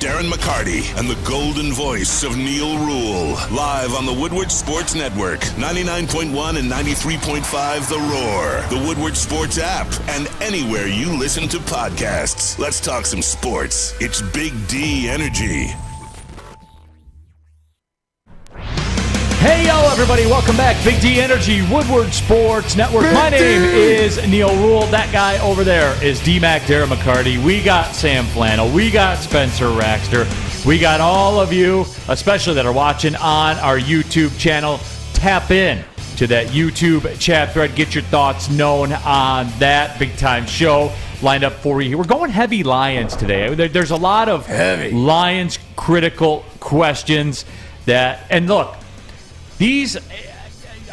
Darren McCarty and the golden voice of Neal Ruhl. Live on the Woodward Sports Network. 99.1 and 93.5 The Roar. The Woodward Sports app. And anywhere you listen to podcasts. Let's talk some sports. It's Big D Energy. Hey, yo, everybody. Welcome back. Big D Energy, Woodward Sports Network. My name is Neal Ruhl. That guy over there is D-Mac, Darren McCarty. We got Sam Flannel. We got Spencer Raxter. We got all of you, especially that are watching on our YouTube channel. Tap in to that YouTube chat thread. Get your thoughts known on that big-time show lined up for you here. We're going heavy Lions today. There's a lot of Lions critical questions that, and look, these,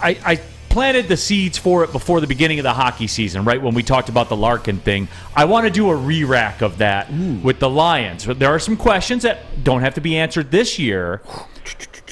I planted the seeds for it before the beginning of the hockey season, right, when we talked about the Larkin thing. I want to do a re-rack of that with the Lions. There are some questions that don't have to be answered this year,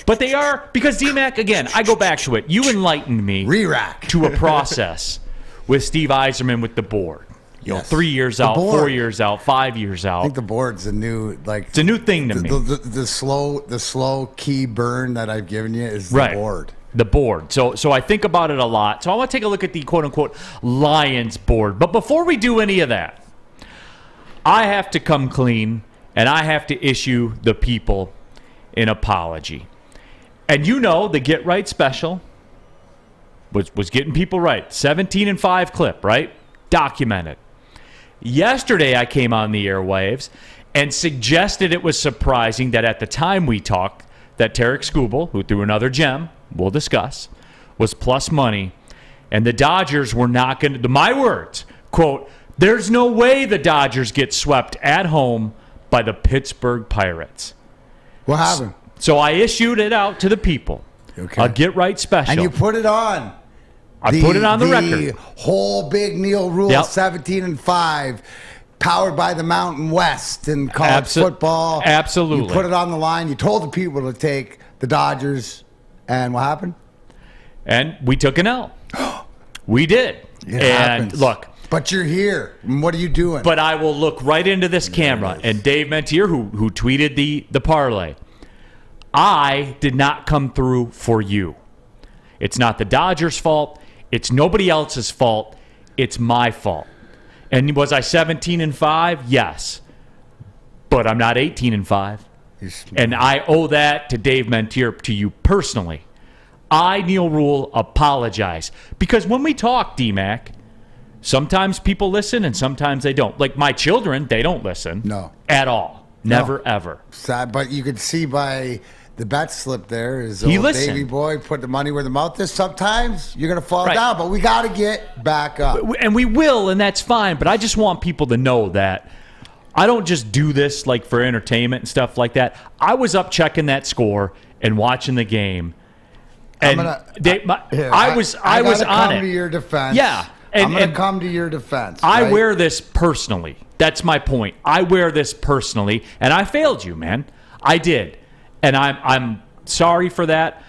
but they are, because D-Mac, again, I go back to it. You enlightened me to a process with Steve Yzerman with the board. You know, 3 years out, 4 years out, 5 years out. I think the board's a new, like, it's a new thing to me. The slow key burn that I've given you is the board. The board. So I think about it a lot. So I want to take a look at the quote-unquote Lions board. But before we do any of that, I have to come clean, and I have to issue the people an apology. And you know the Get Right special was getting people right. 17-5 clip, right? Documented. Yesterday, I came on the airwaves and suggested it was surprising that at the time we talked, that Tarek Skubal, who threw another gem, we'll discuss, was plus money, and the Dodgers were not going to, my words, quote, there's no way the Dodgers get swept at home by the Pittsburgh Pirates. What happened? So I issued it out to the people. Okay. A Get Right special. And you put it on. I put it on the record. The whole big Neal Ruhl, 17-5, powered by the Mountain West in college football. Absolutely. You put it on the line. You told the people to take the Dodgers. And what happened? And we took an L. We did. It happens. Look. But you're here. What are you doing? But I will look right into this camera. And Dave Mentier, who tweeted the parlay, I did not come through for you. It's not the Dodgers' fault. It's nobody else's fault. It's my fault. And was I 17-5? Yes. But I'm not 18-5. And I owe that to Dave Mentier, to you personally. I, Neal Ruhl, apologize. Because when we talk, D-Mac, sometimes people listen and sometimes they don't. Like my children, they don't listen. No. At all. Never, ever. Sad, but you could see by the bet slip there is he old listened. Davey boy put the money where the mouth is. Sometimes you're going to fall down, but we got to get back up. And we will, and that's fine. But I just want people to know that I don't just do this like for entertainment and stuff like that. I was up checking that score and watching the game. And I was on it. Come to your defense. Yeah. I'm going to come to your defense. I wear this personally. That's my point. I wear this personally, and I failed you, man. I did. And I'm sorry for that.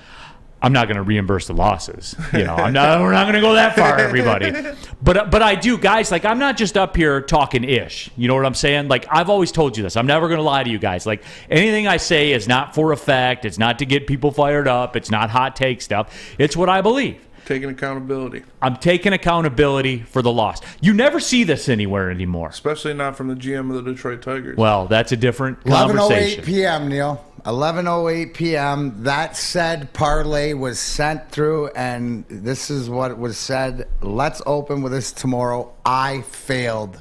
I'm not going to reimburse the losses. You know, we're not going to go that far, everybody. But I do, guys. Like, I'm not just up here talking ish. You know what I'm saying? Like, I've always told you this. I'm never going to lie to you guys. Like, anything I say is not for effect. It's not to get people fired up. It's not hot take stuff. It's what I believe. Taking accountability. I'm taking accountability for the loss. You never see this anywhere anymore. Especially not from the GM of the Detroit Tigers. Well, that's a different conversation. 11:08 p.m., Neal. 11:08 p.m. That said parlay was sent through, and this is what was said. Let's open with this tomorrow. I failed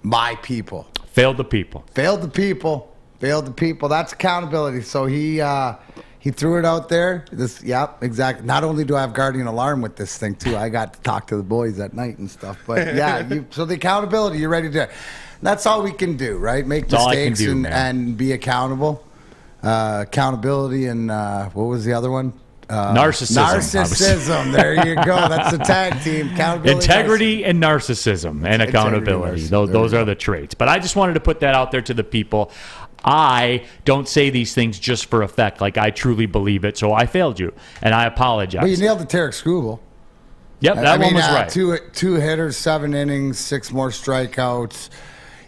my people. Failed the people. Failed the people. Failed the people. That's accountability. So he threw it out there. Yep, exactly. Not only do I have Guardian Alarm with this thing, too, I got to talk to the boys at night and stuff. But, yeah, so the accountability, you're ready to. That's all we can do, right? Make mistakes and be accountable. Accountability and what was the other one? Narcissism. There you go. That's the tag team. Accountability, integrity, and narcissism, and accountability. Those are the traits. But I just wanted to put that out there to the people. I don't say these things just for effect. Like, I truly believe it. So I failed you, and I apologize. Well, you nailed the Tarek Skubal. Yep, that one was right. Two hitters, 7 innings, 6 more strikeouts.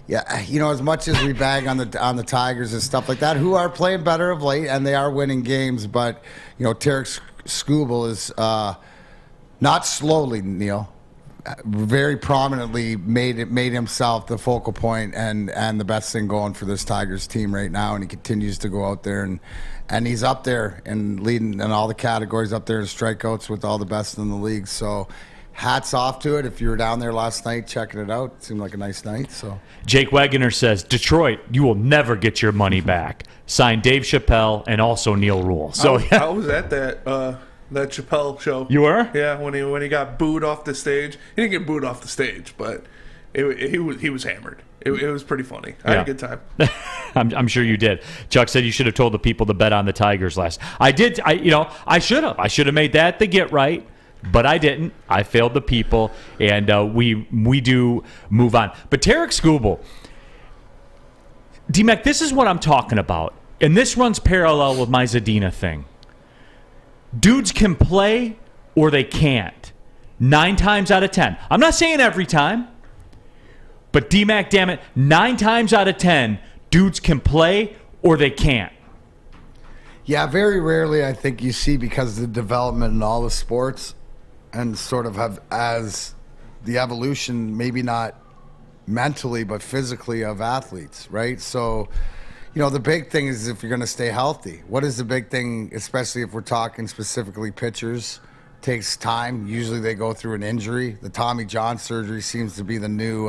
Yeah, as much as we bag on the Tigers and stuff like that, who are playing better of late, and they are winning games, but Tarek Skubal is not slowly, Neal, very prominently made himself the focal point and the best thing going for this Tigers team right now, and he continues to go out there and he's up there and leading in all the categories, up there in strikeouts with all the best in the league. So hats off to it. If you were down there last night checking it out, it seemed like a nice night. So Jake Wegener says, Detroit, you will never get your money back. Signed Dave Chappelle and also Neal Ruhl. So I was at that Chappelle show. You were? Yeah, when he got booed off the stage. He didn't get booed off the stage, but he was hammered. It was pretty funny. I had a good time. I'm sure you did. Chuck said you should have told the people to bet on the Tigers last. I did. I should have. I should have made that the get right. But I didn't. I failed the people, and we do move on. But Tarek Skubal, D-Mac, this is what I'm talking about, and this runs parallel with my Zadina thing. Dudes can play or they can't. 9 times out of 10. I'm not saying every time, but D-Mac, damn it, 9 times out of 10, dudes can play or they can't. Yeah, very rarely I think you see, because of the development in all the sports and sort of have as the evolution, maybe not mentally but physically, of athletes, right? So, the big thing is if you're going to stay healthy. What is the big thing, especially if we're talking specifically pitchers? Takes time. Usually they go through an injury. The Tommy John surgery seems to be the new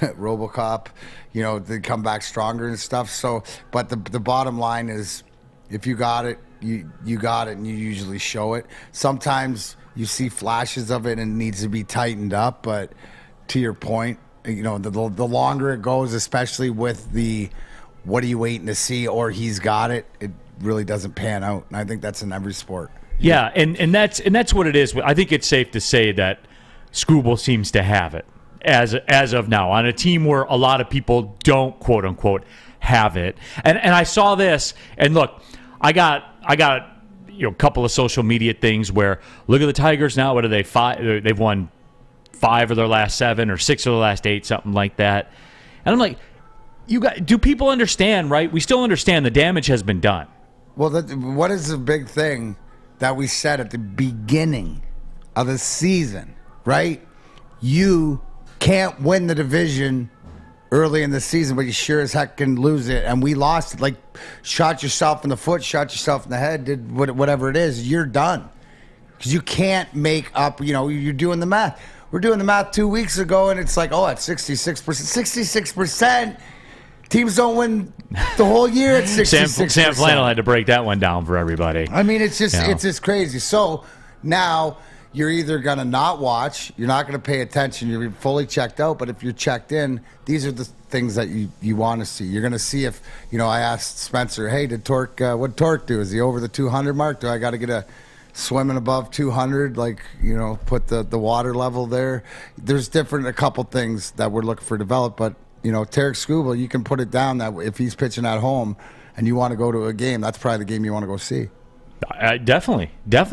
RoboCop. They come back stronger and stuff. So, but the bottom line is, if you got it, you got it, and you usually show it. Sometimes you see flashes of it and it needs to be tightened up. But to your point, the longer it goes, especially with the what are you waiting to see, or he's got it, it really doesn't pan out. And I think that's in every sport. Yeah, and that's what it is. I think it's safe to say that Skubal seems to have it as of now on a team where a lot of people don't, quote unquote, have it. And I saw this, and look, I got a couple of social media things where look at the Tigers now. What are they? 5? They've won 5 of their last 7 or 6 of their last 8, something like that. And I'm like, do people understand? Right? We still understand the damage has been done. Well, what is the big thing that we said at the beginning of the season, right? You can't win the division early in the season, but you sure as heck can lose it. And we lost it. Like, shot yourself in the foot, shot yourself in the head, did whatever it is, you're done. Because you can't make up, you're doing the math. We're doing the math 2 weeks ago, and it's like, at 66%. 66%. Teams don't win the whole year at 66%. Sam Flannel had to break that one down for everybody. I mean, it's just crazy. So now you're either going to not watch, you're not going to pay attention, you're fully checked out. But if you're checked in, these are the things that you want to see. You're going to see if, I asked Spencer, hey, what'd Torque do? Is he over the 200 mark? Do I got to get a swimming above 200, put the water level there? There's a couple things that we're looking for develop, but Tarek Skubal, you can put it down that if he's pitching at home and you want to go to a game, that's probably the game you want to go see. Definitely,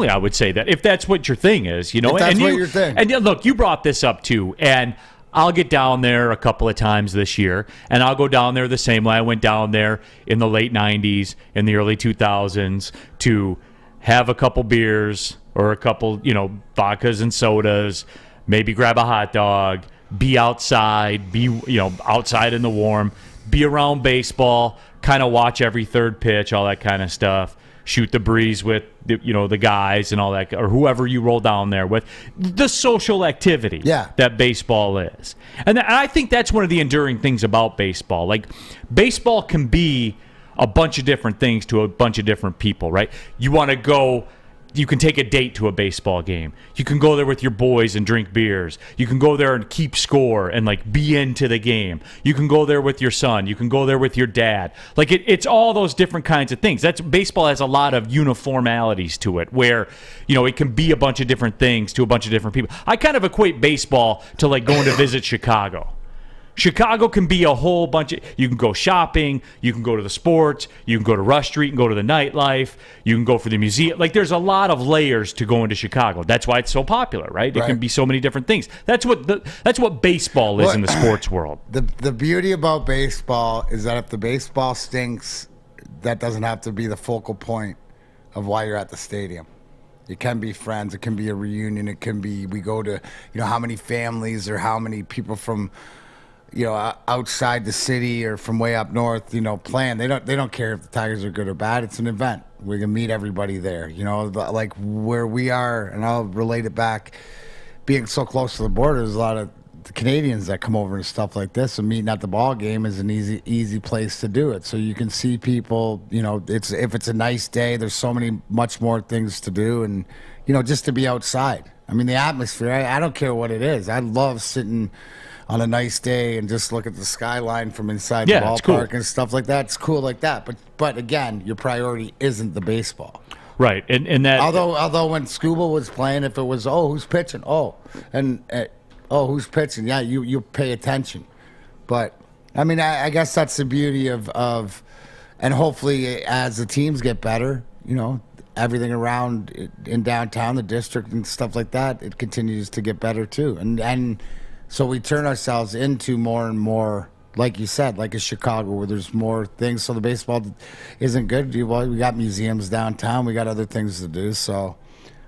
I would say that if that's what your thing is, If that's what your thing. And look, you brought this up too, and I'll get down there a couple of times this year, and I'll go down there the same way I went down there in the late '90s, in the early 2000s, to have a couple beers or a couple, vodkas and sodas, maybe grab a hot dog. Be outside, outside in the warm, be around baseball, kind of watch every third pitch, all that kind of stuff, shoot the breeze with, the guys and all that, or whoever you roll down there with, the social activity that baseball is. And I think that's one of the enduring things about baseball. Like, baseball can be a bunch of different things to a bunch of different people, right? You want to go... You can take a date to a baseball game. You can go there with your boys and drink beers. You can go there and keep score and be into the game. You can go there with your son. You can go there with your dad. It's all those different kinds of things. Baseball has a lot of uniformalities to it where, it can be a bunch of different things to a bunch of different people. I kind of equate baseball to going to visit Chicago. Chicago can be a whole bunch of, you can go shopping, you can go to the sports, you can go to Rush Street and go to the nightlife, you can go for the museum. Like, there's a lot of layers to going to Chicago. That's why it's so popular, right? It can be so many different things. That's what baseball is in the sports world. The beauty about baseball is that if the baseball stinks, that doesn't have to be the focal point of why you're at the stadium. It can be friends. It can be a reunion. It can be, we go to, how many families or how many people from, outside the city or from way up north, playing. They don't care if the Tigers are good or bad. It's an event. We can meet everybody there. Like where we are, and I'll relate it back. Being so close to the border, there's a lot of the Canadians that come over and stuff like this. And meeting at the ball game is an easy place to do it. So you can see people. If it's a nice day, there's much more things to do, and just to be outside. I mean, the atmosphere. I don't care what it is. I love sitting on a nice day and just look at the skyline from inside the ballpark and stuff like that. It's cool like that. But again, your priority isn't the baseball. Right. And that although when Scuba was playing, if it was, who's pitching? Who's pitching? Yeah, you pay attention. But I mean, I guess that's the beauty of and hopefully as the teams get better, everything around in downtown, the district and stuff like that, it continues to get better too. And so we turn ourselves into more and more, like you said, like a Chicago where there's more things. So the baseball isn't good. Well, we got museums downtown. We got other things to do. So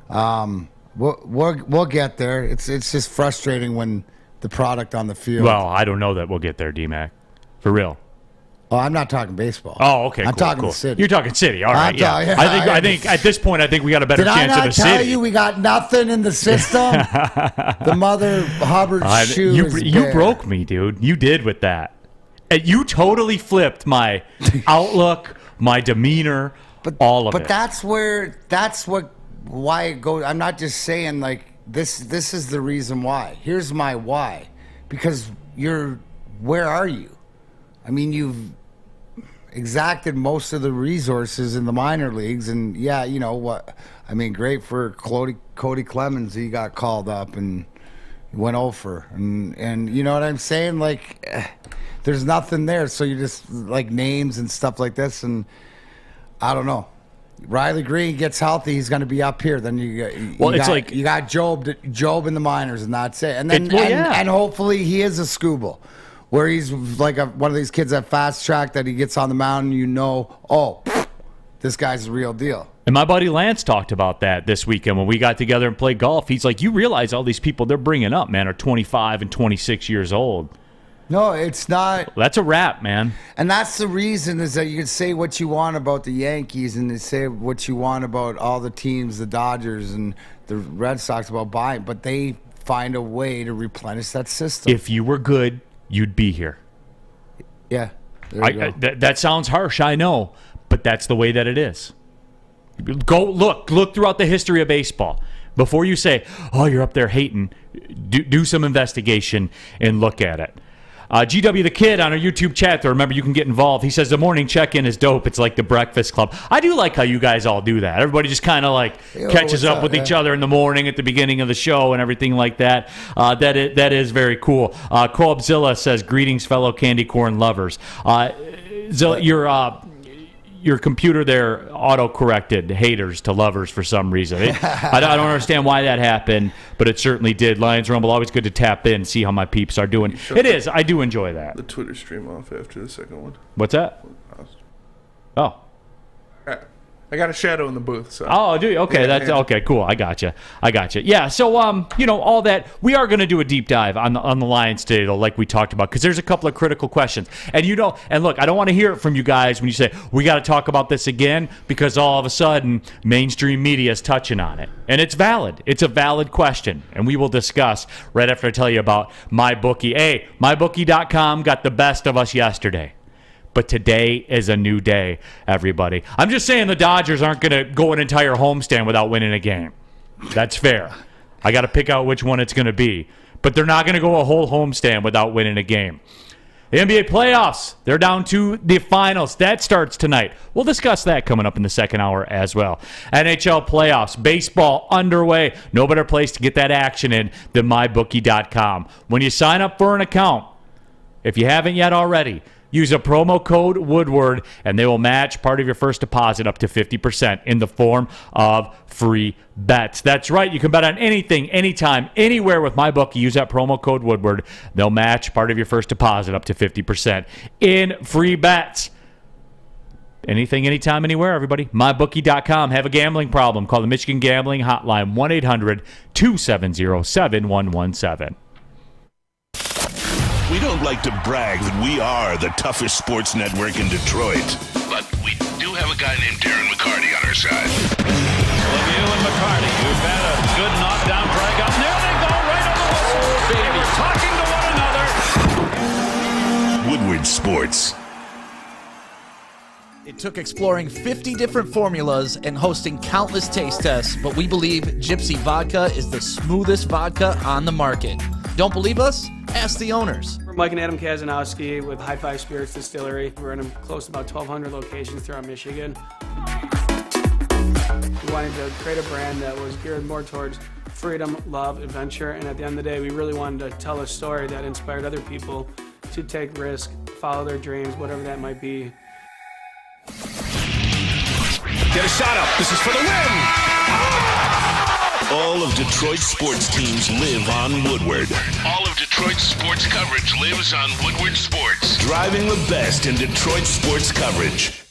we'll get there. It's just frustrating when the product on the field. Well, I don't know that we'll get there, D-Mac. For real. Oh, I'm not talking baseball. Oh, okay. I'm talking the city. You're talking city. All right. Yeah. I think at this point, we got a better chance of the city. Did I not tell you we got nothing in the system? The mother Hubbard shoe you broke me, dude. You did with that. And you totally flipped my outlook, my demeanor, all of it. But that's why it goes. I'm not just saying like this is the reason why. Here's my why. Because where are you? I mean, you've exacted most of the resources in the minor leagues, and great for Cody Clemens. He got called up and went over, and you know what I'm saying? Like, there's nothing there, so you just like names and stuff like this, and I don't know. Riley Green gets healthy, he's going to be up here. Then you got Job in the minors, and that's it. And then and hopefully he is a Scooble, where he's like one of these kids at fast track that he gets on the mountain, this guy's the real deal. And my buddy Lance talked about that this weekend when we got together and played golf. He's like, you realize all these people they're bringing up, man, are 25 and 26 years old. No, it's not. That's a wrap, man. And that's the reason is that you can say what you want about the Yankees and they say what you want about all the teams, the Dodgers and the Red Sox about buying, but they find a way to replenish that system. If you were good, you'd be here. Yeah. That sounds harsh, I know, but that's the way that it is. Go look throughout the history of baseball. Before you say, you're up there hating, do some investigation and look at it. GW the Kid on our YouTube chat, though, remember you can get involved. He says the morning check-in is dope. It's like the Breakfast Club. I do like how you guys all do that. Everybody just kind of like catches up with each other in the morning at the beginning of the show and everything like that. That is very cool. Co-opzilla says, greetings, fellow candy corn lovers. Zilla, your computer there auto-corrected haters to lovers for some reason. I don't understand why that happened, but it certainly did. Lions Rumble, always good to tap in, see how my peeps are doing. It is. I do enjoy that. The Twitter stream off after the second one. What's that? Oh. I got a shadow in the booth. So. Oh, do you? Okay, okay. Cool. I got you. Yeah. So, all that we are going to do a deep dive on the Lions today, though, like we talked about, because there's a couple of critical questions, and and look, I don't want to hear it from you guys when you say we got to talk about this again, because all of a sudden mainstream media is touching on it, and it's valid. It's a valid question, and we will discuss right after I tell you about MyBookie. Hey, MyBookie.com got the best of us yesterday. But today is a new day, everybody. I'm just saying the Dodgers aren't going to go an entire homestand without winning a game. That's fair. I got to pick out which one it's going to be. But they're not going to go a whole homestand without winning a game. The NBA playoffs, they're down to the finals. That starts tonight. We'll discuss that coming up in the second hour as well. NHL playoffs, baseball underway. No better place to get that action in than MyBookie.com. When you sign up for an account, If you haven't yet already, use a promo code Woodward, and they will match part of your first deposit up to 50% in the form of free bets. That's right. You can bet on anything, anytime, anywhere with MyBookie. Use that promo code Woodward. They'll match part of your first deposit up to 50% in free bets. Anything, anytime, anywhere, everybody. MyBookie.com. Have a gambling problem? Call the Michigan Gambling Hotline, 1-800-270-7117. We don't like to brag that we are the toughest sports network in Detroit, but we do have a guy named Darren McCarty on our side. Lemieux and McCarty, who've had a good knockdown drag up. There they go, right on the whistle. They were talking to one another. Woodward Sports. It took exploring 50 different formulas and hosting countless taste tests, but we believe Gypsy Vodka is the smoothest vodka on the market. Don't believe us? Ask the owners. We're Mike and Adam Kazanowski with High Five Spirits Distillery. We're in close to about 1,200 locations throughout Michigan. We wanted to create a brand that was geared more towards freedom, love, adventure, and at the end of the day, we really wanted to tell a story that inspired other people to take risks, follow their dreams, whatever that might be. Get a shot up. This is for the win. All of Detroit's sports teams live on Woodward. All of Detroit's sports coverage lives on Woodward Sports. Driving the best in Detroit sports coverage.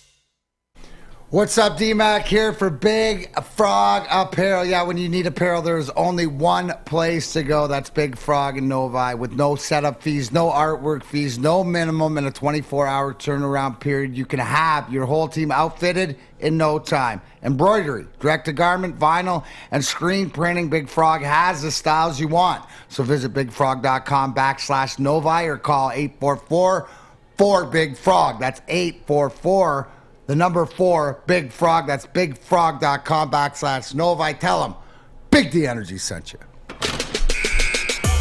What's up, D-Mac here for Big Frog Apparel. Yeah, when you need apparel, there's only one place to go. That's Big Frog in Novi, with no setup fees, no artwork fees, no minimum, and a 24-hour turnaround period. You can have your whole team outfitted in no time. Embroidery, direct-to-garment, vinyl, and screen printing. Big Frog has the styles you want. So visit bigfrog.com/Novi or call 844-4BIG-FROG. That's 844 the number 4, Big Frog. That's bigfrog.com/Novi. Tell them Big D Energy sent you.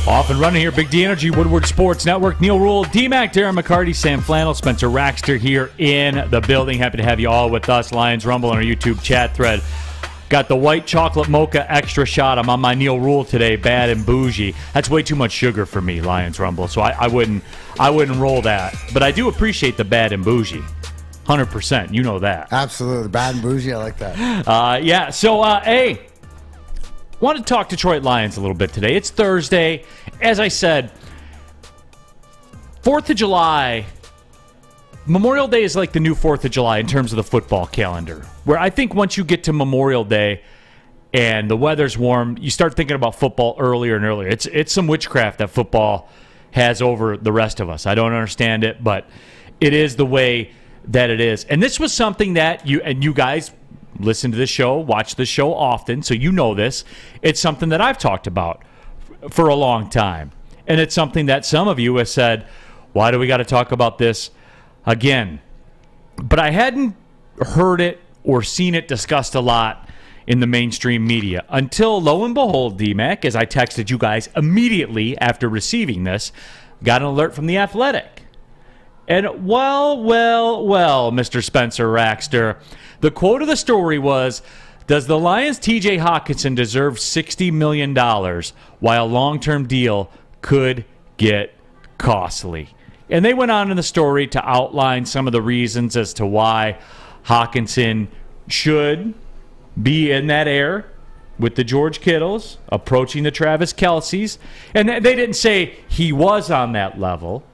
Off and running here, Big D Energy, Woodward Sports Network. Neal Ruhl, D-Mac, Darren McCarty, Sam Flannel, Spencer Raxter here in the building. Happy to have you all with us. Lions Rumble on our YouTube chat thread. Got the white chocolate mocha extra shot. I'm on my Neal Ruhl today, bad and bougie. That's way too much sugar for me, Lions Rumble. So I wouldn't roll that. But I do appreciate the bad and bougie. 100%. You know that. Absolutely. Bad and bougie. I like that. Yeah. So, hey, want to talk Detroit Lions a little bit today. It's Thursday. As I said, 4th of July, Memorial Day is like the new 4th of July in terms of the football calendar, where I think once you get to Memorial Day and the weather's warm, you start thinking about football earlier and earlier. It's some witchcraft that football has over the rest of us. I don't understand it, but it is the way that it is. And this was something that you guys listen to this show, watch this show often, so you know this. It's something that I've talked about for a long time. And it's something that some of you have said, why do we got to talk about this again? But I hadn't heard it or seen it discussed a lot in the mainstream media until, lo and behold, D-Mac, as I texted you guys immediately after receiving this, got an alert from The Athletic. And well, Mr. Spencer Raxter, the quote of the story was, does the Lions' TJ Hockenson deserve $60 million while a long-term deal could get costly? And they went on in the story to outline some of the reasons as to why Hockenson should be in that air with the George Kittles, approaching the Travis Kelce's. And they didn't say he was on that level.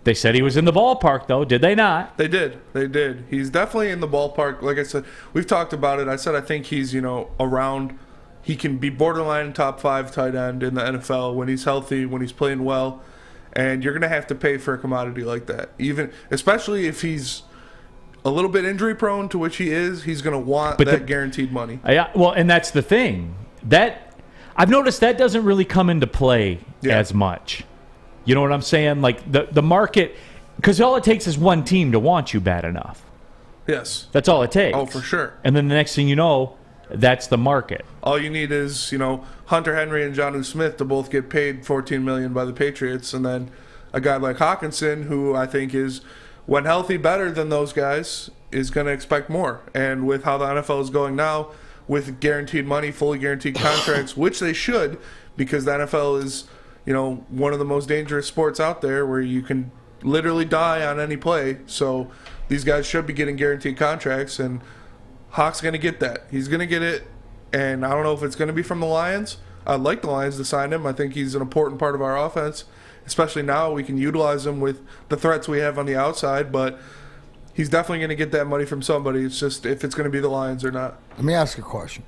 They said he was in the ballpark, though, did they not? They did. He's definitely in the ballpark. Like I said, we've talked about it. I said I think he's, around. He can be borderline top 5 tight end in the NFL when he's healthy, when he's playing well. And you're going to have to pay for a commodity like that. Especially if he's a little bit injury prone, to which he is, he's going to want that guaranteed money. Yeah, well, and that's the thing. That I've noticed that doesn't really come into play as much. You know what I'm saying? Like the market, because all it takes is one team to want you bad enough. Yes. That's all it takes. Oh, for sure. And then the next thing you know, that's the market. All you need is, Hunter Henry and Jonnu Smith to both get paid $14 million by the Patriots, and then a guy like Hockenson, who I think is, when healthy, better than those guys, is going to expect more. And with how the NFL is going now, with guaranteed money, fully guaranteed contracts, which they should, because the NFL is, one of the most dangerous sports out there, where you can literally die on any play. So these guys should be getting guaranteed contracts, and Hock's going to get that. He's going to get it, and I don't know if it's going to be from the Lions. I'd like the Lions to sign him. I think he's an important part of our offense, especially now we can utilize him with the threats we have on the outside, but he's definitely going to get that money from somebody. It's just if it's going to be the Lions or not. Let me ask you a question.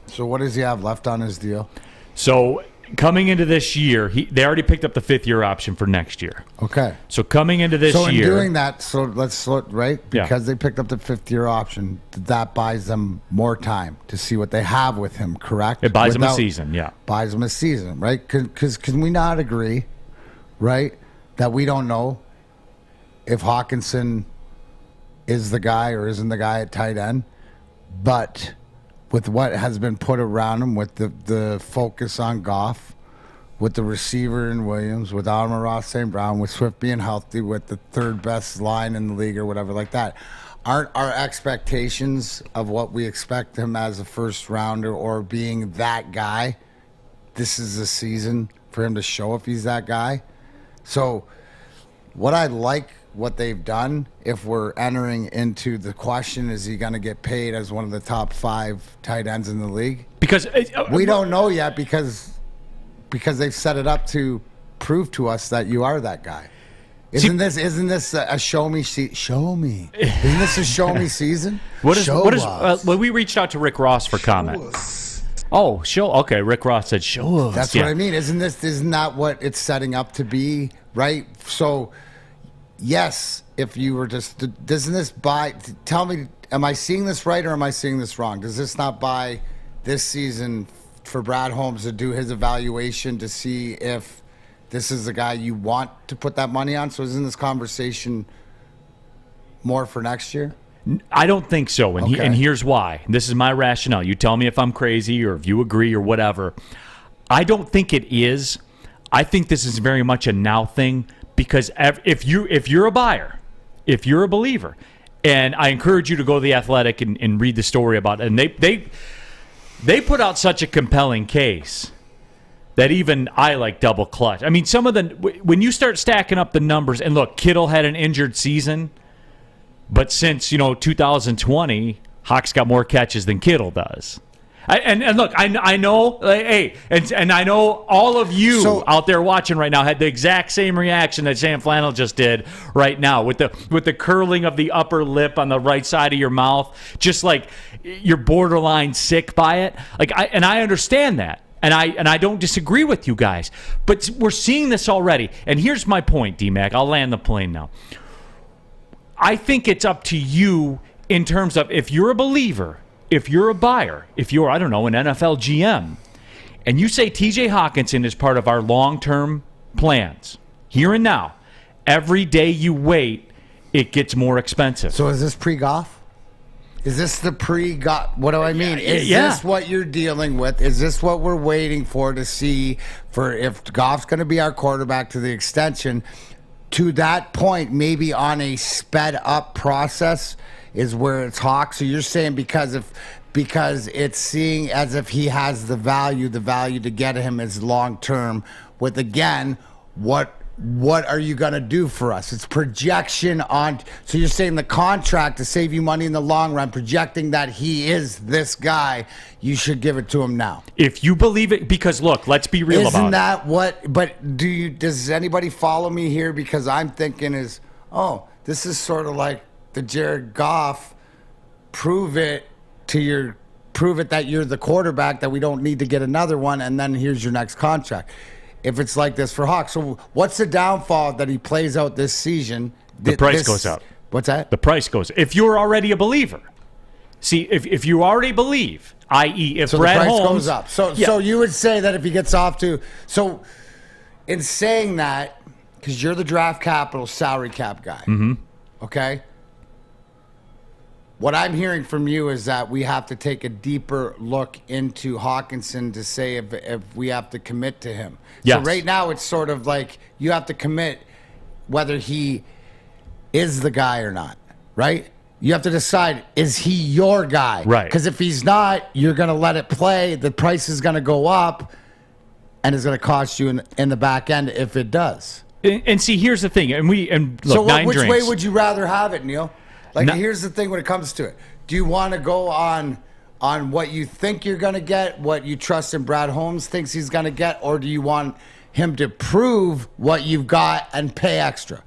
So what does he have left on his deal? So coming into this year, they already picked up the 5th-year option for next year. Okay. So coming into this So in year, doing that, so let's look, right? Yeah. Because they picked up the 5th-year option, that buys them more time to see what they have with him, correct? it buys them a season, yeah. Buys them a season, right? Because can we not agree, right, that we don't know if Hockenson is the guy or isn't the guy at tight end, but with what has been put around him, with the focus on Goff, with the receiver in Williams, with Amon-Ra St. Brown, with Swift being healthy, with the 3rd best line in the league or whatever like that, aren't our expectations of what we expect him as a first rounder or being that guy, this is the season for him to show if he's that guy? So what I like what they've done, if we're entering into the question, is he going to get paid as one of the top 5 tight ends in the league? Because we don't know yet because they've set it up to prove to us that you are that guy. Isn't this a show me? Show me. Isn't this a show me season? Well, we reached out to Rick Ross for comment. Oh, show. Okay, Rick Ross said show us. That's what I mean. Isn't that what it's setting up to be, right? So yes, if you were just, doesn't this buy, tell me, am I seeing this right or am I seeing this wrong? Does this not buy this season for Brad Holmes to do his evaluation to see if this is the guy you want to put that money on? So isn't this conversation more for next year? I don't think so, and here's why. This is my rationale. You tell me if I'm crazy or if you agree or whatever. I don't think it is. I think this is very much a now thing. Because if you're a buyer, if you're a believer, and I encourage you to go to The Athletic and read the story about it, and they put out such a compelling case that even I like double clutch. I mean, when you start stacking up the numbers, and look, Kittle had an injured season, but since 2020, Hock's got more catches than Kittle does. And look, I know, hey, and I know all of you out there watching right now had the exact same reaction that Sam Flannel just did right now with the curling of the upper lip on the right side of your mouth, just like you're borderline sick by it. And I understand that, and I don't disagree with you guys, but we're seeing this already. And here's my point, D-Mac. I'll land the plane now. I think it's up to you in terms of if you're a believer. If you're a buyer, if you're, I don't know, an NFL GM, and you say TJ Hockenson is part of our long-term plans, here and now, every day you wait, it gets more expensive. So is this pre-Goff? Is this the pre-Goff? What do I mean? Is this what you're dealing with? Is this what we're waiting for to see for if Goff's going to be our quarterback to the extension? To that point, maybe on a sped-up process is where it's Hawk. So you're saying because it's seeing as if he has the value to get him is long term. With again, what are you gonna do for us? It's projection on. So you're saying the contract to save you money in the long run, projecting that he is this guy. You should give it to him now. If you believe it, because look, let's be real about it. Isn't that what? But does anybody follow me here? Because I'm thinking this is sort of like the Jared Goff, prove it that you're the quarterback, that we don't need to get another one, and then here's your next contract. If it's like this for Hawk, so what's the downfall that he plays out this season? The price goes up. What's that? The price goes. If you're already a believer, see, if you already believe, i.e., if Brad the price Holmes goes up. So you would say that if he gets off to in saying that, because you're the draft capital salary cap guy, okay. What I'm hearing from you is that we have to take a deeper look into Hockenson to say if we have to commit to him. Yes. So right now it's sort of like you have to commit whether he is the guy or not, right? You have to decide, is he your guy? Right. Because if he's not, you're going to let it play. The price is going to go up, and it's going to cost you in the back end if it does. And see, here's the thing, and look, So nine which drinks. way would you rather have it, Neil? Like, No- here's the thing when it comes to it. Do you want to go on what you think you're going to get, what you trust in Brad Holmes thinks he's going to get, or do you want him to prove what you've got and pay extra?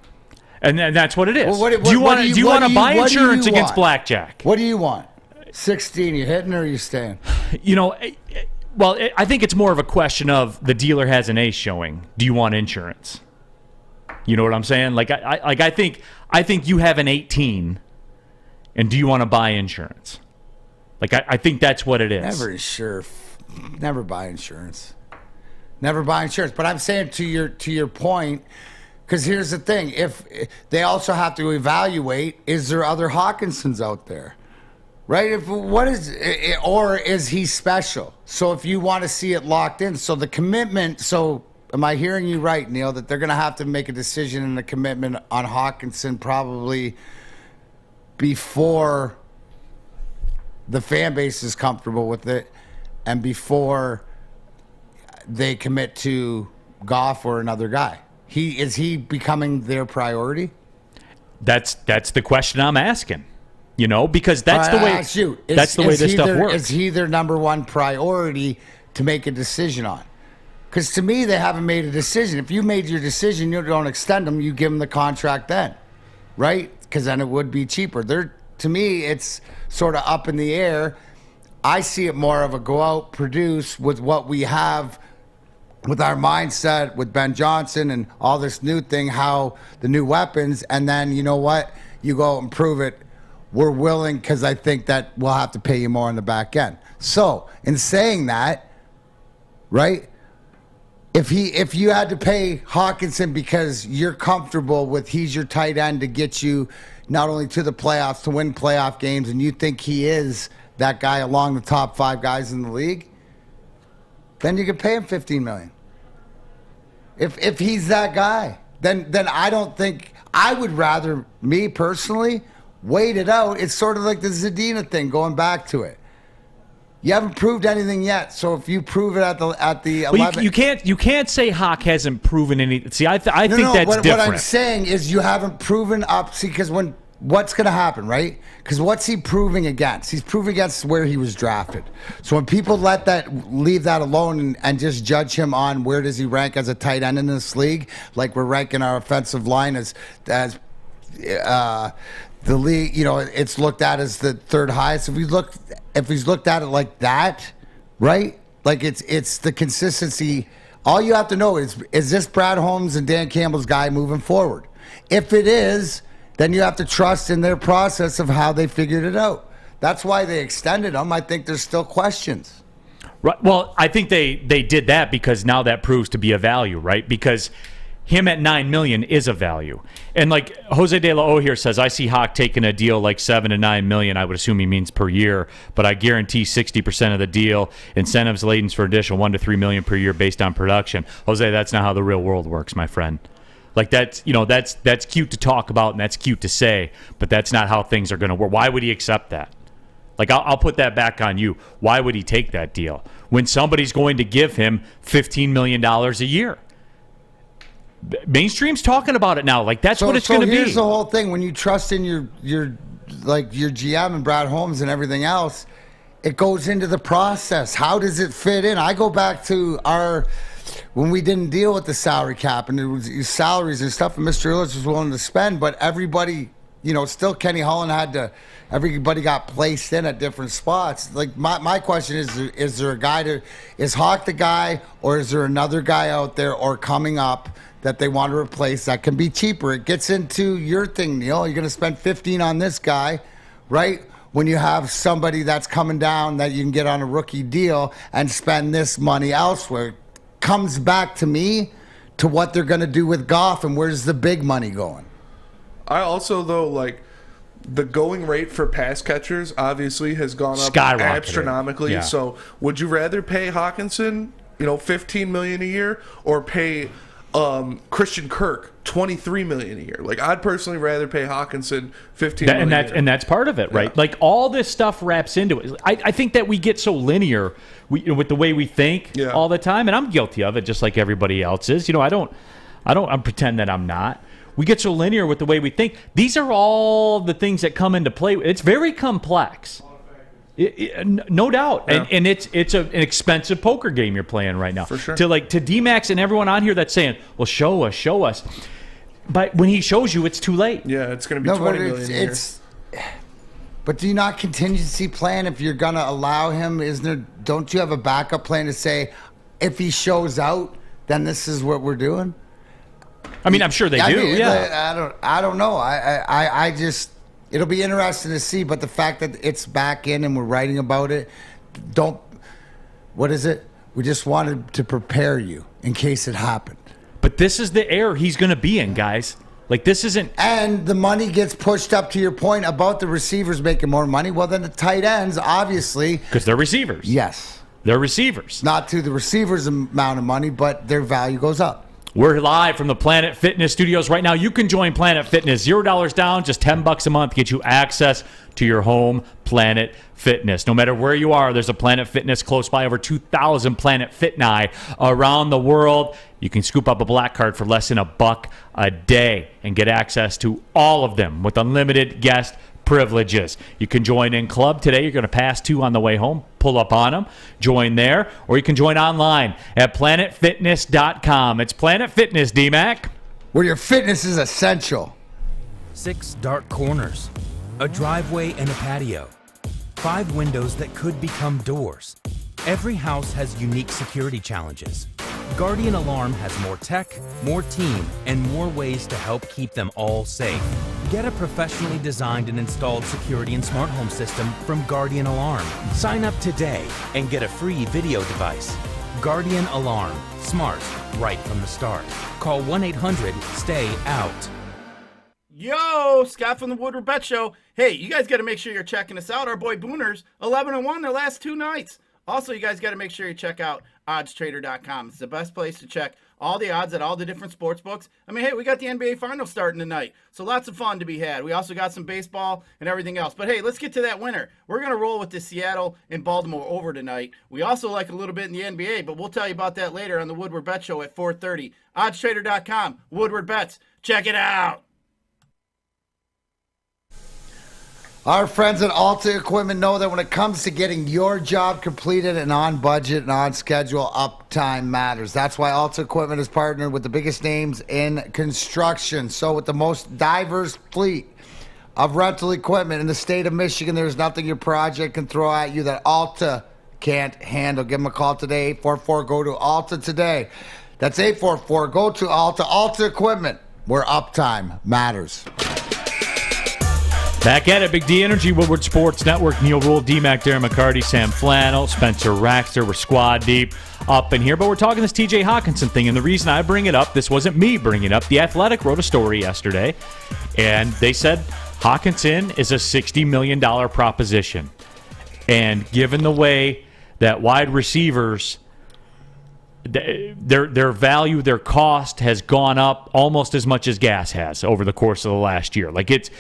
And that's what it is. Well, do you want to buy what do you insurance against want? blackjack? What do you want? 16, you hitting or you staying? Well, I think it's more of a question of the dealer has an ace showing. Do you want insurance? You know what I'm saying? Like I think you have an 18, and do you want to buy insurance? Like I think that's what it is. Never buy insurance. Never buy insurance. But I'm saying to your point, because here's the thing: if they also have to evaluate, is there other Hockensons out there? Right? Or is he special? So if you want to see it locked in, so the commitment. So am I hearing you right, Neil? That they're going to have to make a decision and a commitment on Hockenson probably before the fan base is comfortable with it, and before they commit to Goff or another guy. Is he becoming their priority? That's the question I'm asking. Because that's the way. That's the way this stuff works. Is he their number one priority to make a decision on? Because to me, they haven't made a decision. If you made your decision, you don't extend them. You give them the contract then, right? Because then it would be cheaper. To me, it's sort of up in the air. I see it more of a go out, produce with what we have, with our mindset, with Ben Johnson and all this new thing, how the new weapons, and then you know what? You go out and prove it. We're willing, because I think that we'll have to pay you more on the back end. So, in saying that, right, if you had to pay Hockenson because you're comfortable with he's your tight end to get you not only to the playoffs, to win playoff games, and you think he is that guy along the top 5 guys in the league, then you could pay him $15 million. If he's that guy, then I don't think I would rather, me personally, wait it out. It's sort of like the Zadina thing, going back to it. You haven't proved anything yet, so if you prove it at the 11, you can't say Hock hasn't proven anything. See, I think that's different. What I'm saying is you haven't proven up. See, because what's going to happen, right? Because what's he proving against? He's proving against where he was drafted. So when people leave that alone and just judge him on where does he rank as a tight end in this league, like we're ranking our offensive line as the league, it's looked at as the third highest. If he's looked at it like that, right? Like it's the consistency. All you have to know is this Brad Holmes and Dan Campbell's guy moving forward? If it is, then you have to trust in their process of how they figured it out. That's why they extended him. I think there's still questions. Right. Well, I think they did that because now that proves to be a value, right? Because him at $9 million is a value. And like Jose De La O here says, I see Hock taking a deal like $7 to $9 million. I would assume he means per year, but I guarantee 60% of the deal, incentives laden for additional $1 to $3 million per year based on production. Jose, that's not how the real world works, my friend. Like that's cute to talk about and that's cute to say, but that's not how things are going to work. Why would he accept that? Like I'll put that back on you. Why would he take that deal when somebody's going to give him $15 million a year? Mainstream's talking about it now. Like that's what it's going to be. Here's the whole thing: when you trust in your GM and Brad Holmes and everything else, it goes into the process. How does it fit in? I go back to when we didn't deal with the salary cap and there was salaries and stuff, and Mr. Illich was willing to spend, but everybody, still Kenny Holland everybody got placed in at different spots. Like my question is there a guy is Hock the guy, or is there another guy out there or coming up that they want to replace that can be cheaper? It gets into your thing, Neil. You're going to spend 15 on this guy, right? When you have somebody that's coming down that you can get on a rookie deal and spend this money elsewhere. Comes back to me to what they're going to do with Goff and where's the big money going. I also, though, like the going rate for pass catchers obviously has gone up astronomically. Yeah. So would you rather pay Hockenson, $15 million a year, or pay Christian Kirk $23 million a year? Like I'd personally rather pay Hockenson $15 million a year. And that's part of it, right? Yeah. Like all this stuff wraps into it. I think that we get so linear with the way we think all the time, and I'm guilty of it, just like everybody else is. I'm pretend that I'm not. We get so linear with the way we think. These are all the things that come into play. It's very complex. No doubt. Yeah. And it's an expensive poker game you're playing right now. For sure. To D-Max and everyone on here that's saying, well, show us. But when he shows you, it's too late. Yeah, it's going to be $20 million a year. But do you not contingency plan if you're going to allow him? Don't you have a backup plan to say, if he shows out, then this is what we're doing? I mean, I'm sure they do. Yeah. I don't know. I just, it'll be interesting to see. But the fact that it's back in and we're writing about it, what is it? We just wanted to prepare you in case it happened. But this is the era he's going to be in, guys. Like, this isn't... And the money gets pushed up, to your point about the receivers making more money. Well, then the tight ends, obviously... Because they're receivers. Yes. They're receivers. Not to the receivers' amount of money, but their value goes up. We're live from the Planet Fitness studios right now. You can join Planet Fitness. $0 down, just $10 a month to get you access to your home Planet Fitness. No matter where you are, there's a Planet Fitness close by. Over 2,000 Planet Fitni around the world. You can scoop up a black card for less than $1 a day and get access to all of them with unlimited guest privileges. You can join in club today. You're going to pass 2 on the way home. Pull up on them. Join there. Or you can join online at planetfitness.com. It's Planet Fitness, D-Mac. Where your fitness is essential. 6 dark corners, a driveway and a patio, 5 windows that could become doors. Every house has unique security challenges. Guardian Alarm has more tech, more team, and more ways to help keep them all safe. Get a professionally designed and installed security and smart home system from Guardian Alarm. Sign up today and get a free video device. Guardian Alarm. Smart, right from the start. Call 1-800-STAY-OUT. Yo, Scott from the Woodward Bet Show. Hey, you guys got to make sure you're checking us out. Our boy Booners, 11-1 their last 2 nights. Also, you guys got to make sure you check out oddstrader.com. It's the best place to check all the odds at all the different sports books. I mean, hey, we got the NBA Finals starting tonight, so lots of fun to be had. We also got some baseball and everything else. But, hey, let's get to that winner. We're going to roll with the Seattle and Baltimore over tonight. We also like a little bit in the NBA, but we'll tell you about that later on the Woodward Bet Show at 4:30. Oddstrader.com, Woodward Bets. Check it out. Our friends at Alta Equipment know that when it comes to getting your job completed and on budget and on schedule, uptime matters. That's why Alta Equipment is partnered with the biggest names in construction. So with the most diverse fleet of rental equipment in the state of Michigan, there's nothing your project can throw at you that Alta can't handle. Give them a call today, 844. Go to Alta today. That's 844. Go to Alta. Alta Equipment, where uptime matters. Back at it, Big D Energy, Woodward Sports Network, Neal Ruhl, D-Mac, Darren McCarty, Sam Flannel, Spencer Raxter. We're squad deep up in here, but we're talking this TJ Hockenson thing, and the reason I bring it up, this wasn't me bringing it up. The Athletic wrote a story yesterday, and they said Hockenson is a $60 million proposition. And given the way that wide receivers, their value, their cost has gone up almost as much as gas has over the course of the last year. Like it's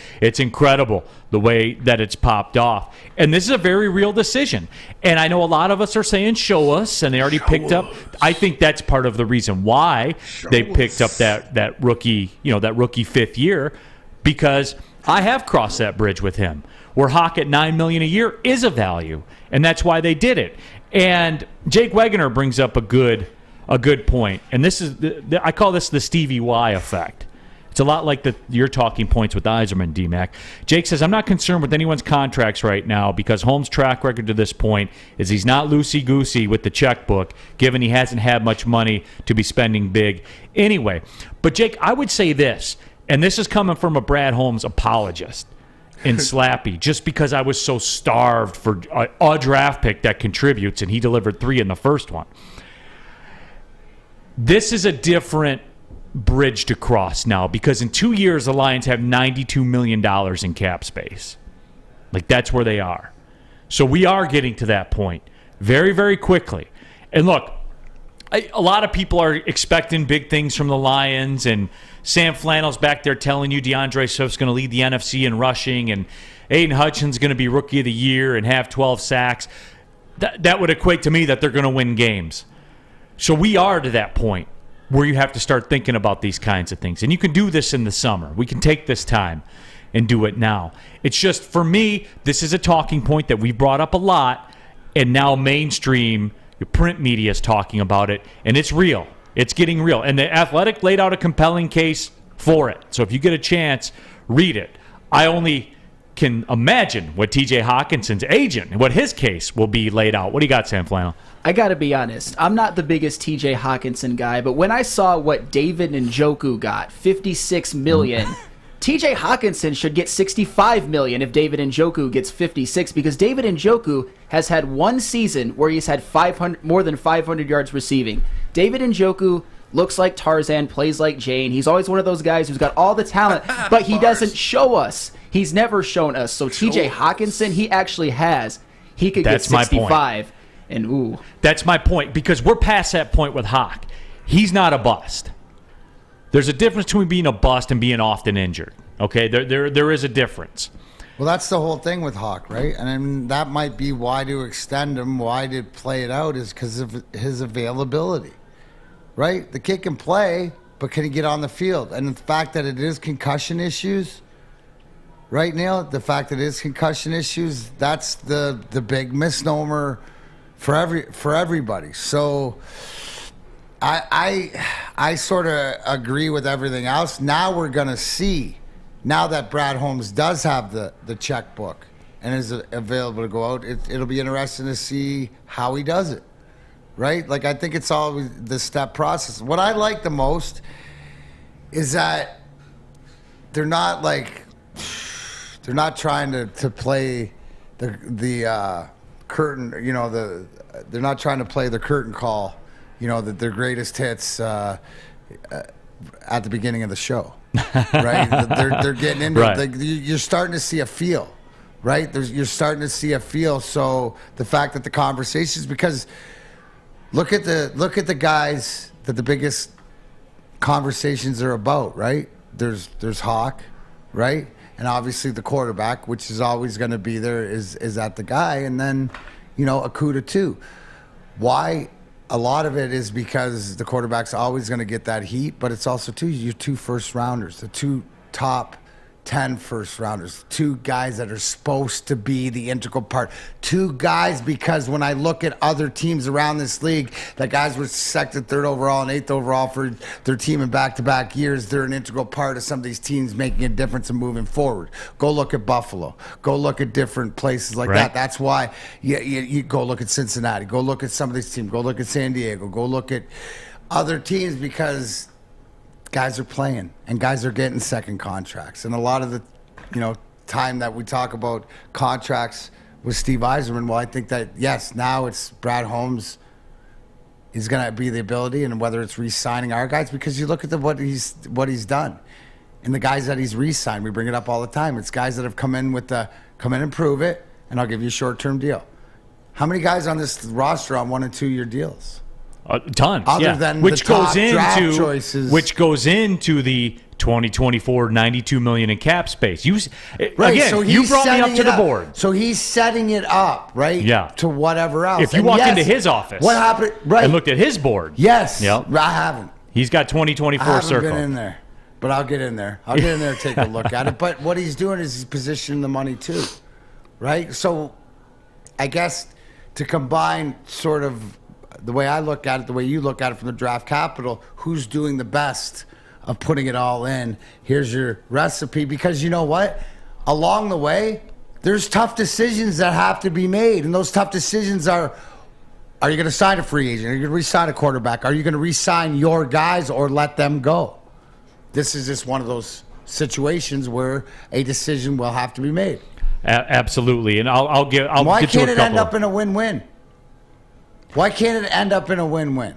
incredible the way that it's popped off. And this is a very real decision. And I know a lot of us are saying show us, and they already picked up. I think that's part of the reason why they picked up that rookie, that rookie 5th year, because I have crossed that bridge with him. Where Hock at $9 million a year is a value, and that's why they did it. And Jake Wegener brings up a good point, and this is I call this the Stevie Y effect. It's a lot like your talking points with Iserman, D-Mac. Jake says, I'm not concerned with anyone's contracts right now because Holmes' track record to this point is he's not loosey-goosey with the checkbook, given he hasn't had much money to be spending big anyway. But, Jake, I would say this, and this is coming from a Brad Holmes apologist in Slappy, just because I was so starved for a draft pick that contributes, and he delivered 3 in the first one. This is a different bridge to cross now, because in 2 years, the Lions have $92 million in cap space. Like, that's where they are. So we are getting to that point very, very quickly. And look, a lot of people are expecting big things from the Lions, and Sam Flannel's back there telling you DeAndre Swift's going to lead the NFC in rushing, and Aiden Hutchinson's going to be Rookie of the Year and have 12 sacks. That would equate to me that they're going to win games. So we are to that point. where you have to start thinking about these kinds of things. And you can do this in the summer. We can take this time and do it now. It's just, for me, this is a talking point that we brought up a lot, and now mainstream, your print media is talking about it, and it's real. It's getting real. And The Athletic laid out a compelling case for it. So if you get a chance, read it. I only can imagine what TJ Hockenson's agent, what his case will be laid out. What do you got, Sam Flannel? I got to be honest. I'm not the biggest TJ Hockenson guy, but when I saw what David Njoku got, $56 million, TJ Hockenson should get $65 million if David Njoku gets 56, because David Njoku has had one season where he's had more than 500 yards receiving. David Njoku looks like Tarzan, plays like Jane. He's always one of those guys who's got all the talent, but he doesn't show us. He's never shown us. So TJ Hockenson, he actually has. He could get 65. And ooh. That's my point, because we're past that point with Hock. He's not a bust. There's a difference between being a bust and being often injured. Okay, there is a difference. Well, that's the whole thing with Hock, right? And I mean, that might be why to extend him, why to play it out, is because of his availability, right? The kid can play, but can he get on the field? And the fact that it is concussion issues, right, Neal? The fact that it is concussion issues, that's the big misnomer for everybody. So I sort of agree with everything else. Now we're going to see, now that Brad Holmes does have the checkbook and is available to go out, it'll be interesting to see how he does it, right? Like, I think it's always the step process. What I like the most is that they're not trying to play the curtain, you know, they're not trying to play the curtain call, you know, their greatest hits at the beginning of the show, right? they're getting into right. it. You're starting to see a feel, right? You're starting to see a feel. So the fact that the conversations, because look at the guys that the biggest conversations are about, right? There's Hock, right? And obviously the quarterback, which is always going to be there, is that the guy. And then, you know, Okudah too. Why? A lot of it is because the quarterback's always going to get that heat, but it's also too your 2 first rounders, the 2 top 10 first rounders, 2 guys that are supposed to be the integral part. 2 guys, because when I look at other teams around this league, that guys were selected 3rd overall and 8th overall for their team in back-to-back years, they're an integral part of some of these teams making a difference and moving forward. Go look at Buffalo. Go look at different places like that. That's why you go look at Cincinnati. Go look at some of these teams. Go look at San Diego. Go look at other teams, because guys are playing and guys are getting second contracts. And a lot of the, you know, time that we talk about contracts with Steve Yzerman, well, I think that, yes, now it's Brad Holmes is going to be the ability, and whether it's re-signing our guys, because you look at what he's done and the guys that he's re-signed, we bring it up all the time. It's guys that have come in and prove it, and I'll give you a short-term deal. How many guys on this roster on 1 and 2 year deals? Tons, other than which the top goes draft into choices. Which goes into the 2024 $92 million in cap space. Right, again, so you brought me up to the board. So he's setting it up, right? Yeah. To whatever else. If you walk into his office, what happened? Right. And looked at his board. Yes. Yep. I haven't. He's got 2024 I haven't circle. been in there, but I'll get in there. I'll get in there and take a look at it. But what he's doing is he's positioning the money too, right? So I guess to combine sort of the way I look at it, the way you look at it from the draft capital, who's doing the best of putting it all in? Here's your recipe. Because you know what? Along the way, there's tough decisions that have to be made. And those tough decisions are you going to sign a free agent? Are you going to re-sign a quarterback? Are you going to re-sign your guys or let them go? This is just one of those situations where a decision will have to be made. Absolutely. And I'll get to a couple. Why can't it end up in a win-win? Why can't it end up in a win-win?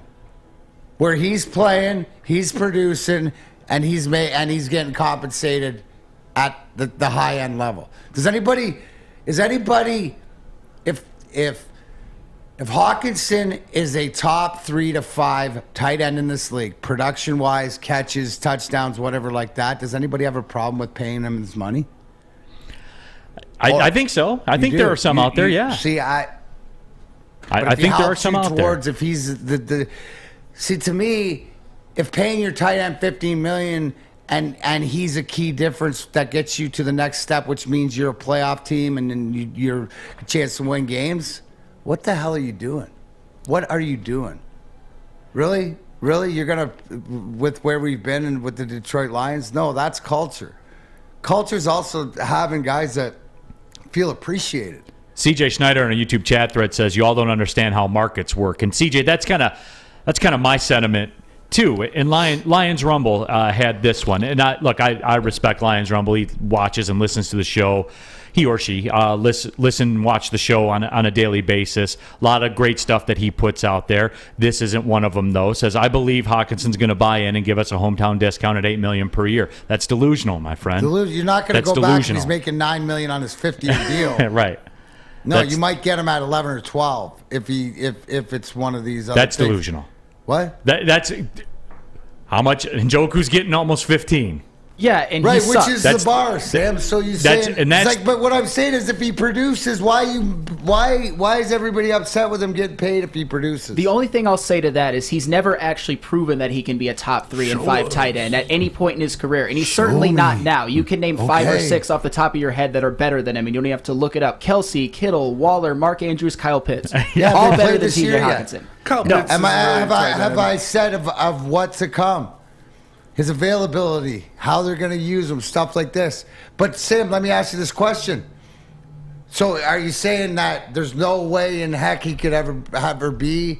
Where he's playing, he's producing, and he's getting compensated at the high-end level. Is anybody if Hockenson is a top 3 to 5 tight end in this league, production-wise, catches, touchdowns, whatever like that, does anybody have a problem with paying him his money? I think so. I think there are some out there, yeah. See, I think there are some out there. If he's see, to me, if paying your tight end $15 million and he's a key difference that gets you to the next step, which means you're a playoff team and then you're a chance to win games, what the hell are you doing? What are you doing? Really? You're going to, with where we've been and with the Detroit Lions? No, that's culture. Culture's also having guys that feel appreciated. CJ Schneider in a YouTube chat thread says, you all don't understand how markets work. And CJ, that's kind of my sentiment too. And Lions Rumble had this one. And I respect Lions Rumble. He watches and listens to the show. He or she watch the show on a daily basis. A lot of great stuff that he puts out there. This isn't one of them, though. Says, I believe Hockenson's going to buy in and give us a hometown discount at $8 million per year. That's delusional, my friend. You're not going to go back and he's making $9 million on his 50-year deal. Right. No, you might get him at 11 or 12 if it's one of these other That's things. Delusional. What? That's how much Njoku's getting almost 15. Yeah, and right, he which sucks. is the bar, Sam. So you say, but what I'm saying is, if he produces, why is everybody upset with him getting paid if he produces? The only thing I'll say to that is he's never actually proven that he can be a top 3 and 5 tight end at any point in his career, and he's certainly not now. You can name 5 or 6 off the top of your head that are better than him, and you don't even have to look it up. Kelsey, Kittle, Waller, Mark Andrews, Kyle Pitts, all better than T.J. Hockenson. Have I said of what to come? His availability, how they're going to use him, stuff like this. But, Sam, let me ask you this question. So are you saying that there's no way in heck he could ever be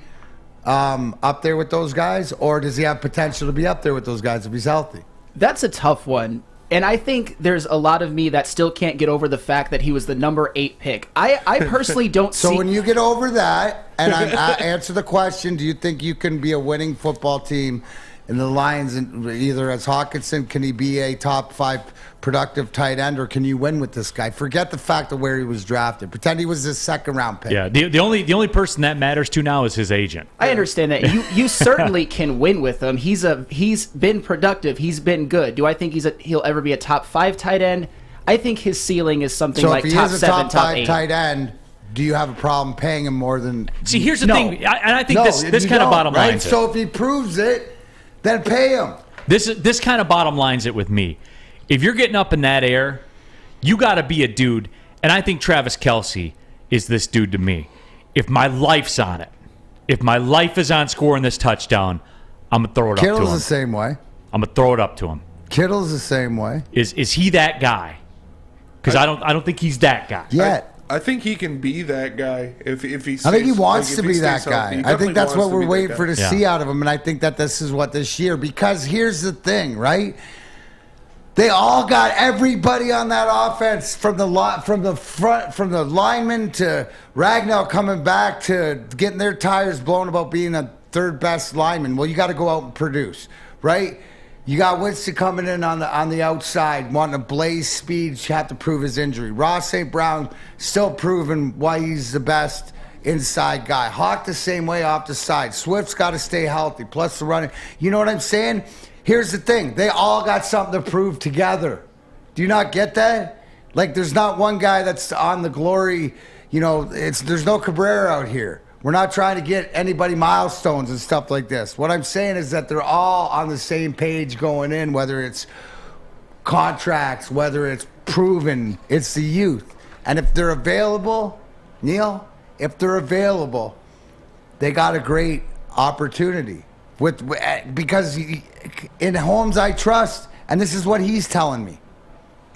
up there with those guys? Or does he have potential to be up there with those guys if he's healthy? That's a tough one. And I think there's a lot of me that still can't get over the fact that he was the number 8 pick. I personally don't see... So when you get over that, and I answer the question, do you think you can be a winning football team in the Lions, either as Hockenson, can he be a top 5 productive tight end, or can you win with this guy? Forget the fact of where he was drafted. Pretend he was his second-round pick. Yeah, the only person that matters to now is his agent. I understand that. You certainly can win with him. He's been productive. He's been good. Do I think he'll ever be a top 5 tight end? I think his ceiling is something like top 7, top 8. So if he is a top 5 tight end, do you have a problem paying him more than... See, here's the thing, and I think this kind of bottom lines lines it. So if he proves it, then pay him. This kind of bottom lines it with me. If you're getting up in that air, you got to be a dude. And I think Travis Kelce is this dude to me. If my life's on it, if my life is on scoring this touchdown, I'm going to throw it up to him. Kittle's the same way. I'm going to throw it up to him. Kittle's the same way. Is he that guy? Because I don't think he's that guy. Yet. I think he can be that guy if he stays, I think he wants to be that guy. I think that's what we're waiting for to Yeah. see out of him, and I think that this is what this year, because here's the thing, right? They all got everybody on that offense from the lineman to Ragnow coming back to getting their tires blown about being a third best lineman. Well, you got to go out and produce, right? You got Winston coming in on the outside, wanting to blaze speed, have to prove his injury. Ross St. Brown still proving why he's the best inside guy. Hock the same way off the side. Swift's got to stay healthy, plus the running. You know what I'm saying? Here's the thing. They all got something to prove together. Do you not get that? Like, there's not one guy that's on the glory. You know, there's no Cabrera out here. We're not trying to get anybody milestones and stuff like this. What I'm saying is that they're all on the same page going in, whether it's contracts, whether it's proven, it's the youth. And if they're available, Neal, if they're available, they got a great opportunity. Because in Holmes I trust, and this is what he's telling me.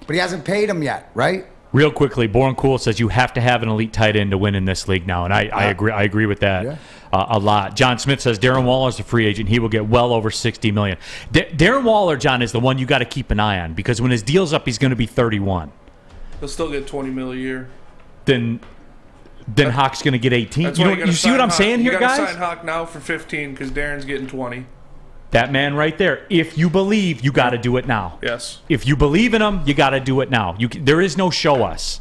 But he hasn't paid him yet, right? Real quickly, Born Cool says you have to have an elite tight end to win in this league now, and I agree. I agree with that a lot. John Smith says Darren Waller's a free agent. He will get well over $60 million. Darren Waller, John, is the one you got to keep an eye on, because when his deal's up, he's going to be 31. He'll still get $20 million a year. Then Hock's going to get 18. You see what I'm saying here, guys? You got to sign Hock now for 15 because Darren's getting 20. That man right there. If you believe, you got to do it now. Yes. If you believe in him, you got to do it now. There is no show us.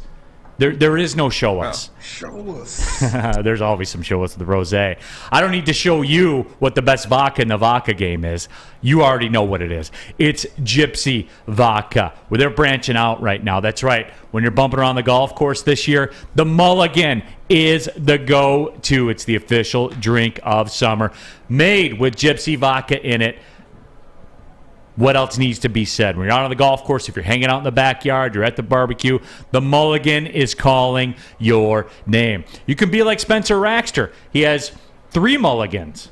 There is no show us. Show us. There's always some show us with the rosé. I don't need to show you what the best vodka in the vodka game is. You already know what it is. It's Gypsy Vodka. Well, they're branching out right now. That's right. When you're bumping around the golf course this year, the Mulligan is the go-to. It's the official drink of summer. Made with Gypsy Vodka in it. what else needs to be said? When you're out on the golf course, if you're hanging out in the backyard, you're at the barbecue, the mulligan is calling your name. You can be like Spencer Raxter. He has 3 mulligans.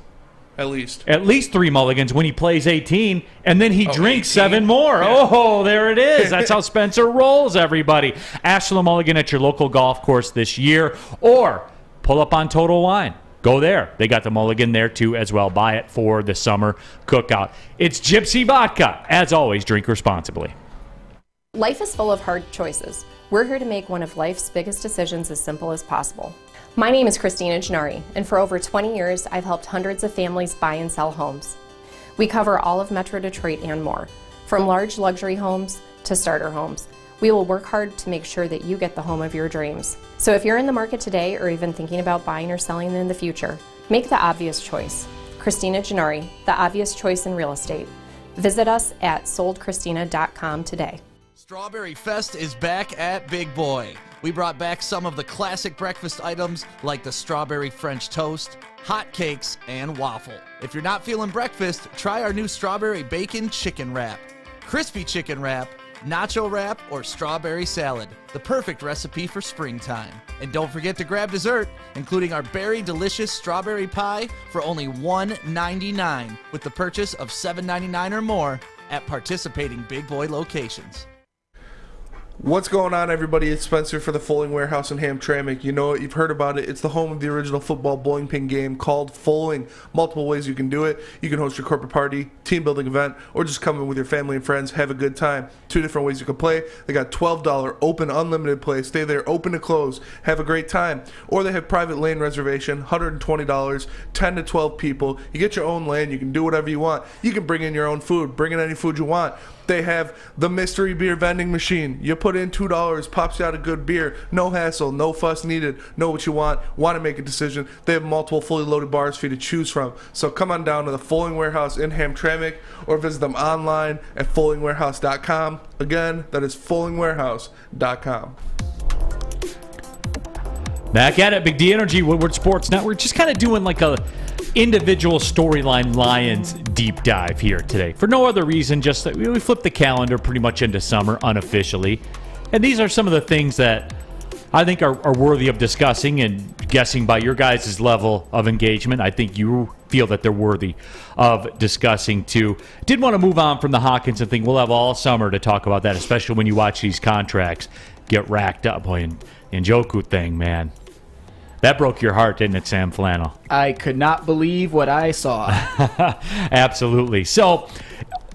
At least 3 mulligans when he plays 18, and then he drinks 18? 7 more. Yeah. Oh, there it is. That's how Spencer rolls, everybody. Ask for the mulligan at your local golf course this year, or pull up on Total Wine. Go there. They got the mulligan there, too, as well. Buy it for the summer cookout. It's Gypsy Vodka. As always, drink responsibly. Life is full of hard choices. We're here to make one of life's biggest decisions as simple as possible. My name is Christina Gennari, and for over 20 years, I've helped hundreds of families buy and sell homes. We cover all of Metro Detroit and more, from large luxury homes to starter homes. We will work hard to make sure that you get the home of your dreams. So if you're in the market today or even thinking about buying or selling in the future, make the obvious choice. Christina Gennari, the obvious choice in real estate. Visit us at soldchristina.com today. Strawberry Fest is back at Big Boy. We brought back some of the classic breakfast items like the strawberry French toast, hot cakes, and waffle. If you're not feeling breakfast, try our new strawberry bacon chicken wrap, crispy chicken wrap, nacho wrap, or strawberry salad. The perfect recipe for springtime. And don't forget to grab dessert, including our berry delicious strawberry pie for only $1.99 with the purchase of $7.99 or more at participating Big Boy locations. What's going on, everybody? It's Spencer for the Foaling Warehouse in Hamtramck. You know it. You've heard about it. It's the home of the original football bowling pin game called Foaling. Multiple ways you can do it. You can host your corporate party, team building event, or just come in with your family and friends, have a good time. 2 different ways you can play. They got $12 open unlimited play. Stay there open to close. Have a great time. Or they have private lane reservation, $120, 10 to 12 people. You get your own lane. You can do whatever you want. You can bring in your own food. Bring in any food you want. They have the mystery beer vending machine. You put in $2, pops you out a good beer. No hassle, no fuss needed. Know what you want to make a decision. They have multiple fully loaded bars for you to choose from. So come on down to the Foaling Warehouse in Hamtramck or visit them online at foalingwarehouse.com. Again, that is foalingwarehouse.com. Back at it, Big D Energy, Woodward Sports Network. Just kind of doing like a individual storyline Lions deep dive here today. For no other reason, just that we flipped the calendar pretty much into summer unofficially. And these are some of the things that I think are worthy of discussing and guessing by your guys' level of engagement. I think you feel that they're worthy of discussing too. Did want to move on from the Hockenson thing. We'll have all summer to talk about that, especially when you watch these contracts get racked up. Boy, and Njoku thing, man. That broke your heart, didn't it, Sam Flannel? I could not believe what I saw. Absolutely. So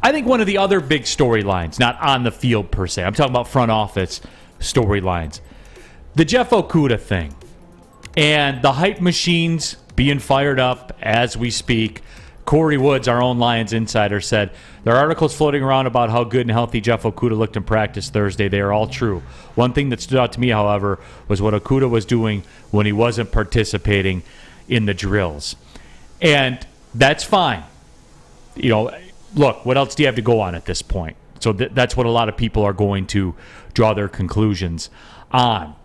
I think one of the other big storylines, not on the field per se, I'm talking about front office storylines, the Jeff Okudah thing and the hype machines being fired up as we speak. Corey Woods, our own Lions insider, said there are articles floating around about how good and healthy Jeff Okudah looked in practice Thursday. They are all true. One thing that stood out to me, however, was what Okudah was doing when he wasn't participating in the drills. And that's fine. You know, look, what else do you have to go on at this point? So that's what a lot of people are going to draw their conclusions on.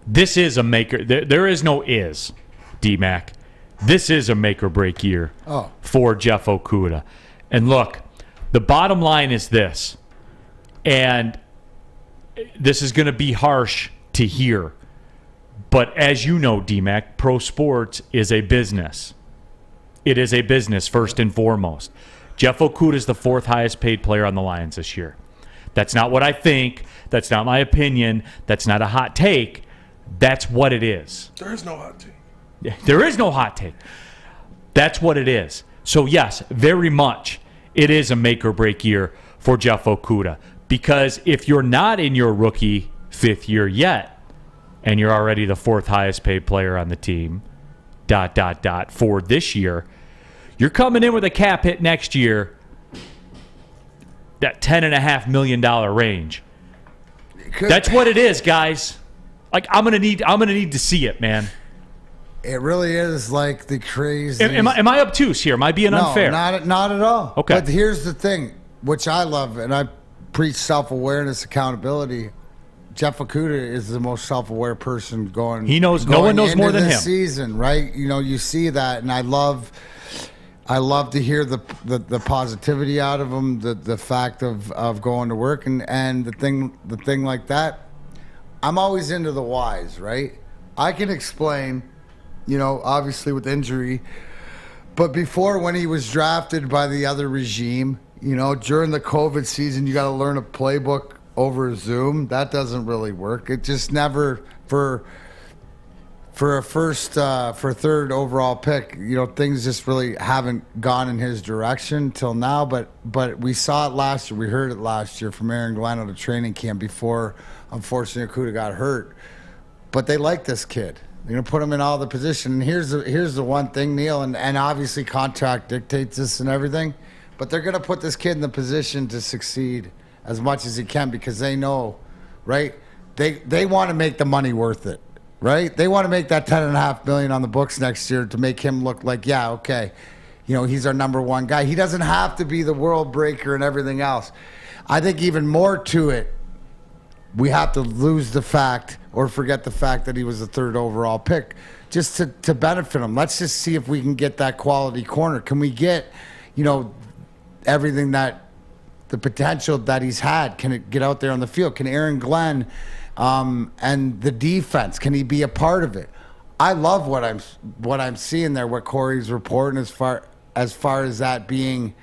This is a maker. There is no is, D-Mac. This is a make-or-break year for Jeff Okudah. And look, the bottom line is this, and this is going to be harsh to hear, but as you know, D-Mac, pro sports is a business. It is a business first and foremost. Jeff Okudah is the 4th highest paid player on the Lions this year. That's not what I think. That's not my opinion. That's not a hot take. That's what it is. There is no hot take. There is no hot take. That's what it is. So, yes, very much it is a make-or-break year for Jeff Okudah. Because if you're not in your rookie 5th year yet, and you're already the 4th highest paid player on the team, for this year, you're coming in with a cap hit next year, that $10.5 million range. That's what it is, guys. Like, I'm gonna need to see it, man. It really is like the crazy. Am I obtuse here? Am I being unfair? Not at all. Okay. But here's the thing, which I love, and I preach self-awareness, accountability. Jeff Okudah is the most self-aware person going. He knows. No one knows more than him. Season, right? You know, you see that, and I love I love to hear the positivity out of him, the fact of going to work and the thing like that. I'm always into the whys, right? I can explain, obviously with injury, but before when he was drafted by the other regime, during the COVID season, you got to learn a playbook over Zoom. That doesn't really work. It just never for a third overall pick, things just really haven't gone in his direction till now. But we saw it last year. We heard it last year from Aaron Glenn at a training camp before, unfortunately, Okudah got hurt. But they like this kid. They're going to put him in all the positions. And here's the one thing, Neal, and obviously contract dictates this and everything, but they're going to put this kid in the position to succeed as much as he can because they know, right? They want to make the money worth it. Right? They want to make that $10.5 million on the books next year to make him look like, yeah, okay, he's our number one guy. He doesn't have to be the world breaker and everything else. I think even more to it, we have to lose the fact or forget the fact that he was the third overall pick just to benefit him. Let's just see if we can get that quality corner. Can we get, everything that the potential that he's had? Can it get out there on the field? Can Aaron Glenn and the defense, can he be a part of it? I love what I'm seeing there, what Corey's reporting as far as that being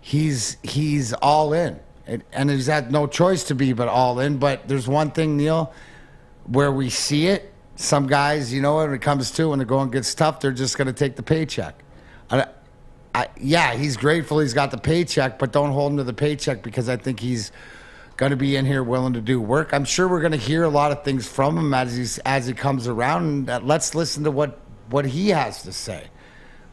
he's all in. And he's had no choice to be but all in. But there's one thing, Neal, where we see it, some guys, when it comes to when the going gets tough, they're just going to take the paycheck. Yeah, he's grateful he's got the paycheck, but don't hold him to the paycheck because I think he's going to be in here willing to do work. I'm sure we're going to hear a lot of things from him as he comes around. And let's listen to what he has to say.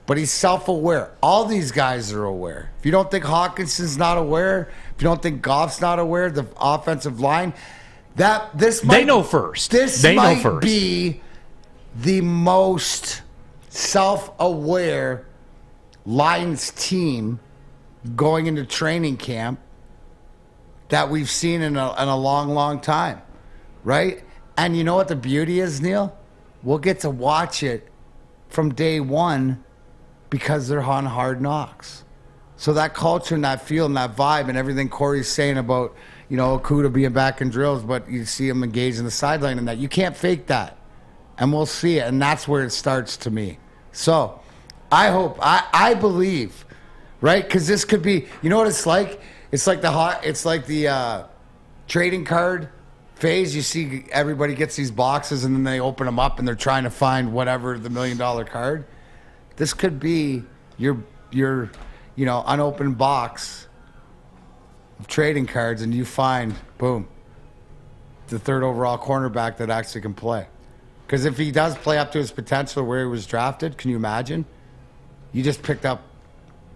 But he's self-aware. All these guys are aware. If you don't think Hockenson's not aware, if you don't think Goff's not aware, the offensive line, they know first. This might be the most self-aware Lions team going into training camp that we've seen in a long, long time, right? And you know what the beauty is, Neal? We'll get to watch it from day one because they're on Hard Knocks. So that culture and that feel and that vibe and everything Corey's saying about, Okudah being back in drills, but you see him engaged in the sideline and that. You can't fake that. And we'll see it. And that's where it starts to me. So I hope, I believe, right? Because this could be, you know what it's like? It's like the trading card phase. You see everybody gets these boxes and then they open them up and they're trying to find whatever the $1 million card. This could be your unopened box of trading cards and you find, boom, the third overall cornerback that actually can play. Because if he does play up to his potential where he was drafted, can you imagine? You just picked up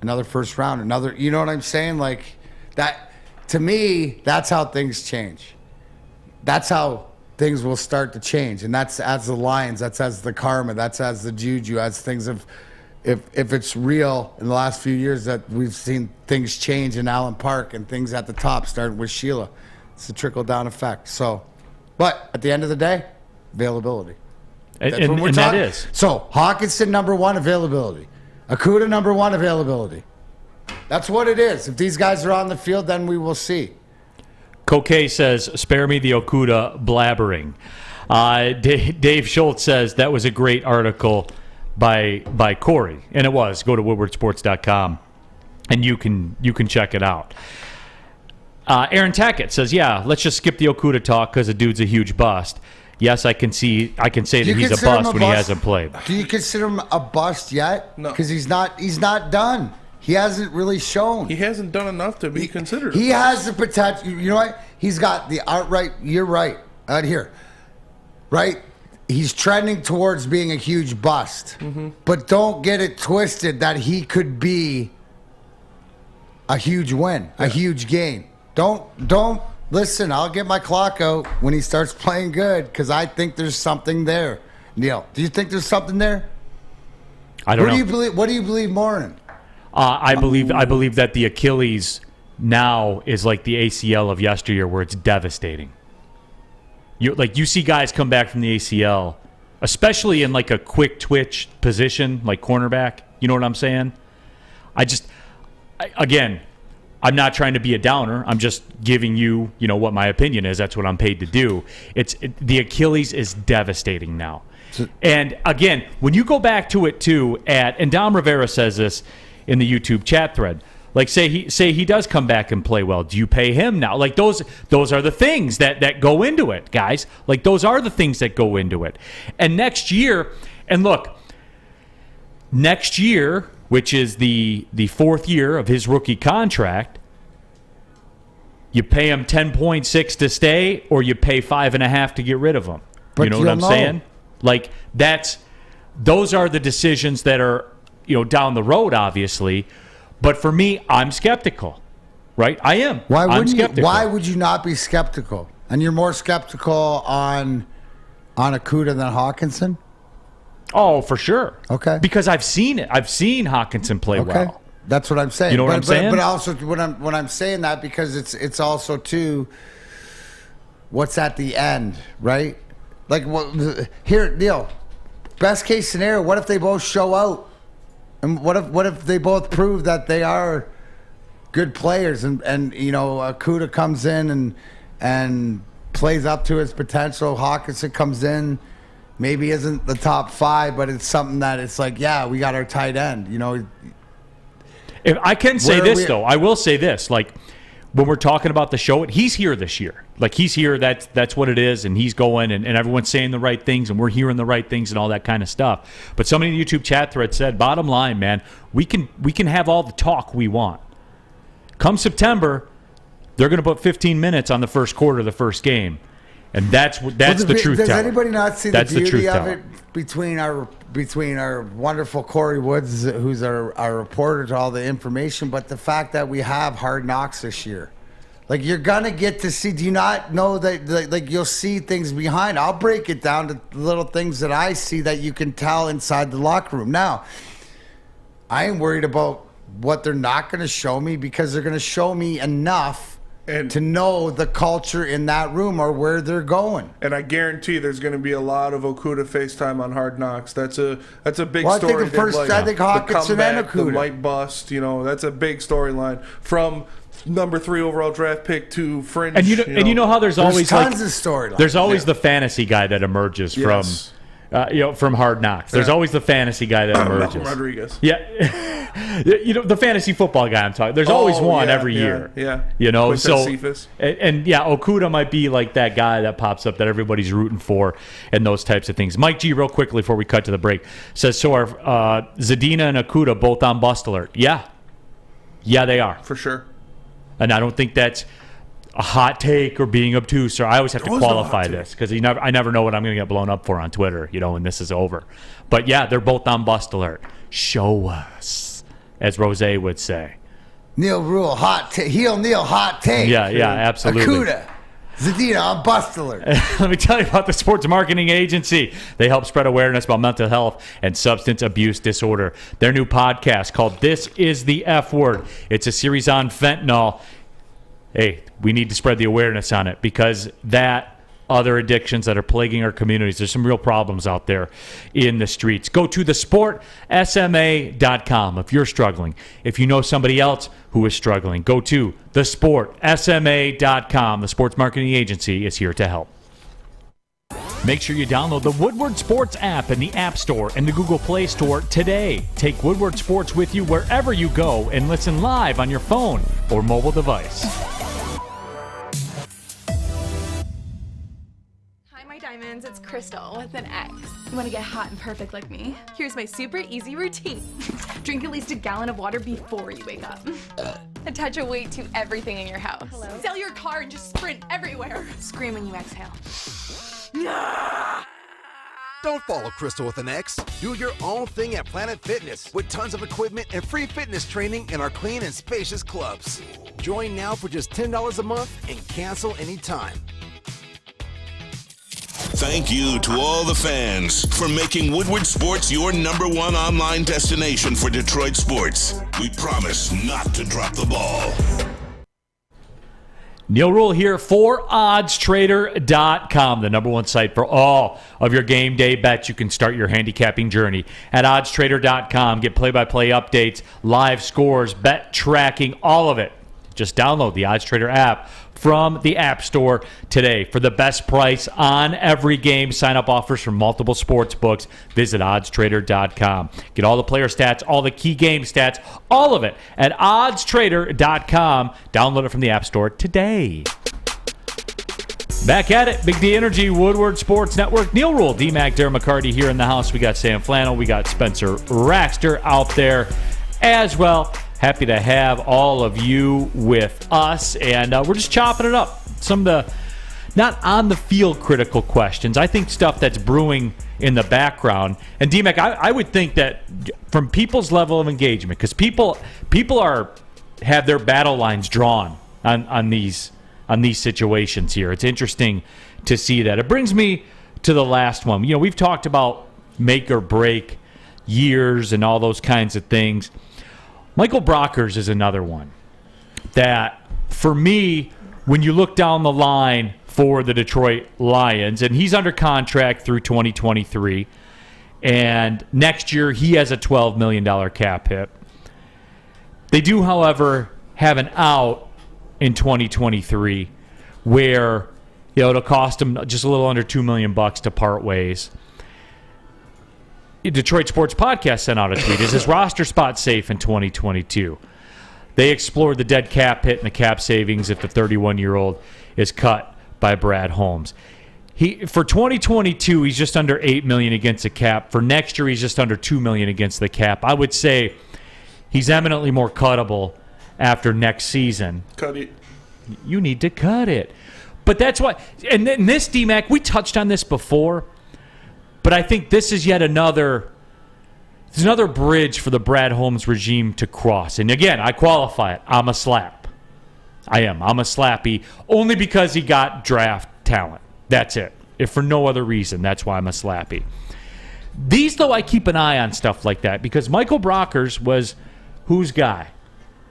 another first round, you know what I'm saying? Like, that, to me, that's how things change. That's how things will start to change. And that's as the Lions, that's as the karma, that's as the juju, as things of, if it's real in the last few years that we've seen things change in Allen Park and things at the top starting with Sheila. It's a trickle-down effect. So, but at the end of the day, availability. And that is. So, Hockenson, number one, availability. Okudah, number one, availability. That's what it is. If these guys are on the field, then we will see. Coquet says, spare me the Okudah blabbering. Dave Schultz says, that was a great article by Corey. And it was. Go to woodwardsports.com and you can check it out. Aaron Tackett says, yeah, let's just skip the Okudah talk because the dude's a huge bust. Yes, I can say that he's a bust when he hasn't played. Do you consider him a bust yet? No. Because he's not done. He hasn't really shown. He hasn't done enough to be considered. He has the potential. You know what? He's got the outright. You're right. Out here, right? He's trending towards being a huge bust. Mm-hmm. But don't get it twisted that he could be a huge win, a huge gain. Don't listen. I'll get my clock out when he starts playing good because I think there's something there. Neal, do you think there's something there? I don't know. What do you believe more in? I believe that the Achilles now is like the ACL of yesteryear, where it's devastating. You see guys come back from the ACL, especially in like a quick twitch position, like cornerback. You know what I'm saying? Again, I'm not trying to be a downer. I'm just giving you, what my opinion is. That's what I'm paid to do. The Achilles is devastating now. And again, when you go back to it too, and Dom Rivera says this in the YouTube chat thread, like say he does come back and play well, do you pay him now? Like those are the things that go into it, guys. Like those are the things that go into it. And next year, which is the fourth year of his rookie contract, you pay him 10.6 to stay, or you pay 5.5 to get rid of him. But you know what I'm saying? Like those are the decisions that are down the road, obviously. But for me, I'm skeptical. Right? I am. Why would you not be skeptical? And you're more skeptical on Okudah than Hockenson? Oh, for sure. Okay. Because I've seen it. I've seen Hockenson play well. That's what I'm saying. You know what I'm saying? But also when I'm saying that, because it's also too what's at the end, right? Like here, Neal. Best case scenario, what if they both show out? And what if they both prove that they are good players and Okudah comes in and plays up to his potential. Hockenson comes in, maybe isn't the top 5, but it's something that it's like, yeah, we got our tight end. If I can say this though, I will say this. Like when we're talking about the show, he's here this year. Like he's here. That's what it is, and he's going, and everyone's saying the right things, and we're hearing the right things, and all that kind of stuff. But somebody in the YouTube chat thread said, "Bottom line, man, we can have all the talk we want. Come September, they're going to put 15 minutes on the first quarter of the first game, and that's the truth. Does anybody not see the beauty of teller. it between our wonderful Corey Woods, who's our reporter to all the information, but the fact that we have Hard Knocks this year? Like, you're going to get to see, do you not know that, like, you'll see things behind? I'll break it down to little things that I see that you can tell inside the locker room. Now, I ain't worried about what they're not going to show me, because they're going to show me enough to know the culture in that room or where they're going. And I guarantee there's going to be a lot of Okudah FaceTime on Hard Knocks. That's a big well, story. I think Hockenson and Okudah. The might bust, that's a big storyline. From number 3 overall draft pick to fringe. And you know how there's always tons of storylines. There's always the fantasy guy that emerges from Hard Knocks. There's always the fantasy guy that emerges. Malcolm Rodriguez. Yeah. The fantasy football guy I'm talking. There's always one every year. Yeah. Cephas. And Okudah might be like that guy that pops up that everybody's rooting for and those types of things. Mike G, real quickly before we cut to the break, says, so are Zadina and Okudah both on bust alert? Yeah. Yeah, they are. For sure. And I don't think that's a hot take or being obtuse, or I always have to qualify this because I never know what I'm going to get blown up for on Twitter, when this is over. But yeah, they're both on bust alert. Show us, as Rose would say. Neal Ruhl, hot take. Heel Neal, hot take. Yeah, absolutely. Okudah, Zadina on bust alert. Let me tell you about the Sports Marketing Agency. They help spread awareness about mental health and substance abuse disorder. Their new podcast called This Is the F Word. It's a series on fentanyl. Hey, we need to spread the awareness on it, because that, other addictions that are plaguing our communities, there's some real problems out there in the streets. Go to thesportsma.com if you're struggling. If you know somebody else who is struggling, go to thesportsma.com. The Sports Marketing Agency is here to help. Make sure you download the Woodward Sports app in the App Store and the Google Play Store today. Take Woodward Sports with you wherever you go and listen live on your phone or mobile device. Hi, my diamonds. It's Crystal with an X. You want to get hot and perfect like me? Here's my super easy routine. Drink at least a gallon of water before you wake up. Attach a weight to everything in your house. Hello? Sell your car and just sprint everywhere. Scream when you exhale. Don't follow Crystal with an X. Do your own thing at Planet Fitness with tons of equipment and free fitness training in our clean and spacious clubs. Join now for just $10 a month and cancel anytime. Thank you to all the fans for making Woodward Sports your #1 online destination for Detroit sports. We promise not to drop the ball. Neal Ruhl here for oddstrader.com, the number one site for all of your game day bets. You can start your handicapping journey at oddstrader.com. Get play-by-play updates, live scores, bet tracking, all of it. Just download the OddsTrader app from the App Store today. For the best price on every game, sign-up offers from multiple sports books. Visit oddstrader.com. Get all the player stats, all the key game stats, all of it at oddstrader.com. Download it from the App Store today. Back at it, Big D Energy, Woodward Sports Network. Neal Ruhl, D-Mac, Darren McCarty here in the house. We got Sam Flannel. We got Spencer Raxter out there as well. Happy to have all of you with us, and we're just chopping it up. Some of the not on the field critical questions. I think stuff that's brewing in the background. And D-Mac, I would think that from people's level of engagement, because people have their battle lines drawn on these situations here. It's interesting to see that. It brings me to the last one. You know, we've talked about make or break years and all those kinds of things. Michael Brockers is another one that, for me, when you look down the line for the Detroit Lions, and he's under contract through 2023, and next year he has a $12 million cap hit. They do, however, have an out in 2023 where, you know, it'll cost him just a little under $2 million to part ways. Detroit Sports Podcast sent out a tweet. Is his roster spot safe in 2022? They explored the dead cap hit and the cap savings if the 31-year-old is cut by Brad Holmes. For 2022, he's just under $8 million against the cap. For next year, he's just under $2 million against the cap. I would say he's eminently more cuttable after next season. Cut it. You need to cut it. But that's why. And then this, D-Mac, we touched on this before. But I think this is yet another bridge for the Brad Holmes regime to cross. And again, I qualify it. I'm a slap. I'm a slappy only because he got draft talent. That's it. If for no other reason, that's why I'm a slappy. These, though, I keep an eye on stuff like that because Michael Brockers was whose guy?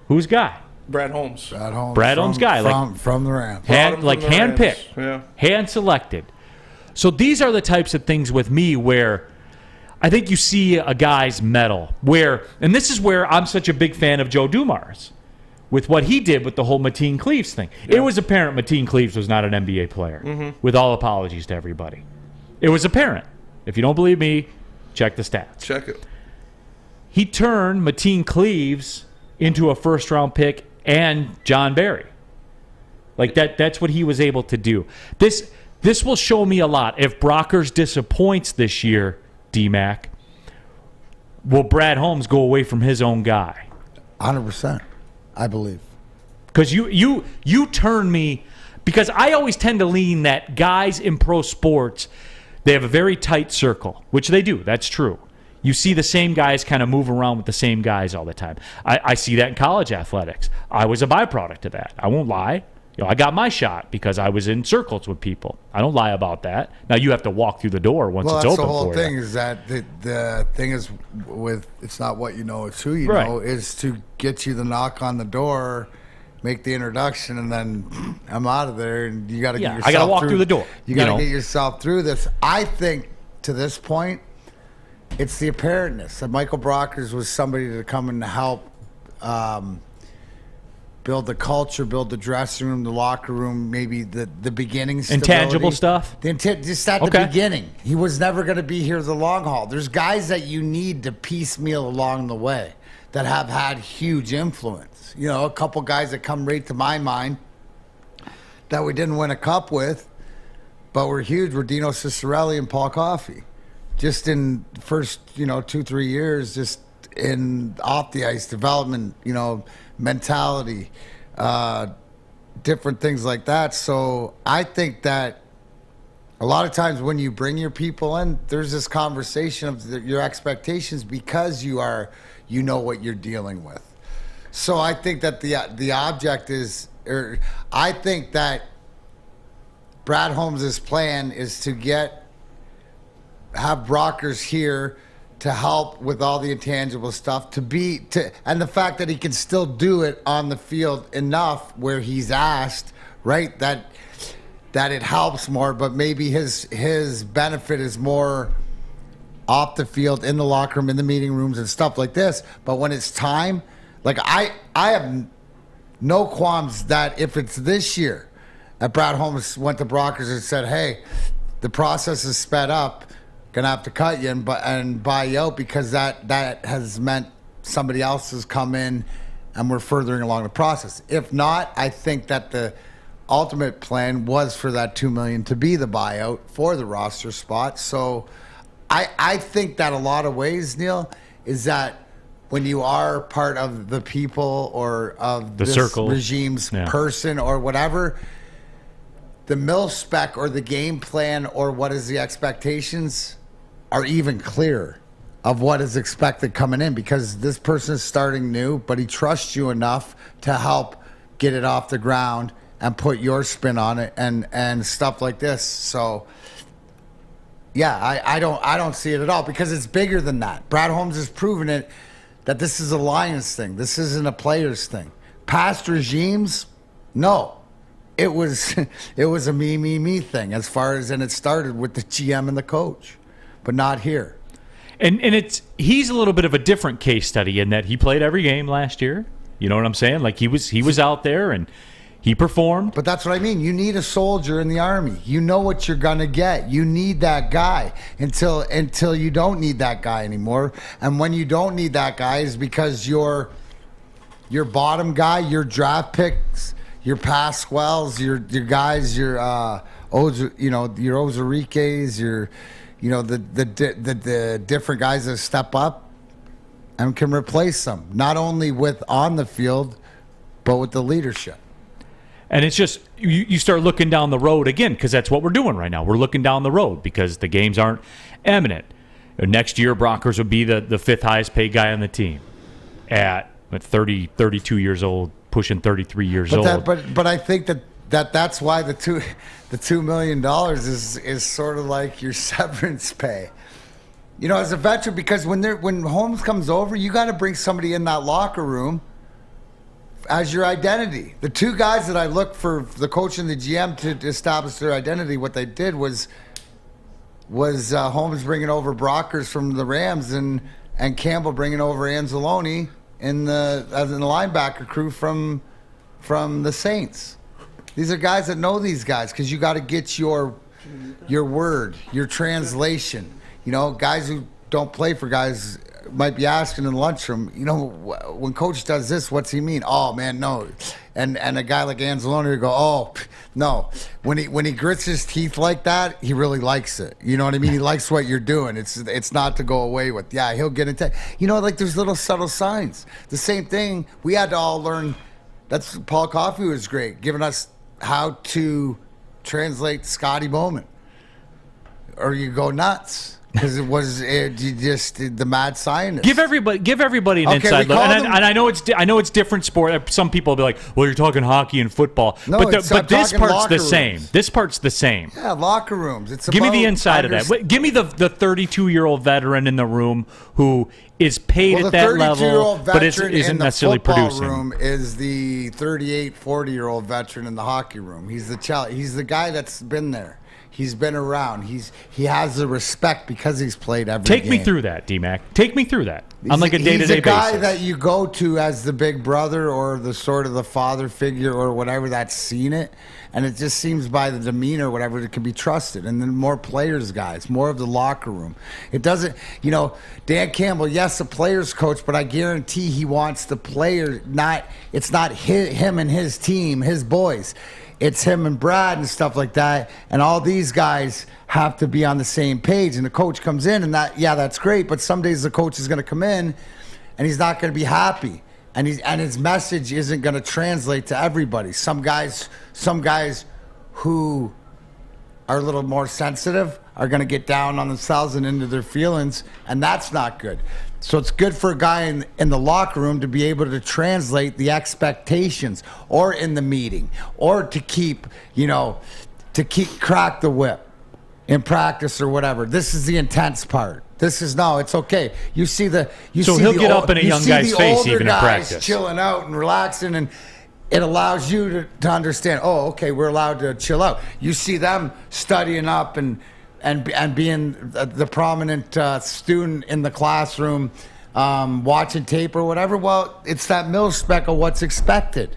Whose guy? Brad Holmes. Brad Holmes' guy. From the Rams. Hand-picked. Yeah. Hand-selected. So these are the types of things with me where I think you see a guy's mettle. And this is where I'm such a big fan of Joe Dumars with what he did with the whole Mateen Cleaves thing. Yeah. It was apparent Mateen Cleaves was not an NBA player, with all apologies to everybody. It was apparent. If you don't believe me, check the stats. Check it. He turned Mateen Cleaves into a first-round pick and John Barry. Like that's what he was able to do. This will show me a lot. If Brockers disappoints this year, D-Mac, will Brad Holmes go away from his own guy? 100%, I believe. Because you turn me, because I always tend to lean that guys in pro sports, they have a very tight circle, which they do. That's true. You see the same guys kind of move around with the same guys all the time. I see that in college athletics. I was a byproduct of that. I won't lie. You know, I got my shot because I was in circles with people. I don't lie about that. Now you have to walk through the door once it's open for you. Well, that's the whole thing is that the thing is with it's not what you know, it's who you know, is to get you the knock on the door, make the introduction, and then I'm out of there. And you got to get yourself I got to walk through the door. You got to get yourself through this. I think to this point, it's the apparentness that Michael Brockers was somebody to come and help. Build the culture, build the dressing room, the locker room, maybe the beginning stability. Intangible stuff? Just at the beginning. He was never going to be here the long haul. There's guys that you need to piecemeal along the way that have had huge influence. You know, a couple guys that come right to my mind that we didn't win a cup with, but were huge, were Dino Ciccarelli and Paul Coffey. Just in the first, 2-3 years, just in off the ice development, mentality, different things like that. So I think that a lot of times when you bring your people in, there's this conversation of your expectations because you know what you're dealing with. So I think that the object is, I think that Brad Holmes' plan is to have Brockers here to help with all the intangible stuff, and the fact that he can still do it on the field enough where he's asked right? That it helps more, but maybe his benefit is more off the field, in the locker room, in the meeting rooms and stuff like this. But when it's time, like I have no qualms that if it's this year that Brad Holmes went to Brockers and said, hey, the process is sped up, gonna have to cut you and buy you out because that has meant somebody else has come in and we're furthering along the process. If not, I think that the ultimate plan was for that $2 million to be the buyout for the roster spot. So I think that a lot of ways, Neil, is that when you are part of the people or of the this circle regime's person or whatever, the mil-spec or the game plan or what is the expectations are even clearer of what is expected coming in, because this person is starting new, but he trusts you enough to help get it off the ground and put your spin on it and stuff like this. So yeah, I don't see it at all, because it's bigger than that. Brad Holmes has proven it that this is a Lions thing. This isn't a players thing. Past regimes, no. It was a me thing as far as, and it started with the GM and the coach, but not here. And he's a little bit of a different case study in that he played every game last year. You know what I'm saying? Like he was out there and he performed. But that's what I mean. You need a soldier in the Army. You know what you're going to get. You need that guy until you don't need that guy anymore. And when you don't need that guy is because your bottom guy, your draft picks, your Pasquales, your guys, your Ozariques, the different guys that step up and can replace them, not only with on the field, but with the leadership. And it's just, you start looking down the road again, because that's what we're doing right now. We're looking down the road because the games aren't imminent. Next year, Brockers would be the fifth highest paid guy on the team at 32 years old, pushing 33 years old. But I think that's why the $2 million is sort of like your severance pay. You know, as a veteran, because when Holmes comes over, you got to bring somebody in that locker room as your identity. The two guys that I look for, the coach and the GM, to establish their identity, what they did was Holmes bringing over Brockers from the Rams and Campbell bringing over Anzalone in the linebacker crew from the Saints. These are guys that know these guys, because you got to get your word, your translation. You know, guys who don't play for guys might be asking in the lunchroom, you know, when coach does this, what's he mean? Oh man, no. And a guy like Anzalone would go, oh no. When he grits his teeth like that, he really likes it. You know what I mean? He likes what you're doing. It's not to go away with. Yeah, he'll get into, you know, like there's little subtle signs. The same thing we had to all learn. That's Paul Coffey was great, giving us how to translate Scotty Bowman, or you go nuts. Because you just the mad scientist. Give everybody an inside look. And I know it's different sport. Some people will be like, "Well, you're talking hockey and football," no, but this part's the same. Rooms. This part's the same. Yeah, locker rooms. Give me the inside of that. Give me the 32-year-old veteran in the room who is paid at that level, but isn't necessarily producing. Room is the 38, 40-year-old veteran in the hockey room. He's the guy that's been there. He's been around. He has the respect because he's played every game. Take me through that, D-Mac. Take me through that. On like a day-to-day basis. He's a guy that you go to as the big brother or the sort of the father figure or whatever that's seen it. And it just seems by the demeanor or whatever it can be trusted. And then more players, guys, more of the locker room. It doesn't, you know, Dan Campbell, yes, a players coach, but I guarantee he wants the player, it's not him and his team, his boys. It's him and Brad and stuff like that. And all these guys have to be on the same page. And the coach comes in and that's great. But some days the coach is going to come in and he's not going to be happy. And his message isn't going to translate to everybody. Some guys who are a little more sensitive are going to get down on themselves and into their feelings. And that's not good. So it's good for a guy in the locker room to be able to translate the expectations, or in the meeting, or to crack the whip in practice or whatever. This is the intense part. It's okay. So he'll get up in a young guy's face even in practice, chilling out and relaxing, and it allows you to understand, oh, okay, we're allowed to chill out. You see them studying up and being the prominent student in the classroom, watching tape or whatever. Well, it's that mil-spec of what's expected,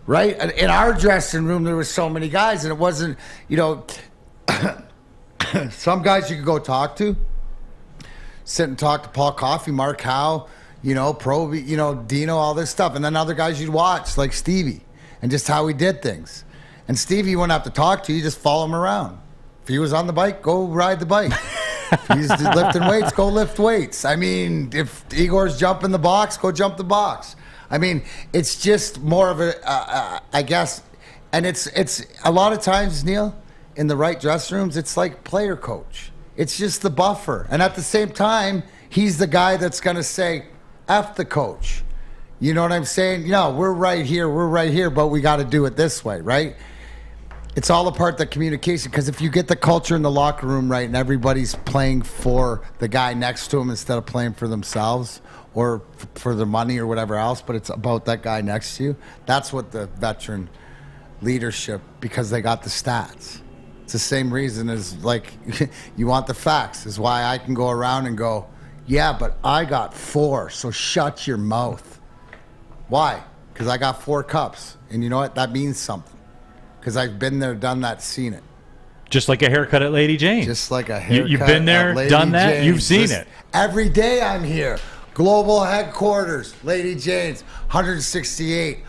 right? In our dressing room, there were so many guys, and it wasn't, some guys you could go talk to, sit and talk to Paul Coffey, Mark Howe, Proby, Dino, all this stuff. And then other guys you'd watch, like Stevie, and just how he did things. And Stevie, you wouldn't have to talk to, you just follow him around. If he was on the bike, go ride the bike. If he's lifting weights, go lift weights. I mean, if Igor's jumping the box, go jump the box. I mean, it's just more of I guess, and it's a lot of times, Neal, in the right dressing rooms, it's like player coach. It's just the buffer. And at the same time, he's the guy that's going to say, F the coach. You know what I'm saying? We're right here, but we got to do it this way, right? It's all a part of the communication, because if you get the culture in the locker room right and everybody's playing for the guy next to him instead of playing for themselves or for the money or whatever else, but it's about that guy next to you, that's what the veteran leadership, because they got the stats. It's the same reason as, like, you want the facts, is why I can go around and go, yeah, but I got 4, so shut your mouth. Why? Because I got 4 cups. And you know what? That means something. Because I've been there, done that, seen it. Just like a haircut at Lady Jane's. Just like a haircut. You've been there, done that, Jane's. you've seen it. Every day I'm here. Global headquarters, Lady Jane's, 168,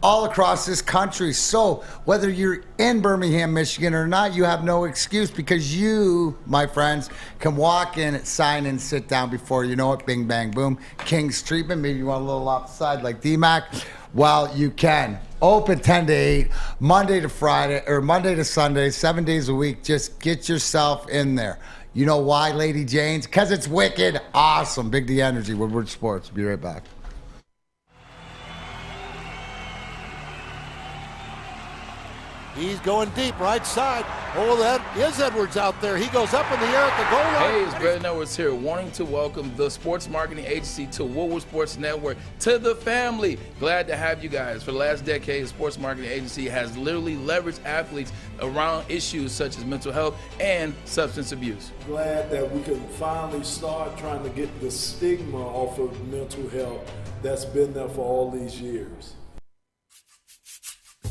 all across this country. So whether you're in Birmingham, Michigan or not, you have no excuse, because you, my friends, can walk in, sign in, sit down before you know it, bing, bang, boom. King's treatment, maybe you want a little offside like D-Mac. Well, you can. Open 10 to 8, Monday to Friday, or Monday to Sunday, 7 days a week. Just get yourself in there. You know why, Lady Jane's? Because it's wicked awesome. Big D Energy, Woodward Sports. Be right back. He's going deep, right side. Oh, that is Edwards out there. He goes up in the air at the goal line. Hey, it's Brandon Edwards here, wanting to welcome the sports marketing agency to Woodward Sports Network, to the family. Glad to have you guys. For the last decade, the sports marketing agency has literally leveraged athletes around issues such as mental health and substance abuse. Glad that we can finally start trying to get the stigma off of mental health that's been there for all these years.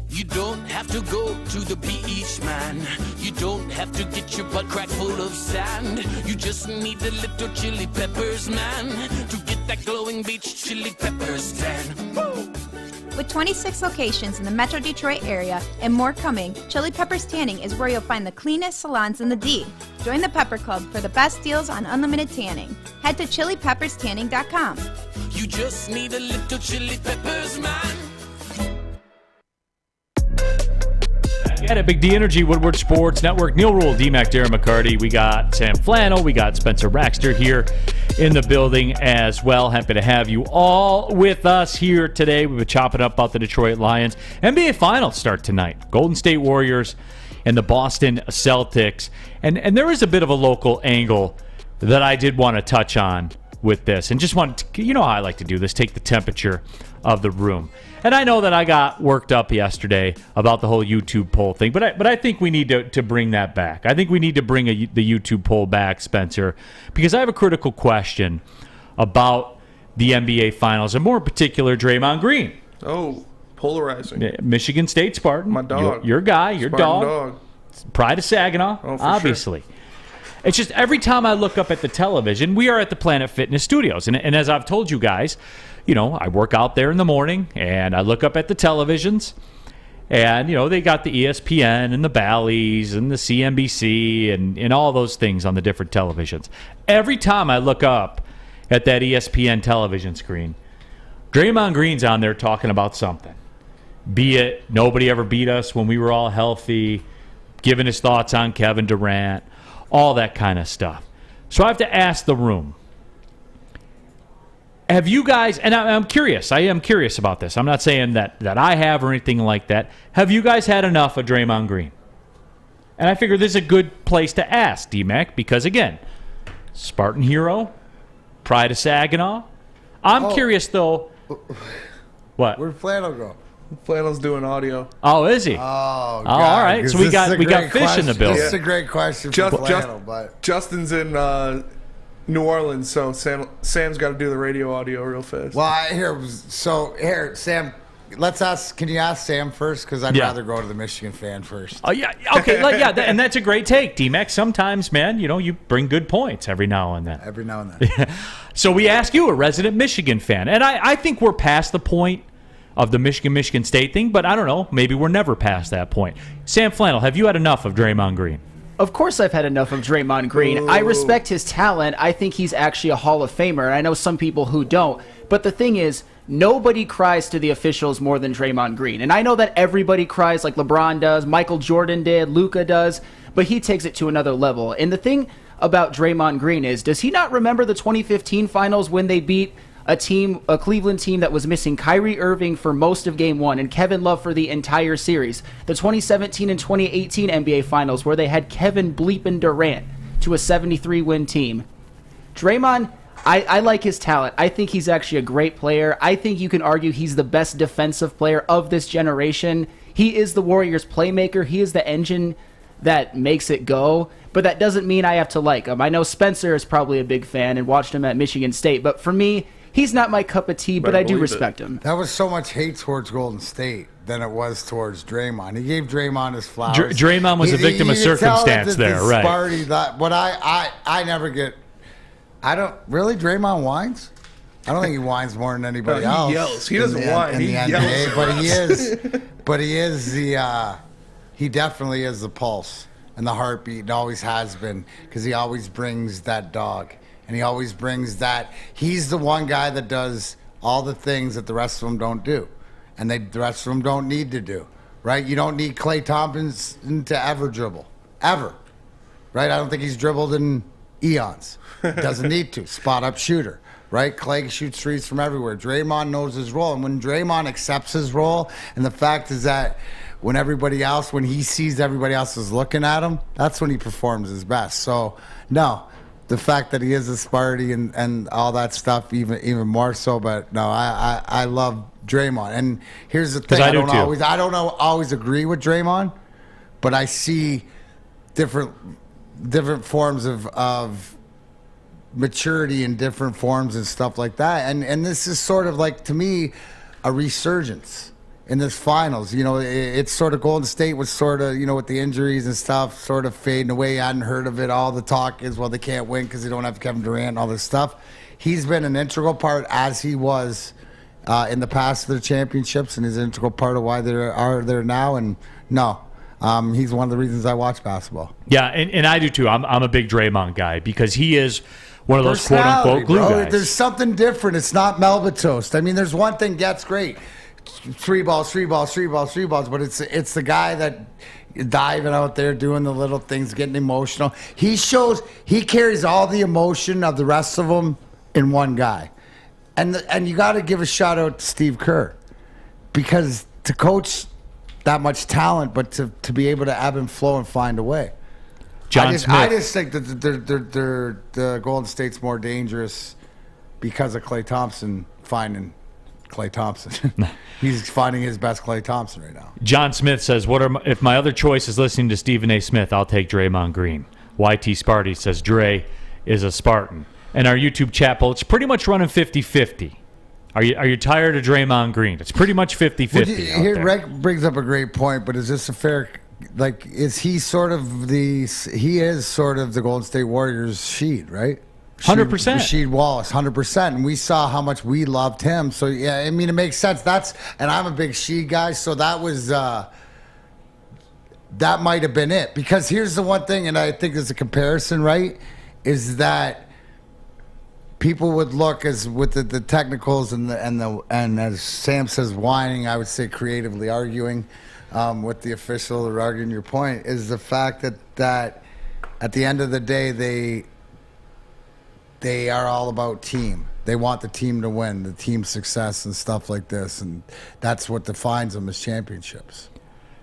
You don't have to go to the beach, man. You don't have to get your butt crack full of sand. You just need a little chili peppers, man, to get that glowing beach chili peppers tan. Woo! With 26 locations in the Metro Detroit area and more coming, Chili Peppers Tanning is where you'll find the cleanest salons in the D. Join the Pepper Club for the best deals on unlimited tanning. Head to chilipepperstanning.com. You just need a little chili peppers, man. At Big D Energy, Woodward Sports Network, Neal Ruhl, D-Mac, Darren McCarty. We got Sam Flannel. We got Spencer Baxter here in the building as well. Happy to have you all with us here today. We've been chopping up about the Detroit Lions. NBA Finals start tonight. Golden State Warriors and the Boston Celtics. And there is a bit of a local angle that I did want to touch on with this. And just want to, you know how I like to do this, take the temperature of the room. And I know that I got worked up yesterday about the whole YouTube poll thing, but I think we need to bring that back. I think we need to bring the YouTube poll back, Spencer, because I have a critical question about the NBA Finals, and more in particular, Draymond Green. Oh, polarizing. Michigan State Spartan. My dog. Your guy, your Spartan dog. Pride of Saginaw, obviously. Sure. It's just every time I look up at the television, we are at the Planet Fitness Studios. And as I've told you guys, you know, I work out there in the morning and I look up at the televisions and, you know, they got the ESPN and the Bally's and the CNBC and all those things on the different televisions. Every time I look up at that ESPN television screen, Draymond Green's on there talking about something. Be it nobody ever beat us when we were all healthy, giving his thoughts on Kevin Durant, all that kind of stuff. So I have to ask the room, have you guys, and I'm curious, I am curious about this. I'm not saying that I have or anything like that. Have you guys had enough of Draymond Green? And I figure this is a good place to ask, D-Mac, because again, Spartan hero, pride of Saginaw. I'm curious though. What? Where'd Flannel go? Flannel's doing audio. Oh, is he? Oh, God, all right. So we got fish in the building. This is a great question for Flannel, but Justin's in New Orleans, so Sam's got to do the radio audio real fast. Well, Sam. Let's ask. Can you ask Sam first? Because I'd rather go to the Michigan fan first. Oh yeah, okay, and that's a great take, D-Mac. Sometimes, man, you bring good points every now and then. Every now and then. So we ask you, a resident Michigan fan, and I think we're past the point of the Michigan State thing, but I don't know. Maybe we're never past that point. Sam Flannel, have you had enough of Draymond Green? Of course I've had enough of Draymond Green. Ooh. I respect his talent. I think he's actually a Hall of Famer, and I know some people who don't. But the thing is, nobody cries to the officials more than Draymond Green. And I know that everybody cries like LeBron does, Michael Jordan did, Luka does, but he takes it to another level. And the thing about Draymond Green is, does he not remember the 2015 finals when they beat a Cleveland team that was missing Kyrie Irving for most of Game 1 and Kevin Love for the entire series? The 2017 and 2018 NBA Finals where they had Kevin bleepin' Durant to a 73-win team. Draymond, I like his talent. I think he's actually a great player. I think you can argue he's the best defensive player of this generation. He is the Warriors' playmaker. He is the engine that makes it go. But that doesn't mean I have to like him. I know Spencer is probably a big fan and watched him at Michigan State. But for me, he's not my cup of tea, but I do respect him. That was so much hate towards Golden State than it was towards Draymond. He gave Draymond his flowers. Draymond was a victim of circumstance there, right? Sparty, but I never get. I don't really. Draymond whines. I don't think he whines more than anybody else. He yells. He doesn't whine. In the He NBA, yells. but he is. But he is the. He definitely is the pulse and the heartbeat, and always has been, because he always brings that dog, and he always brings that. He's the one guy that does all the things that the rest of them don't do, and the rest of them don't need to do. Right? You don't need Klay Thompson to ever dribble, ever. Right? I don't think he's dribbled in eons. Doesn't need to. Spot up shooter, right? Klay shoots threes from everywhere. Draymond knows his role, and when Draymond accepts his role, and the fact is that when he sees everybody else is looking at him, that's when he performs his best. So no, the fact that he is a Sparty and all that stuff, even more so. But no, I love Draymond. And here's the thing: I don't always agree with Draymond, but I see different forms of maturity in different forms and stuff like that. And this is sort of like, to me, a resurgence in this finals. It's sort of Golden State was sort of, with the injuries and stuff, sort of fading away. I hadn't heard of it. All the talk is, well, they can't win because they don't have Kevin Durant and all this stuff. He's been an integral part, as he was in the past of the championships, and is an integral part of why they are there now. And no, he's one of the reasons I watch basketball. Yeah, and I do too. I'm a big Draymond guy because he is one of those quote-unquote glue guys. There's something different. It's not Melba toast. I mean, there's one thing that's great. Three balls, but it's the guy that diving out there, doing the little things, getting emotional. He carries all the emotion of the rest of them in one guy. And you got to give a shout out to Steve Kerr, because to coach that much talent, but to be able to ebb and flow and find a way. I just think that the Golden State's more dangerous because of Klay Thompson finding Klay Thompson. He's finding his best Klay Thompson right now. John Smith says, if my other choice is listening to Stephen A. Smith, I'll take Draymond Green. YT Sparty says Dre is a Spartan. And our YouTube chat poll, it's pretty much running 50-50. Are you tired of Draymond Green? It's pretty much 50-50. Here, Rick brings up a great point, but is this a fair... is he sort of the Golden State Warriors Sheed, right? 100%. Rasheed Wallace, 100%. And we saw how much we loved him. So, yeah, I mean, it makes sense. And I'm a big Sheed guy, so that was, that might have been it. Because here's the one thing, and I think there's a comparison, right, is that people would look as with the technicals and as Sam says, whining, I would say creatively arguing with the official or arguing your point, is the fact that at the end of the day, they are all about team. They want the team to win, the team success and stuff like this, and that's what defines them as championships.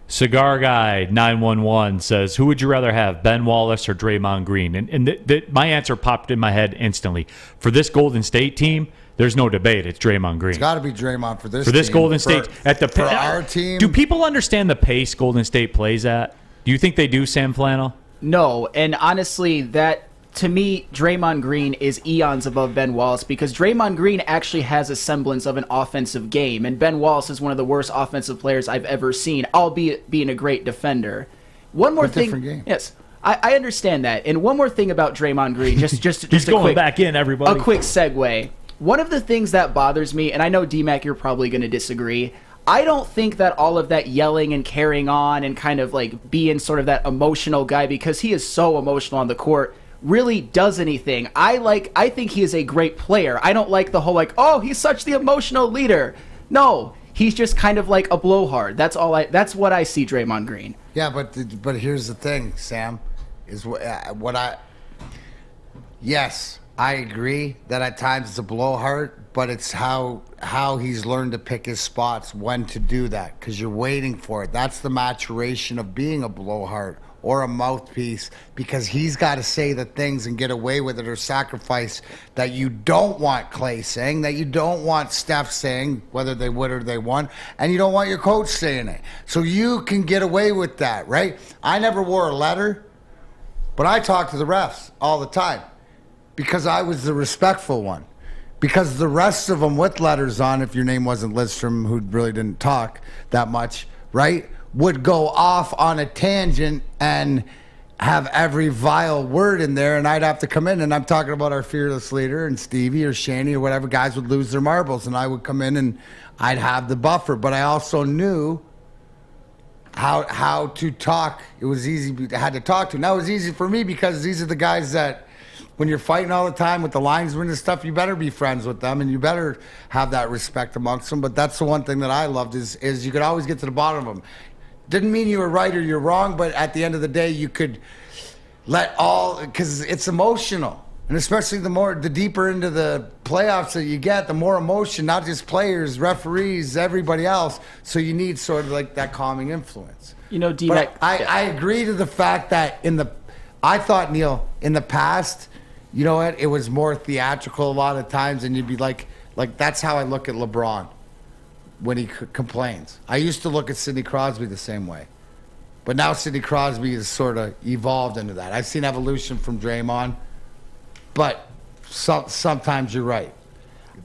Cigar Guy 911 says, who would you rather have, Ben Wallace or Draymond Green? And my answer popped in my head instantly. For this Golden State team, there's no debate. It's Draymond Green. It's got to be Draymond for this team. Golden State. For our team. Do people understand the pace Golden State plays at? Do you think they do, Sam Flannel? No, and honestly, that to me, Draymond Green is eons above Ben Wallace because Draymond Green actually has a semblance of an offensive game, and Ben Wallace is one of the worst offensive players I've ever seen, albeit being a great defender. One more thing. Different game. Yes. I understand that. And one more thing about Draymond Green, just He's going quick, back in, everybody. A quick segue. One of the things that bothers me, and I know, D-Mac, you're probably going to disagree, I don't think that all of that yelling and carrying on and kind of like being sort of that emotional guy, because he is so emotional on the court, really does anything. I think he is a great player. I don't like the whole like, oh, he's such the emotional leader. No, he's just kind of like a blowhard. That's what I see Draymond Green. Yeah, but here's the thing, Sam, is yes, I agree that at times it's a blowhard, but it's how he's learned to pick his spots, when to do that, because you're waiting for it. That's the maturation of being a blowhard or a mouthpiece, because he's got to say the things and get away with it or sacrifice that you don't want Clay saying, that you don't want Steph saying, whether they would or they won, and you don't want your coach saying it. So you can get away with that, right? I never wore a letter, but I talked to the refs all the time because I was the respectful one. Because the rest of them with letters on, if your name wasn't Lidstrom, who really didn't talk that much, right, would go off on a tangent and have every vile word in there, and I'd have to come in, and I'm talking about our fearless leader and Stevie or Shanny or whatever. Guys would lose their marbles, and I would come in and I'd have the buffer. But I also knew how to talk. It was easy. I had to talk to. Now it was easy for me because these are the guys that, when you're fighting all the time with the linesmen and stuff, you better be friends with them and you better have that respect amongst them. But that's the one thing that I loved is you could always get to the bottom of them. Didn't mean you were right or you're wrong, but at the end of the day, you could because it's emotional. And especially the deeper into the playoffs that you get, the more emotion, not just players, referees, everybody else. So you need sort of like that calming influence. You know, D-Mac, I agree to the fact that I thought, Neal, in the past, you know what, it was more theatrical a lot of times, and you'd be like that's how I look at LeBron when he complains. I used to look at Sidney Crosby the same way. But now Sidney Crosby has sort of evolved into that. I've seen evolution from Draymond, but sometimes you're right.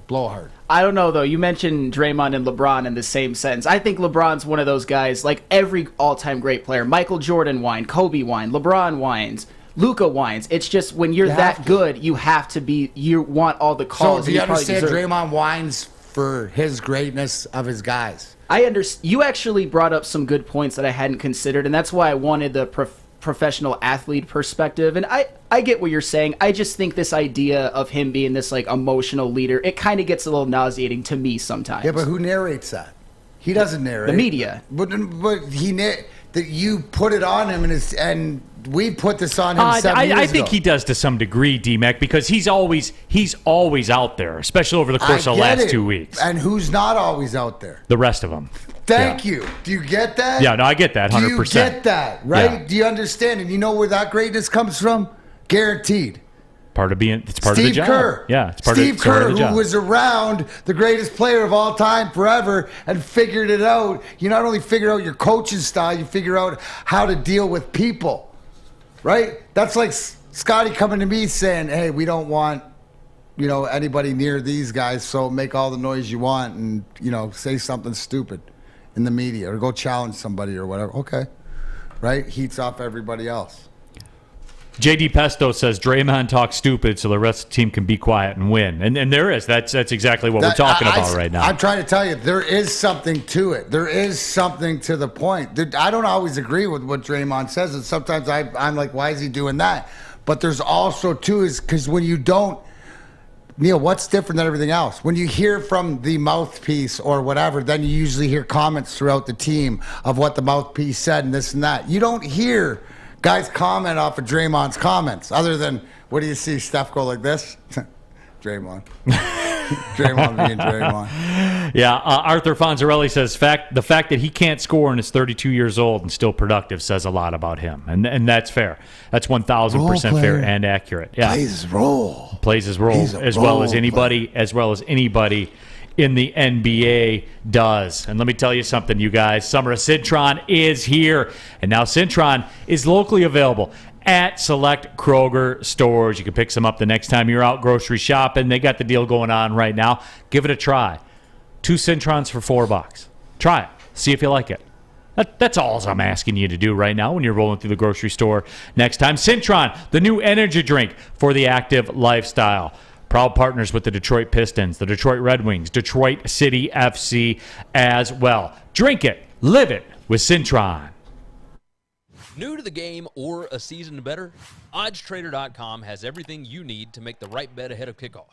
Blowhard. I don't know, though. You mentioned Draymond and LeBron in the same sentence. I think LeBron's one of those guys, like every all-time great player. Michael Jordan whined, Kobe whined, LeBron whines, Luka whines. It's just when you're that good, you have to be, you want all the calls. So do you understand Draymond whines for his greatness of his guys? I understand. You actually brought up some good points that I hadn't considered, and that's why I wanted the professional athlete perspective. And I get what you're saying. I just think this idea of him being this like emotional leader, it kind of gets a little nauseating to me sometimes. Yeah, but who narrates that? He doesn't narrate. The media. But that you put it on him, and we put this on him 7 years I think ago. he does to some degree, D-Mac, because he's always out there, especially over the course of the last 2 weeks. And who's not always out there? The rest of them. Thank you. Do you get that? Yeah, no, I get that 100%. Do you get that, right? Yeah. Do you understand? And you know where that greatness comes from? Guaranteed. It's part of the job. Kerr. Yeah, it's part Steve of Kerr, the job. who was around the greatest player of all time forever and figured it out. You not only figure out your coaching style, you figure out how to deal with people, right? That's like Scotty coming to me saying, hey, we don't want, anybody near these guys, so make all the noise you want and, say something stupid in the media or go challenge somebody or whatever. Okay, right? Heats off everybody else. JD Pesto says Draymond talks stupid so the rest of the team can be quiet and win. And there is. That's exactly what we're talking about right now. I'm trying to tell you, there is something to it. There is something to the point. I don't always agree with what Draymond says, and sometimes I'm like, why is he doing that? But there's also, too, is because when you don't, Neal, what's different than everything else? When you hear from the mouthpiece or whatever, then you usually hear comments throughout the team of what the mouthpiece said and this and that. You don't hear guys comment off of Draymond's comments, other than, what do you see Steph go like this? Draymond. Draymond being Draymond. Yeah, Arthur Fonzarelli says the fact that he can't score and is 32 years old and still productive says a lot about him, and that's fair. That's 1,000% fair and accurate. Yeah, plays his role. Plays his role as well as anybody in the NBA does. And let me tell you something, you guys. Summer of Cintron is here, and now Cintron is locally available at select Kroger stores. You can pick some up the next time you're out grocery shopping. They got the deal going on right now. Give it a try. 2 Cintrons for $4. Try it. See if you like it. That's all I'm asking you to do right now when you're rolling through the grocery store next time. Cintron, the new energy drink for the active lifestyle. Proud partners with the Detroit Pistons, the Detroit Red Wings, Detroit City FC as well. Drink it. Live it with Cintron. New to the game or a season better? OddsTrader.com has everything you need to make the right bet ahead of kickoff.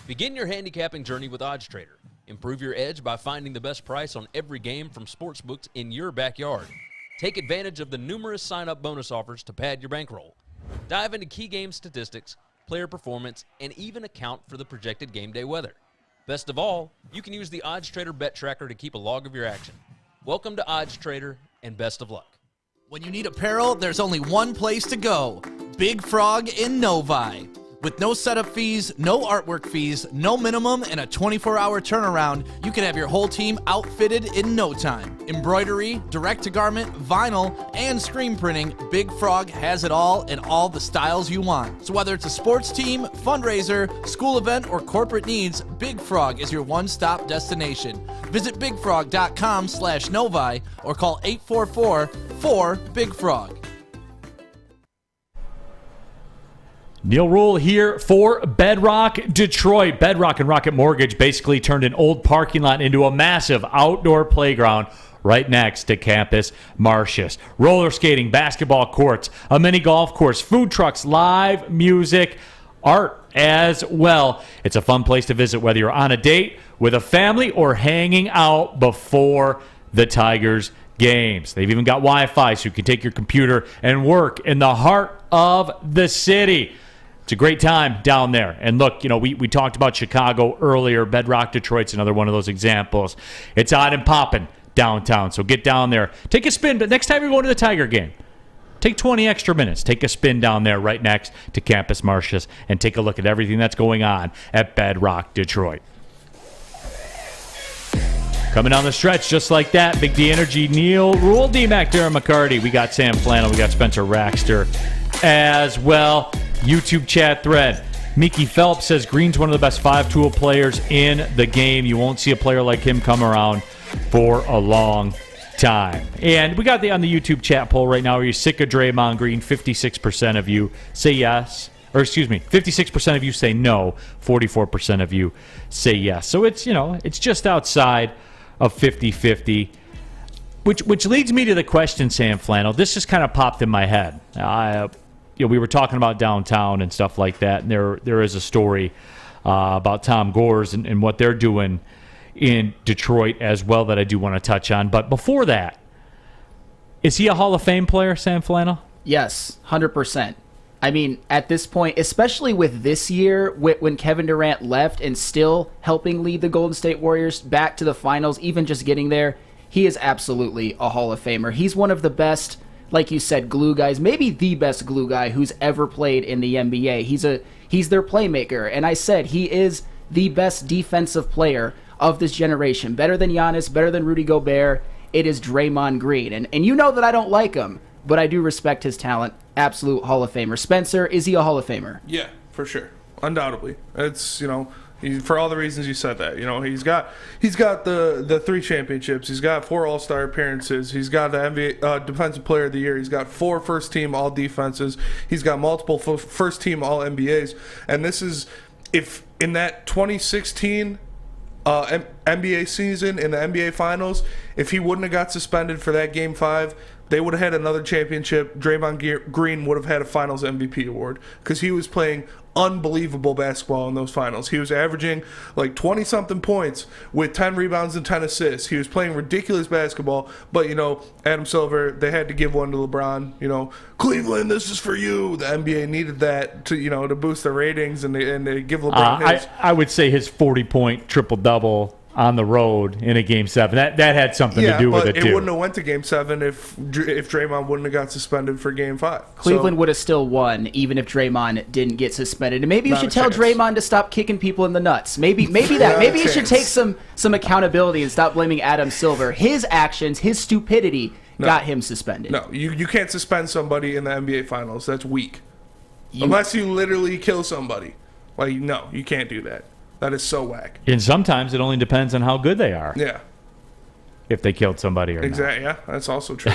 Begin your handicapping journey with OddsTrader. Improve your edge by finding the best price on every game from sportsbooks in your backyard. Take advantage of the numerous sign-up bonus offers to pad your bankroll. Dive into key game statistics, player performance, and even account for the projected game day weather. Best of all, you can use the OddsTrader bet tracker to keep a log of your action. Welcome to OddsTrader, and best of luck. When you need apparel, there's only one place to go. Big Frog in Novi. With no setup fees, no artwork fees, no minimum, and a 24-hour turnaround, you can have your whole team outfitted in no time. Embroidery, direct-to-garment, vinyl, and screen printing, Big Frog has it all in all the styles you want. So whether it's a sports team, fundraiser, school event, or corporate needs, Big Frog is your one-stop destination. Visit bigfrog.com/Novi or call 844-4-BIG-FROG. Neal Ruhl here for Bedrock Detroit. Bedrock and Rocket Mortgage basically turned an old parking lot into a massive outdoor playground right next to Campus Martius. Roller skating, basketball courts, a mini golf course, food trucks, live music, art as well. It's a fun place to visit whether you're on a date with a family or hanging out before the Tigers games. They've even got Wi-Fi so you can take your computer and work in the heart of the city. It's a great time down there. And look, we talked about Chicago earlier. Bedrock Detroit's another one of those examples. It's hot and popping downtown. So get down there. Take a spin. But next time you're going to the Tiger game, take 20 extra minutes. Take a spin down there right next to Campus Martius and take a look at everything that's going on at Bedrock Detroit. Coming down the stretch just like that, Big D Energy, Neal Ruhl, D-Mac, Darren McCarty. We got Sam Flannel. We got Spencer Raxter as well. YouTube chat thread. Mickey Phelps says Green's one of the best 5-tool players in the game. You won't see a player like him come around for a long time. And we got on the YouTube chat poll right now. Are you sick of Draymond Green? 56% of you say yes. Or excuse me, 56% of you say no. 44% of you say yes. So it's, it's just outside of 50-50. Which leads me to the question, Sam Flannel. This just kind of popped in my head. We were talking about downtown and stuff like that, and there is a story about Tom Gores and what they're doing in Detroit as well that I do want to touch on. But before that, is he a Hall of Fame player, Sam Flannel? Yes, 100%. I mean, at this point, especially with this year, when Kevin Durant left and still helping lead the Golden State Warriors back to the finals, even just getting there, he is absolutely a Hall of Famer. He's one of the best, like you said, glue guys, maybe the best glue guy who's ever played in the NBA. He's their playmaker, and I said he is the best defensive player of this generation. Better than Giannis, better than Rudy Gobert. It is Draymond Green, and you know that I don't like him, but I do respect his talent. Absolute Hall of Famer. Spencer, is he a Hall of Famer? Yeah, for sure, undoubtedly. It's for all the reasons you said that. He's got the 3 championships. He's got 4 All-Star appearances. He's got the NBA Defensive Player of the Year. He's got 4 first-team All Defenses. He's got multiple first-team All NBAs. And this is if in that 2016 NBA season in the NBA Finals, if he wouldn't have got suspended for that Game 5. They would have had another championship. Draymond Green would have had a Finals MVP award because he was playing unbelievable basketball in those finals. He was averaging like 20-something points with 10 rebounds and 10 assists. He was playing ridiculous basketball. But, Adam Silver, they had to give one to LeBron. Cleveland, this is for you. The NBA needed that to boost their ratings and they give LeBron his. I would say his 40-point triple-double on the road in a Game 7. That had something to do with it, too. It wouldn't have went to Game 7 if Draymond wouldn't have got suspended for Game 5. Cleveland would have still won even if Draymond didn't get suspended. And maybe you should tell Draymond to stop kicking people in the nuts. Maybe that. Maybe you should take some accountability and stop blaming Adam Silver. His actions, his stupidity got him suspended. No, you can't suspend somebody in the NBA Finals. That's weak. Unless you literally kill somebody. Like, no, you can't do that. That is so whack. And sometimes it only depends on how good they are. Yeah. If they killed somebody or not. Exactly. Yeah, that's also true.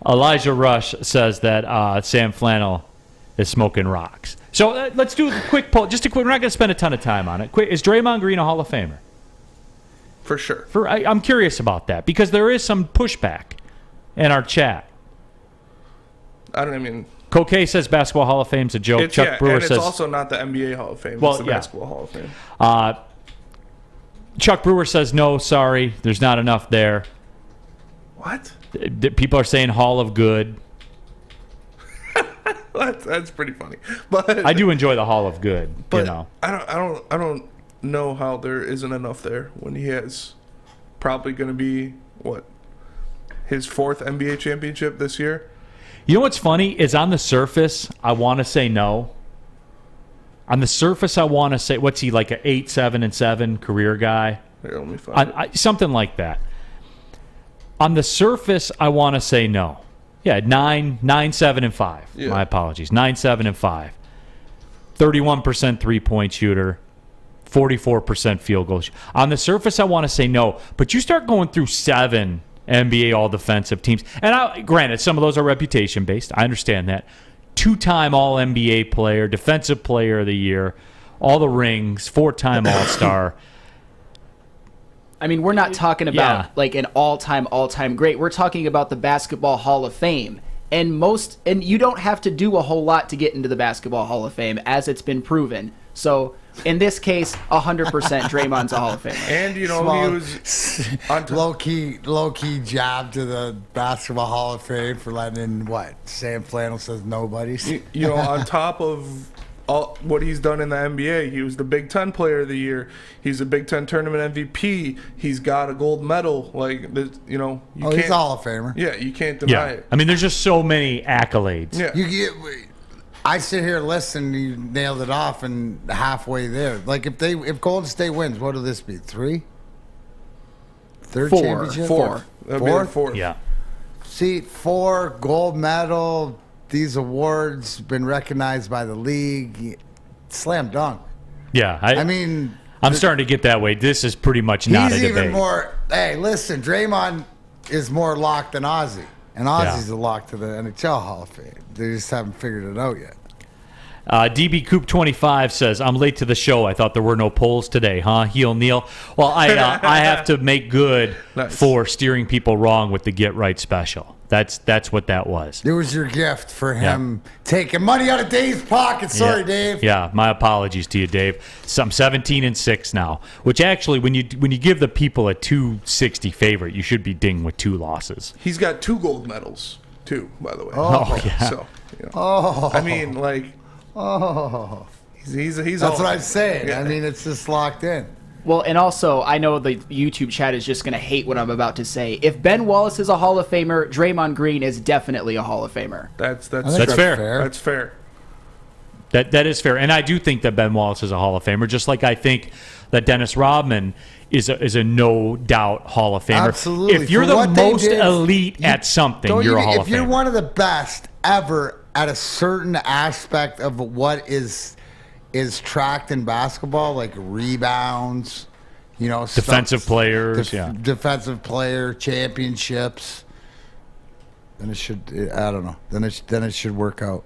Elijah Rush says that Sam Flannel is smoking rocks. So let's do a quick poll. Just a quick. We're not going to spend a ton of time on it. Quick, is Draymond Green a Hall of Famer? For sure. I'm curious about that because there is some pushback in our chat. Coquet says Basketball Hall of Fame's a joke. Chuck Brewer and says it's also not the NBA Hall of Fame. It's the Basketball Hall of Fame. Chuck Brewer says no, sorry, there's not enough there. What? People are saying Hall of Good. That's pretty funny. But I do enjoy the Hall of Good. But I don't know how there isn't enough there when he has probably going to be his 4th NBA championship this year. You know what's funny is on the surface, I want to say no. On the surface, I want to say, what's he, like an 8-7-7 career guy? Here, let me find something like that. On the surface, I want to say no. Yeah, 9-7-5. Yeah. My apologies. 9-7-5. 31% three-point shooter. 44% field goal. On the surface, I want to say no. But you start going through 7 NBA all-defensive teams. And granted, some of those are reputation-based. I understand that. 2-time All-NBA player, Defensive Player of the Year, all the rings, 4-time All-Star. I mean, we're not talking about like an all-time great. We're talking about the Basketball Hall of Fame. And you don't have to do a whole lot to get into the Basketball Hall of Fame, as it's been proven. So in this case, 100% Draymond's a Hall of Famer. And he was on low key job to the Basketball Hall of Fame for letting in Sam Flannel says nobody's. On top of all what he's done in the NBA, he was the Big Ten Player of the Year. He's a Big Ten Tournament MVP. He's got a gold medal. He's a Hall of Famer. Yeah, you can't deny it. I mean, there's just so many accolades. Yeah. I sit here, listen, you nailed it off, and halfway there. Like, if Golden State wins, what will this be? 3? Third championship? 4. Fourth? Yeah. See, 4, gold medal, these awards, been recognized by the league. Slam dunk. Yeah. I'm starting to get that way. This is pretty much not a debate. He's even more, hey, listen, Draymond is more locked than Ozzy. And Ozzy's a lock to the NHL Hall of Fame. They just haven't figured it out yet. DB Coop 25 says, I'm late to the show. I thought there were no polls today, huh? Heel Neal. Well, I have to make good for steering people wrong with the Get Right special. That's what that was. It was your gift for him taking money out of Dave's pocket. Sorry, Dave. Yeah, my apologies to you, Dave. So I'm 17-6 now, which actually, when you give the people a 260 favorite, you should be dinged with 2 losses. He's got 2 gold medals, too, by the way. Oh yeah. So, I mean, he's that's what I'm saying. Yeah. I mean, it's just locked in. Well, and also, I know the YouTube chat is just going to hate what I'm about to say. If Ben Wallace is a Hall of Famer, Draymond Green is definitely a Hall of Famer. That's fair. That's fair. That is fair, and I do think that Ben Wallace is a Hall of Famer, just like I think that Dennis Rodman is a no doubt Hall of Famer. Absolutely. If you're the most elite at something, you're a Hall of Famer. If you're one of the best ever at a certain aspect of what is tracked in basketball, like rebounds, defensive players, defensive player championships, then it should, I don't know, then it should work out.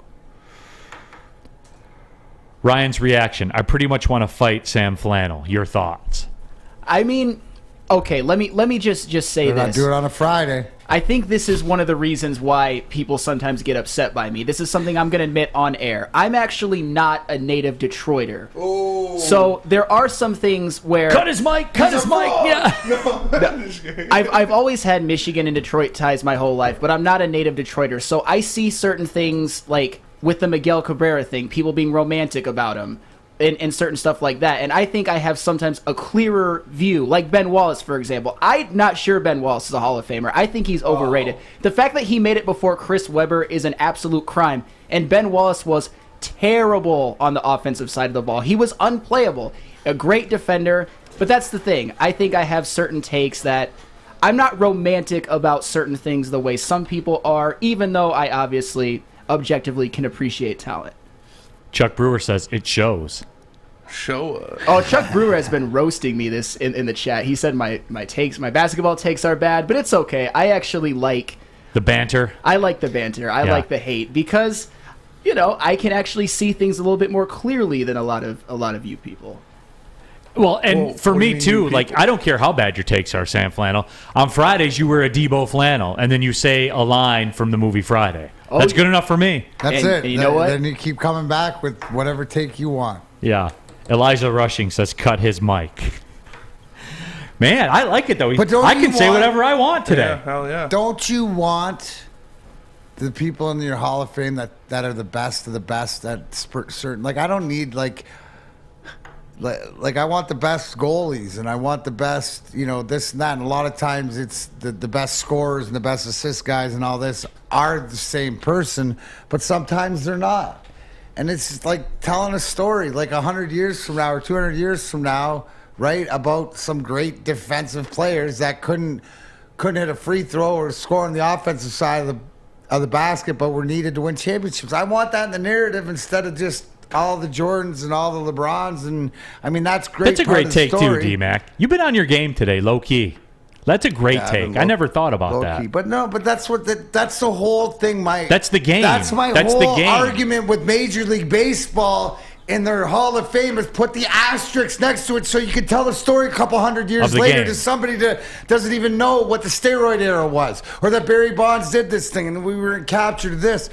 Ryan's reaction: I pretty much want to fight Sam Flannel. Your thoughts? I mean, okay, let me just say We're this. not do it on a Friday. I think this is one of the reasons why people sometimes get upset by me. This is something I'm going to admit on air. I'm actually not a native Detroiter. Oh. So there are some things where... Cut his mic! Yeah. No, I've always had Michigan and Detroit ties my whole life, but I'm not a native Detroiter. So I see certain things like with the Miguel Cabrera thing, people being romantic about him. and certain stuff like that. And I think I have sometimes a clearer view, like Ben Wallace, for example. I'm not sure Ben Wallace is a Hall of Famer. I think he's overrated. The fact that he made it before Chris Webber is an absolute crime. And Ben Wallace was terrible on the offensive side of the ball. He was unplayable. A great defender. But that's the thing. I think I have certain takes that I'm not romantic about certain things the way some people are, even though I obviously objectively can appreciate talent. Chuck Brewer says it shows. Show us. Oh, Chuck Brewer has been roasting me in the chat. He said my basketball takes are bad, but it's okay. I actually like the banter. I like the banter. I like the hate because, I can actually see things a little bit more clearly than a lot of you people. Well, and for me too, like I don't care how bad your takes are, Sam Flannel. On Fridays you wear a Debo flannel, and then you say a line from the movie Friday. That's good enough for me. That's And it. you know what? Then you keep coming back with whatever take you want. Yeah. Elijah Rushing says cut his mic. Man, I like it though. I can say whatever I want today. Yeah, hell yeah. Don't you want the people in your Hall of Fame that are the best of the best at certain? Like I don't need like I want the best goalies and I want the best, this and that. And a lot of times it's the best scorers and the best assist guys and all this are the same person, but sometimes they're not. And it's like telling a story like 100 years from now or 200 years from now, right, about some great defensive players that couldn't hit a free throw or score on the offensive side of the basket, but were needed to win championships. I want that in the narrative instead of just all the Jordans and all the LeBrons, and I mean that's great. That's a great take too, D-Mac. You've been on your game today, low key. That's a great take. I never thought about that. But no, but that's that's the whole thing. That's the game. That's my whole argument with Major League Baseball in their Hall of Fame is put the asterisk next to it so you can tell the story a couple hundred years later to somebody that doesn't even know what the steroid era was or that Barry Bonds did this thing and we were captured to this.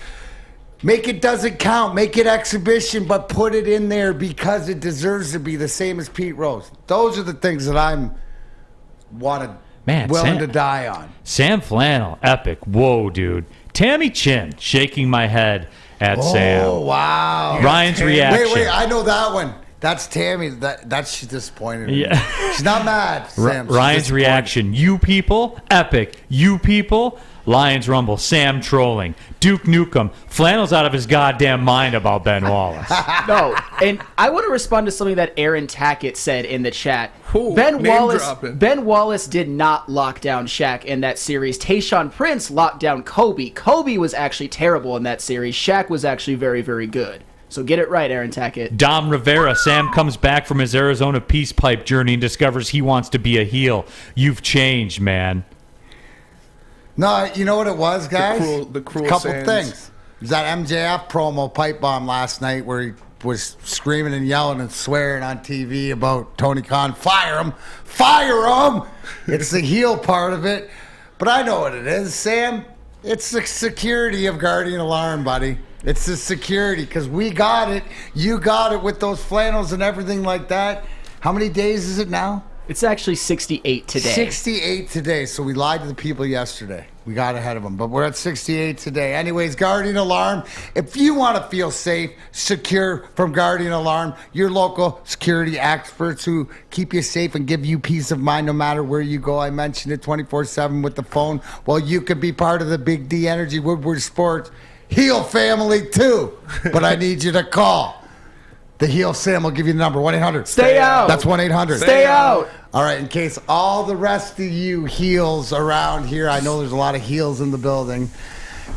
Make it doesn't count. Make it exhibition, but put it in there because it deserves to be the same as Pete Rose. Those are the things that I'm willing to die on. Sam Flannel, epic. Whoa, dude. Tammy Chin, shaking my head at Sam. Oh, wow. Ryan's reaction. Wait, I know that one. That's Tammy. That's she's disappointed. Yeah. She's not mad, Sam. Ryan's reaction. You people, epic. You people, Lions Rumble. Sam trolling. Duke Nukem. Flannel's out of his goddamn mind about Ben Wallace. No, and I want to respond to something that Aaron Tackett said in the chat. Ben Wallace did not lock down Shaq in that series. Tayshaun Prince locked down Kobe. Kobe was actually terrible in that series. Shaq was actually very, very good. So get it right, Aaron Tackett. Dom Rivera. Sam comes back from his Arizona peace pipe journey and discovers he wants to be a heel. You've changed, man. No, you know what it was, guys? The cruel couple sands. things. It was that MJF promo pipe bomb last night where he was screaming and yelling and swearing on TV about Tony Khan. Fire him! Fire him! It's the heel part of it. But I know what it is, Sam. It's the security of Guardian Alarm, buddy. It's the security because we got it. You got it with those flannels and everything like that. How many days is it now? It's actually 68 today. 68 today. So we lied to the people yesterday. We got ahead of them, but we're at 68 today. Anyways, Guardian Alarm. If you want to feel safe, secure from Guardian Alarm, your local security experts who keep you safe and give you peace of mind no matter where you go. I mentioned it 24/7 with the phone. Well, you could be part of the Big D Energy Woodward Sports Heel family too. But I need you to call. The heel Sam will give you the number, 1-800. Stay out. That's 1-800. Stay out. All right, in case all the rest of you heels around here, I know there's a lot of heels in the building,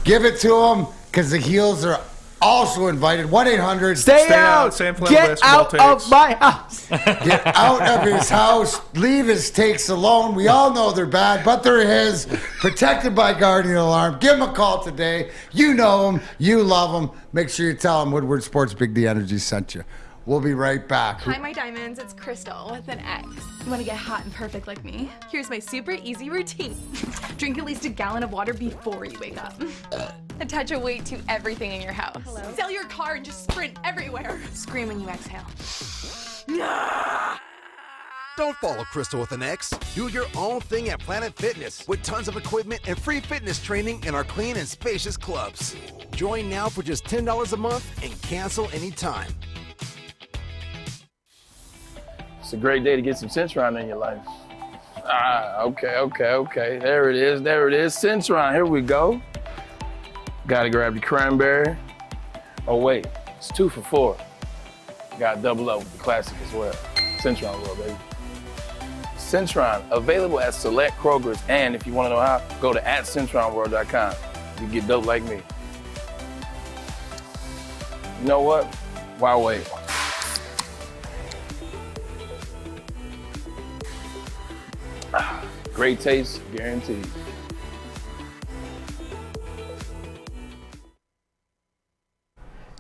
give it to them because the heels are also invited. 1-800. Stay out. Get out of my house. Get out of his house. Leave his takes alone. We all know they're bad, but they're his. Protected by Guardian Alarm. Give him a call today. You know him. You love him. Make sure you tell him Woodward Sports Big D Energy sent you. We'll be right back. Hi, my diamonds. It's Crystal with an X. You want to get hot and perfect like me? Here's my super easy routine. Drink at least a gallon of water before you wake up. Attach a weight to everything in your house. Sell your car and just sprint everywhere. Scream when you exhale. Don't follow Crystal with an X. Do your own thing at Planet Fitness with tons of equipment and free fitness training in our clean and spacious clubs. Join now for just $10 a month and cancel anytime. It's a great day to get some Centron in your life. Okay. There it is. Centron, here we go. Gotta grab the cranberry. Oh wait, it's 2 for $4. Gotta double up with the classic as well. Centron World, baby. Centron, available at select Krogers, and if you wanna know how, go to @CentronWorld.com. You get dope like me. You know what? Why wait? Great taste, guaranteed.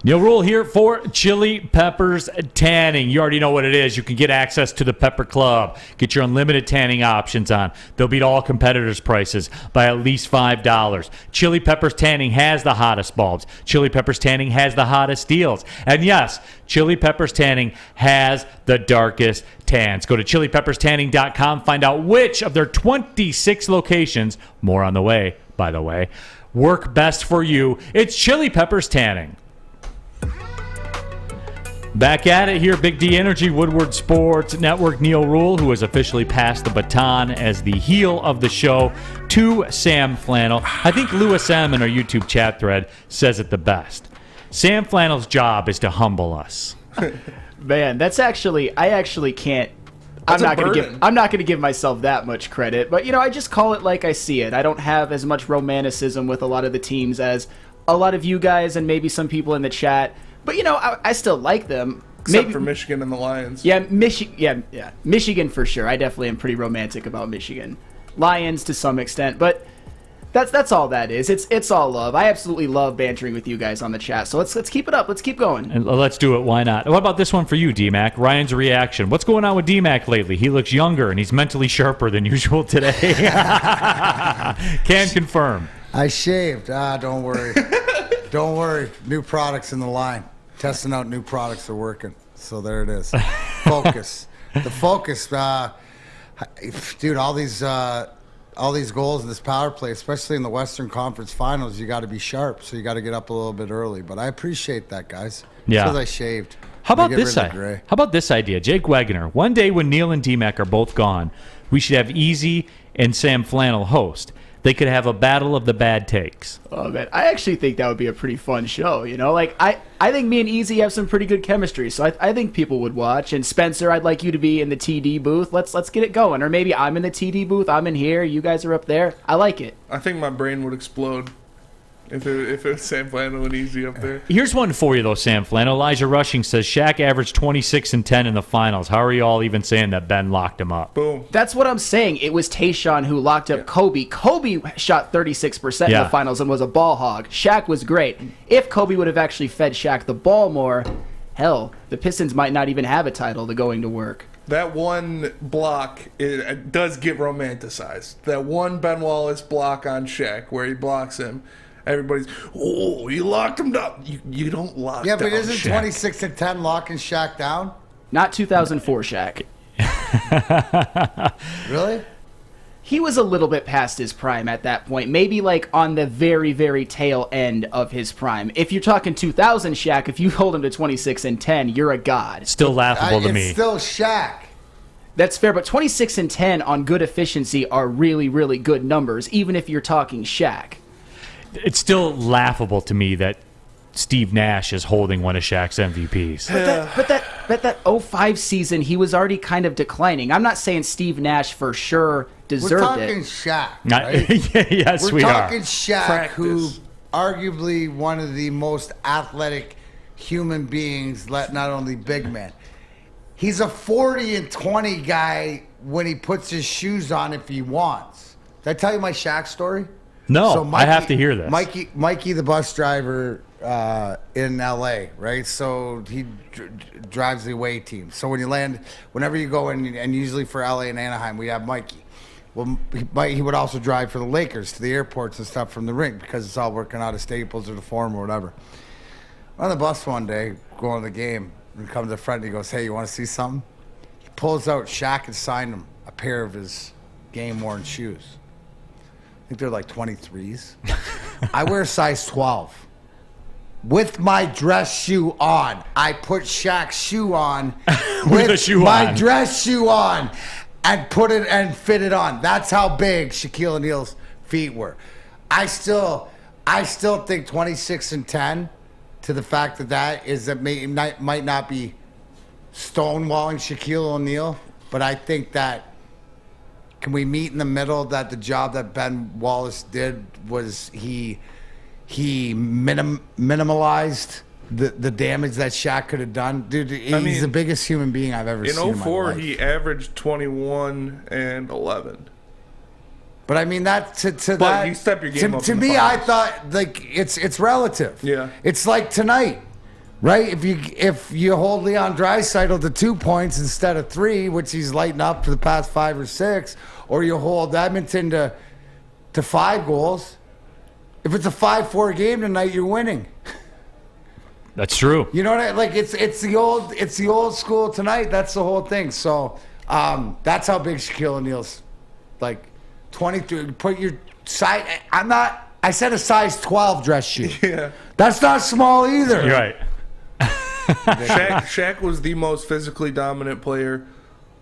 Neal Ruhl here for Chili Peppers Tanning. You already know what it is. You can get access to the Pepper Club. Get your unlimited tanning options on. They'll beat all competitors' prices by at least $5. Chili Peppers Tanning has the hottest bulbs. Chili Peppers Tanning has the hottest deals. And yes, Chili Peppers Tanning has the darkest tans. Go to chilipepperstanning.com. Find out which of their 26 locations, more on the way, by the way, work best for you. It's Chili Peppers Tanning. Back at it here, Big D Energy, Woodward Sports Network. Neal Ruhl, who has officially passed the baton as the heel of the show, to Sam Flannel. I think Lewis M. in our YouTube chat thread says it the best. Sam Flannel's job is to humble us. Man, I actually can't. I'm not going to give myself that much credit, but I just call it like I see it. I don't have as much romanticism with a lot of the teams as a lot of you guys and maybe some people in the chat. But, I still like them. Except for Michigan and the Lions. Yeah, Michigan for sure. I definitely am pretty romantic about Michigan. Lions to some extent, but that's all that is. It's all love. I absolutely love bantering with you guys on the chat. So let's keep it up. Let's keep going. And let's do it. Why not? What about this one for you, D-Mac? Ryan's reaction. What's going on with D-Mac lately? He looks younger and he's mentally sharper than usual today. Can confirm. I shaved. Don't worry. Don't worry. New products in the line. Testing out new products are working. So there it is. Focus. The focus. Dude, all these goals in this power play, especially in the Western Conference Finals, you got to be sharp. So you got to get up a little bit early. But I appreciate that, guys. Yeah. Because I shaved. How about this idea? How about this idea? Jake Wagner. One day when Neal and D-Mac are both gone, we should have Easy and Sam Flannel host. They could have a battle of the bad takes. Oh, man. I actually think that would be a pretty fun show, I think me and Easy have some pretty good chemistry, so I think people would watch. And Spencer, I'd like you to be in the TD booth. Let's get it going. Or maybe I'm in the TD booth, I'm in here, you guys are up there. I like it. I think my brain would explode if it was Sam Flannel and Easy up there. Here's one for you, though, Sam Flannel. Elijah Rushing says Shaq averaged 26 and 10 in the finals. How are you all even saying that Ben locked him up? Boom. That's what I'm saying. It was Tayshaun who locked up Kobe. Kobe shot 36% in the finals and was a ball hog. Shaq was great. If Kobe would have actually fed Shaq the ball more, hell, the Pistons might not even have a title to going to work. That one block it does get romanticized. That one Ben Wallace block on Shaq where he blocks him. Everybody's, you locked him down. You don't lock down. Yeah, but isn't Shaq. 26 and 10 locking Shaq down? Not 2004 Shaq. Really? He was a little bit past his prime at that point. Maybe on the very, very tail end of his prime. If you're talking 2000 Shaq, if you hold him to 26 and 10, you're a god. Still laughable to me. It's still Shaq. That's fair, but 26 and 10 on good efficiency are really, really good numbers, even if you're talking Shaq. It's still laughable to me that Steve Nash is holding one of Shaq's MVPs. But that 05 season, he was already kind of declining. I'm not saying Steve Nash for sure deserved it. We're talking Shaq, right? Yes, We're we are. talking Shaq, who arguably one of the most athletic human beings, not only big man. He's a 40 and 20 guy when he puts his shoes on if he wants. Did I tell you my Shaq story? No, so Mikey, I have to hear this. Mikey, the bus driver in L.A., right? So he drives the away team. So when you land, whenever you go in, and usually for L.A. and Anaheim, we have Mikey. Well, he would also drive for the Lakers to the airports and stuff from the rink because it's all working out of Staples or the Forum or whatever. On the bus one day, going to the game, and comes to the front and he goes, "Hey, you want to see something?" He pulls out, Shaq had signed him a pair of his game-worn shoes. I think they're like 23s. I wear a size 12. with my dress shoe on. I put Shaq's shoe on With a shoe my on. dress shoe on and put it and fit it on. That's how big Shaquille O'Neal's feet were. I still think 26-10 to the fact that might not be stonewalling Shaquille O'Neal, but I think that can we meet in the middle that the job that Ben Wallace did was he minimalized the damage that Shaq could have done. Dude, he's the biggest human being I've ever seen. In 04, he averaged 21 and 11. But I mean that you step your game up to in the me, finals. I thought like it's relative. Yeah. It's like tonight, right? If you hold Leon Draisaitl to 2 points instead of 3, which he's lighting up for the past 5 or 6, or you hold Edmonton to 5 goals. If it's a 5-4 game tonight, you're winning. That's true. You know what I like? It's the old school tonight. That's the whole thing. So that's how big Shaquille O'Neal's like 23. Put your size. I said a size 12 dress shoe. Yeah. That's not small either. You're right. Shaq was the most physically dominant player,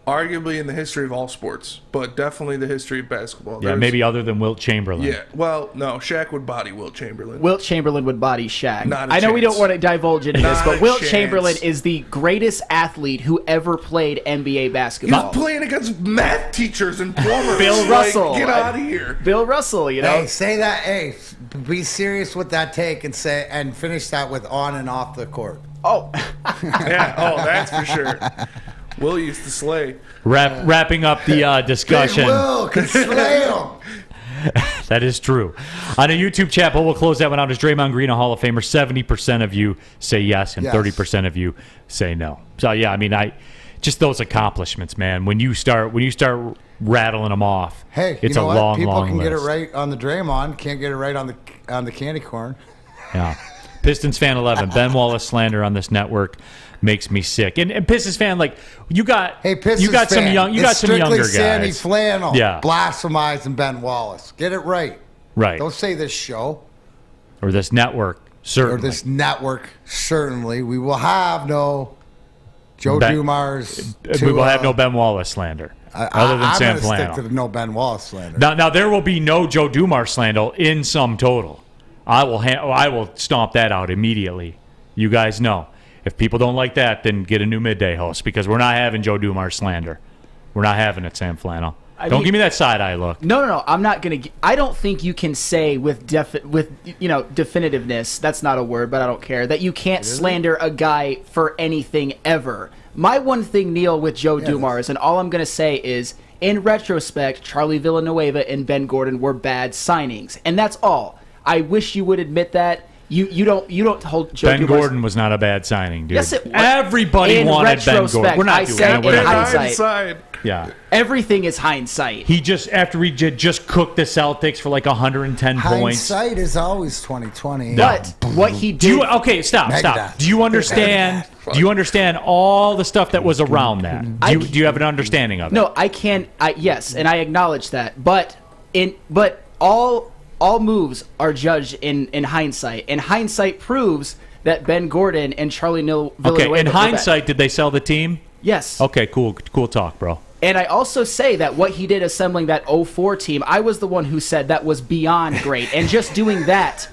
arguably in the history of all sports, but definitely the history of basketball. Yeah, maybe other than Wilt Chamberlain. Yeah, well, no, Shaq would body Wilt Chamberlain. Wilt Chamberlain would body Shaq. Not a I know we don't chance. want to divulge into this, Not but a Wilt chance. Chamberlain is the greatest athlete who ever played NBA He basketball. was playing against math teachers and plumbers. Bill Like, Russell. Get out of here. Bill Russell, you know. Hey, say that. Hey, be serious with that take and finish that with on and off the court. Oh. Yeah, that's for sure. Will used to slay. Wrapping up the discussion. Big Will can slay him. That is true. On a YouTube chat, we'll close that one out. Is Draymond Green a Hall of Famer? 70% of you say yes, and Yes. 30% of you say no. So yeah, I mean, just those accomplishments, man. When you start rattling them off, Hey, it's you know a what? long, People long can list. get it right on the Draymond, can't get it right on the candy corn. Yeah. Pistons fan 11. Ben Wallace slander on this network makes me sick. And Pistons fan, like you got Pistons you got fan, some young, you got it's some strictly younger Sandy guys. Flannel, Yeah. blasphemizing Ben Wallace. Get it right. Right. Don't say this show Or this network, certainly. or this network. Certainly, we will have no Joe Ben- Dumars. we will have no Ben Wallace slander. Other than I'm Sam going to stick Flannel. to the no Ben Wallace slander. Now there will be no Joe Dumars slander in sum total. I will stomp that out immediately. You guys know. If people don't like that, then get a new midday host because we're not having Joe Dumars slander. We're not having it, Sam Flannel. Don't give me that side eye look. No. I'm not gonna. I don't think you can say with definitiveness. That's not a word, but I don't care. That you can't slander a guy for anything ever. My one thing, Neal, with Joe Dumars, and all I'm gonna say is, in retrospect, Charlie Villanueva and Ben Gordon were bad signings, and that's all. I wish you would admit that. You don't hold Joe Ben Dumars. Gordon was not a bad signing, dude. Yes, it was. Everybody In wanted Ben Gordon. retrospect, We're not I doing said that. in hindsight. Yeah. Everything is hindsight. He just after he just cooked the Celtics for like 110 points. Hindsight is always 2020. But what he did. Stop. Do you understand? Do you understand all the stuff that was around that? Do you have an understanding of it? No, I can. Yes, and I acknowledge that. But all moves are judged in hindsight, and hindsight proves that Ben Gordon and Charlie Villanueva. Okay. In were bad. hindsight, did they sell the team? Yes. Okay. Cool talk, bro. And I also say that what he did assembling that 04 team, I was the one who said that was beyond great, and just doing that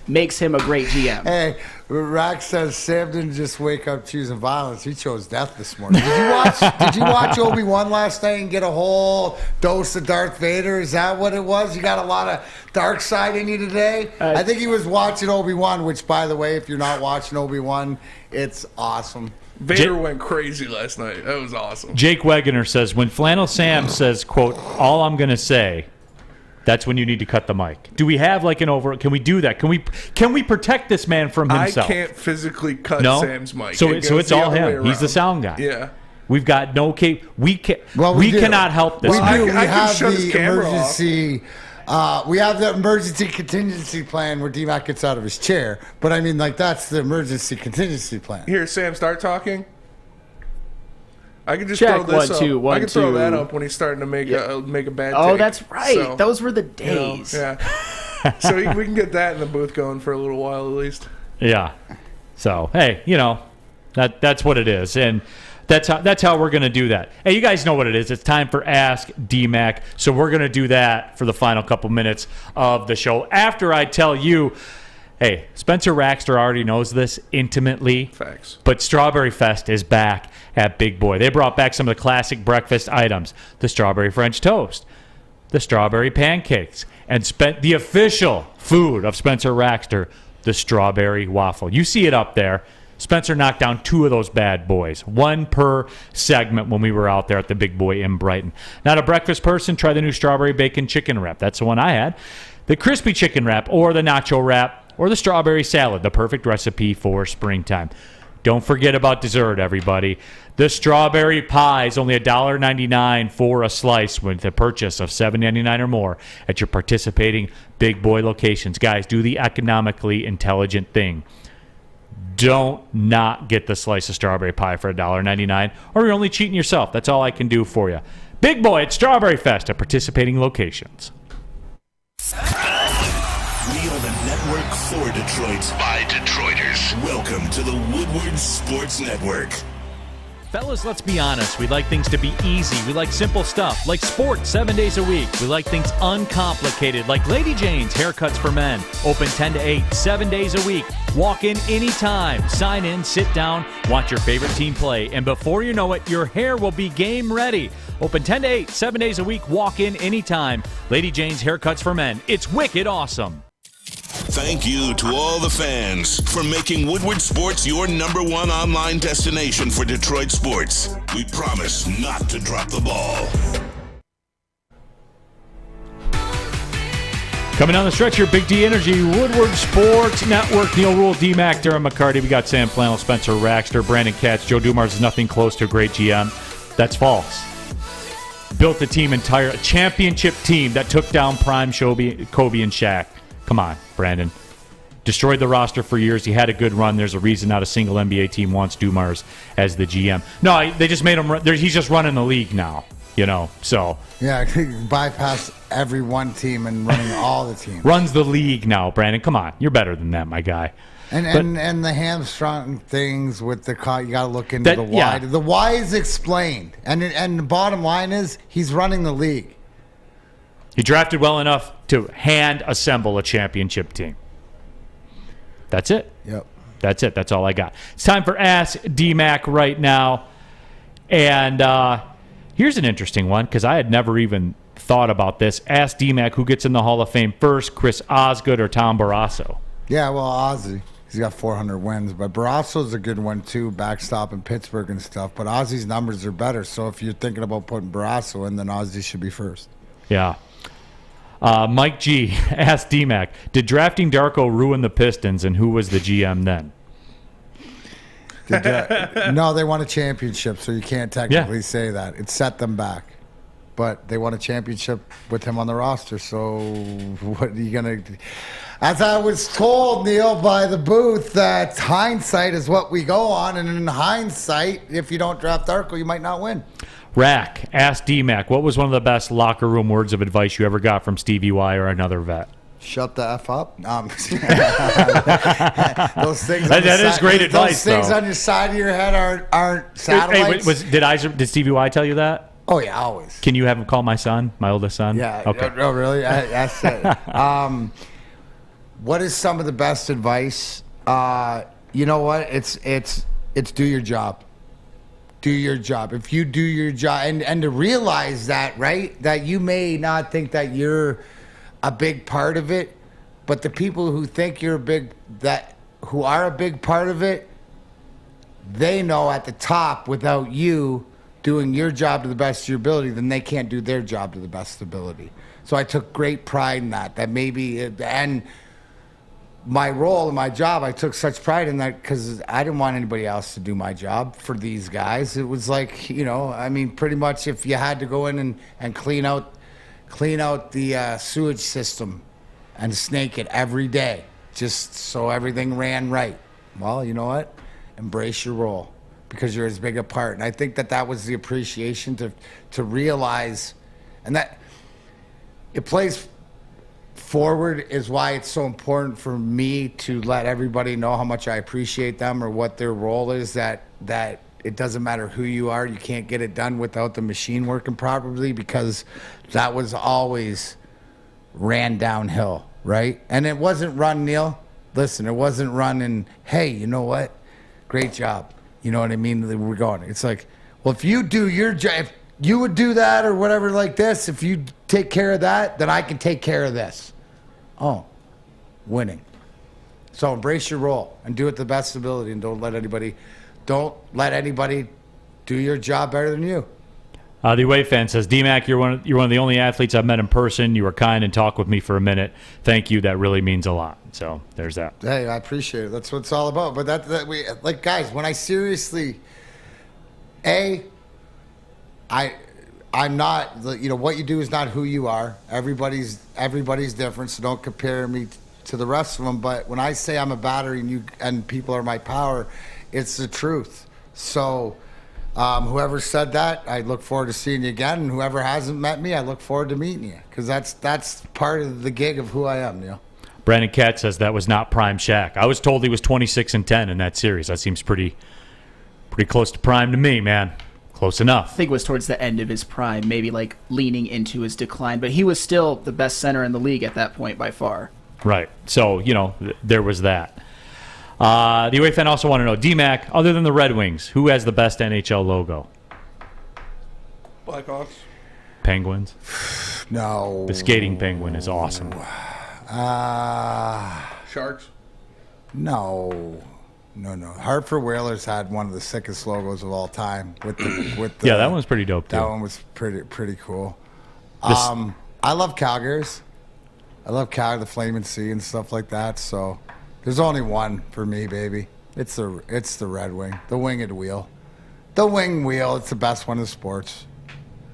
makes him a great GM. Hey, Rack says Sam didn't just wake up choosing violence; he chose death this morning. Did you watch Obi-Wan last night and get a whole dose of Darth Vader? Is that what it was? You got a lot of dark side in you today. I think he was watching Obi-Wan, which, by the way, if you're not watching Obi-Wan, it's awesome. Vader went crazy last night. That was awesome. Jake Wegener says, when Flannel Sam says, quote, all I'm going to say, that's when you need to cut the mic. Do we have like an over? Can we do that? Can we protect this man from himself? I can't physically cut No? Sam's mic. So It it's goes the all other way him. He's the around. sound guy. Yeah. We've got no cap. We do. cannot help this. We man. do. We I can have shut his the camera off. emergency. We have the emergency contingency plan where D-Mac gets out of his chair. But I mean, like that's the emergency contingency plan. Here, Sam, start talking. I can just Check, throw this 1, up. 2, 1, I can throw 2. that up when he's starting to make a bad. Oh, take. that's right. So, Those were the you know, days. yeah. So we can get that in the booth going for a little while at least. Yeah. So, hey, that's what it is. And that's how we're going to do that. Hey, you guys know what it is. It's time for Ask D-Mac. So we're going to do that for the final couple minutes of the show. After I tell you, hey, Spencer Raxter already knows this intimately. Facts. But Strawberry Fest is back at Big Boy. They brought back some of the classic breakfast items. The strawberry French toast. The strawberry pancakes. And the official food of Spencer Raxter, the strawberry waffle. You see it up there. Spencer knocked down 2 of those bad boys, 1 per segment when we were out there at the Big Boy in Brighton. Not a breakfast person? Try the new strawberry bacon chicken wrap. That's the one I had. The crispy chicken wrap or the nacho wrap or the strawberry salad, the perfect recipe for springtime. Don't forget about dessert, everybody. The strawberry pie is only $1.99 for a slice with a purchase of $7.99 or more at your participating Big Boy locations. Guys, do the economically intelligent thing. Don't not get the slice of strawberry pie for $1.99, or you're only cheating yourself. That's all I can do for you. Big Boy at Strawberry Fest at participating locations. We are the network for Detroit by Detroiters. Welcome to the Woodward Sports Network. Fellas, let's be honest. We like things to be easy. We like simple stuff, like sports 7 days a week. We like things uncomplicated, like Lady Jane's Haircuts for Men. Open 10 to 8, 7 days a week. Walk in anytime. Sign in, sit down, watch your favorite team play. And before you know it, your hair will be game ready. Open 10 to 8, 7 days a week. Walk in anytime. Lady Jane's Haircuts for Men. It's wicked awesome. Thank you to all the fans for making Woodward Sports your #1 online destination for Detroit sports. We promise not to drop the ball. Coming down the stretch here, Big D Energy, Woodward Sports Network, Neal Ruhl, D-Mac, Darren McCarty. We got Sam Flannel, Spencer Raxter, Brandon Katz. Joe Dumars is nothing close to a great GM. That's false. Built a championship team that took down prime Kobe and Shaq. Come on, Brandon. Destroyed the roster for years. He had a good run. There's a reason not a single NBA team wants Dumars as the GM. No, they just made him run. He's just running the league now, so. Yeah, bypass every one team and running all the teams. Runs the league now, Brandon. Come on. You're better than that, my guy. And the hamstrung things with the you got to look into the why. Yeah. The why is explained. And the bottom line is he's running the league. He drafted well enough to hand assemble a championship team. That's it. Yep. That's it. That's all I got. It's time for Ask D-Mac right now. And here's an interesting one because I had never even thought about this. Ask D-Mac who gets in the Hall of Fame first, Chris Osgood or Tom Barrasso? Yeah, well, Ozzy. He's got 400 wins. But Barrasso's a good one, too, backstop in Pittsburgh and stuff. But Ozzy's numbers are better. So if you're thinking about putting Barrasso in, then Ozzy should be first. Yeah. Mike G. asked D-Mac, did drafting Darko ruin the Pistons, and who was the GM then? No, they won a championship, so you can't technically say that. It set them back. But they won a championship with him on the roster, so what are you going to do? As I was told, Neal, by the booth, that hindsight is what we go on, and in hindsight, if you don't draft Darko, you might not win. Rack asked D-Mac, what was one of the best locker room words of advice you ever got from Stevie Y or another vet? Shut the F up. Those things. That is great advice, Those things on your side of your head aren't satellites. Did Stevie Y tell you that? Oh, yeah, always. Can you have him call my son, my oldest son? Yeah. Okay. Oh, really? That's it. What is some of the best advice? You know what? It's do your job. Do your job. If you do your job, and to realize that, right, that you may not think that you're a big part of it, but the people who think who are a big part of it, they know at the top without you doing your job to the best of your ability, then they can't do their job to the best ability. So I took great pride in that and my role and my job, I took such pride in that because I didn't want anybody else to do my job for these guys. It was like, pretty much if you had to go in and clean out the sewage system and snake it every day just so everything ran right. Well, you know what? Embrace your role because you're as big a part. And I think that was the appreciation to realize, and that it plays forward is why it's so important for me to let everybody know how much I appreciate them or what their role is, that it doesn't matter who you are, you can't get it done without the machine working properly, because that was always ran downhill, right? And it wasn't run, Neal. Listen, it wasn't run and, hey, you know what? Great job. You know what I mean? We're going. It's like, well, if you do your job, if you would do that or whatever like this, if you take care of that, then I can take care of this. Oh, winning. So embrace your role and do it to the best ability, and don't let anybody do your job better than you. The away fan says, D-Mac, you're one of the only athletes I've met in person. You were kind and talked with me for a minute. Thank you. That really means a lot. So there's that. Hey, I appreciate it. That's what it's all about. But that we like, guys, when I seriously, I'm not, you know, what you do is not who you are. Everybody's different, so don't compare me to the rest of them. But when I say I'm a battery and people are my power, it's the truth. So whoever said that, I look forward to seeing you again. And whoever hasn't met me, I look forward to meeting you, because that's part of the gig of who I am, Neal. Brandon Katz says that was not prime Shaq. I was told he was 26-10 in that series. That seems pretty close to prime to me, man. Close enough. I think it was towards the end of his prime, maybe like leaning into his decline. But he was still the best center in the league at that point by far. Right. So, you know, there was that. The away fan also want to know, D-Mac, other than the Red Wings, who has the best NHL logo? Blackhawks. Penguins? No. The skating penguin is awesome. Sharks. No. Hartford Whalers had one of the sickest logos of all time. With the yeah, that one's pretty dope too. That one was pretty cool. I love Calgary's. I love Calgary, the Flaming Sea and stuff like that. So there's only one for me, baby. It's the Red Wing, the winged wheel, the wing wheel. It's the best one in sports,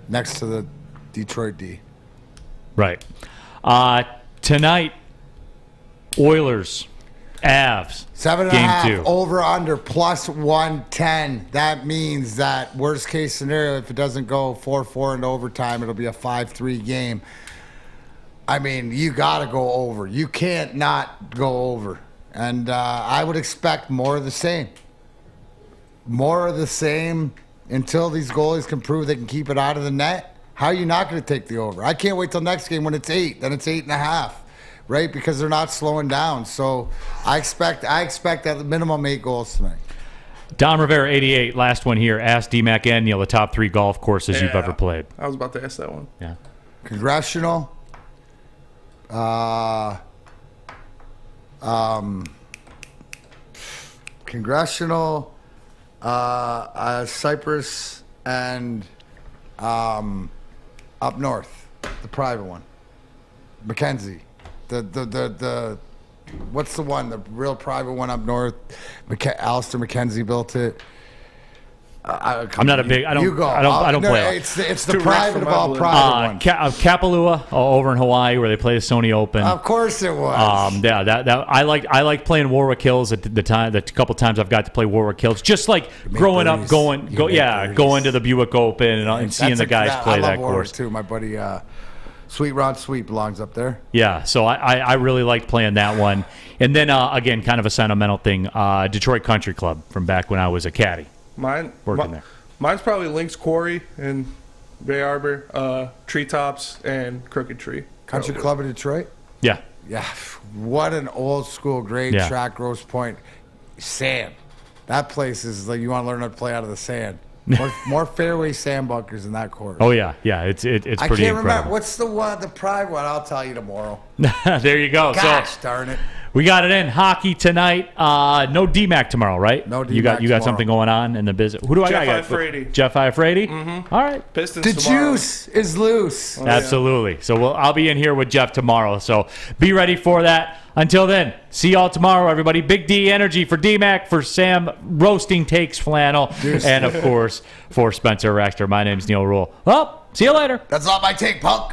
next to the Detroit D. Right. Tonight, Oilers, Avs. 7.5 Game 2. over under plus 110. That means that worst case scenario, if it doesn't go 4-4 into overtime, it'll be a 5-3 game. I mean, you got to go over. You can't not go over. And I would expect more of the same. More of the same until these goalies can prove they can keep it out of the net. How are you not going to take the over? I can't wait till next game when it's 8. Then it's 8.5. Right, because they're not slowing down. So I expect at the minimum 8 goals tonight. Don Rivera, 88, last one here. Ask D-Mac and Neal the top 3 golf courses you've ever played. I was about to ask that one. Yeah. Congressional. Cypress, and up north, the private one. Mackenzie. The what's the one? The real private one up north. Alistair McKenzie built it. I'm not a big. I don't. You go. I don't play. It's the private of all private ones. Kapalua over in Hawaii, where they play the Sony Open. Of course it was. Yeah, that I like playing Warwick Hills at the time. The couple times I've got to play Warwick Hills, just like growing up, going to the Buick Open and seeing the guys play that course too. My buddy. Sweet Rod Sweet belongs up there. Yeah, so I really liked playing that one. And then, again, kind of a sentimental thing, Detroit Country Club from back when I was a caddy. Working there. Mine's probably Lynx Quarry in Bay Harbor, Treetops, and Crooked Tree. Country Club in Detroit? Yeah. Yeah, what an old school, great track, Grosse Pointe. Sand. That place is like you want to learn how to play out of the sand. More fairway sand bunkers in that course. Oh yeah, it's pretty incredible. I can't remember what's the private one. I'll tell you tomorrow. There you go. Gosh darn it. We got it in hockey tonight. No D-Mac tomorrow, right? No D-Mac. You got something going on in the business. Who do I got? Jeff Iafrate. Jeff Iafrate? Mm-hmm. All right. Pistons the tomorrow. juice is loose. Oh, absolutely. Yeah. So I'll be in here with Jeff tomorrow. So be ready for that. Until then, see y'all tomorrow, everybody. Big D Energy for D-Mac, for Sam Roasting Takes Flannel, and, of course, for Spencer Raxter. My name's Neal Ruhl. Well, see you later. That's all my take, punk.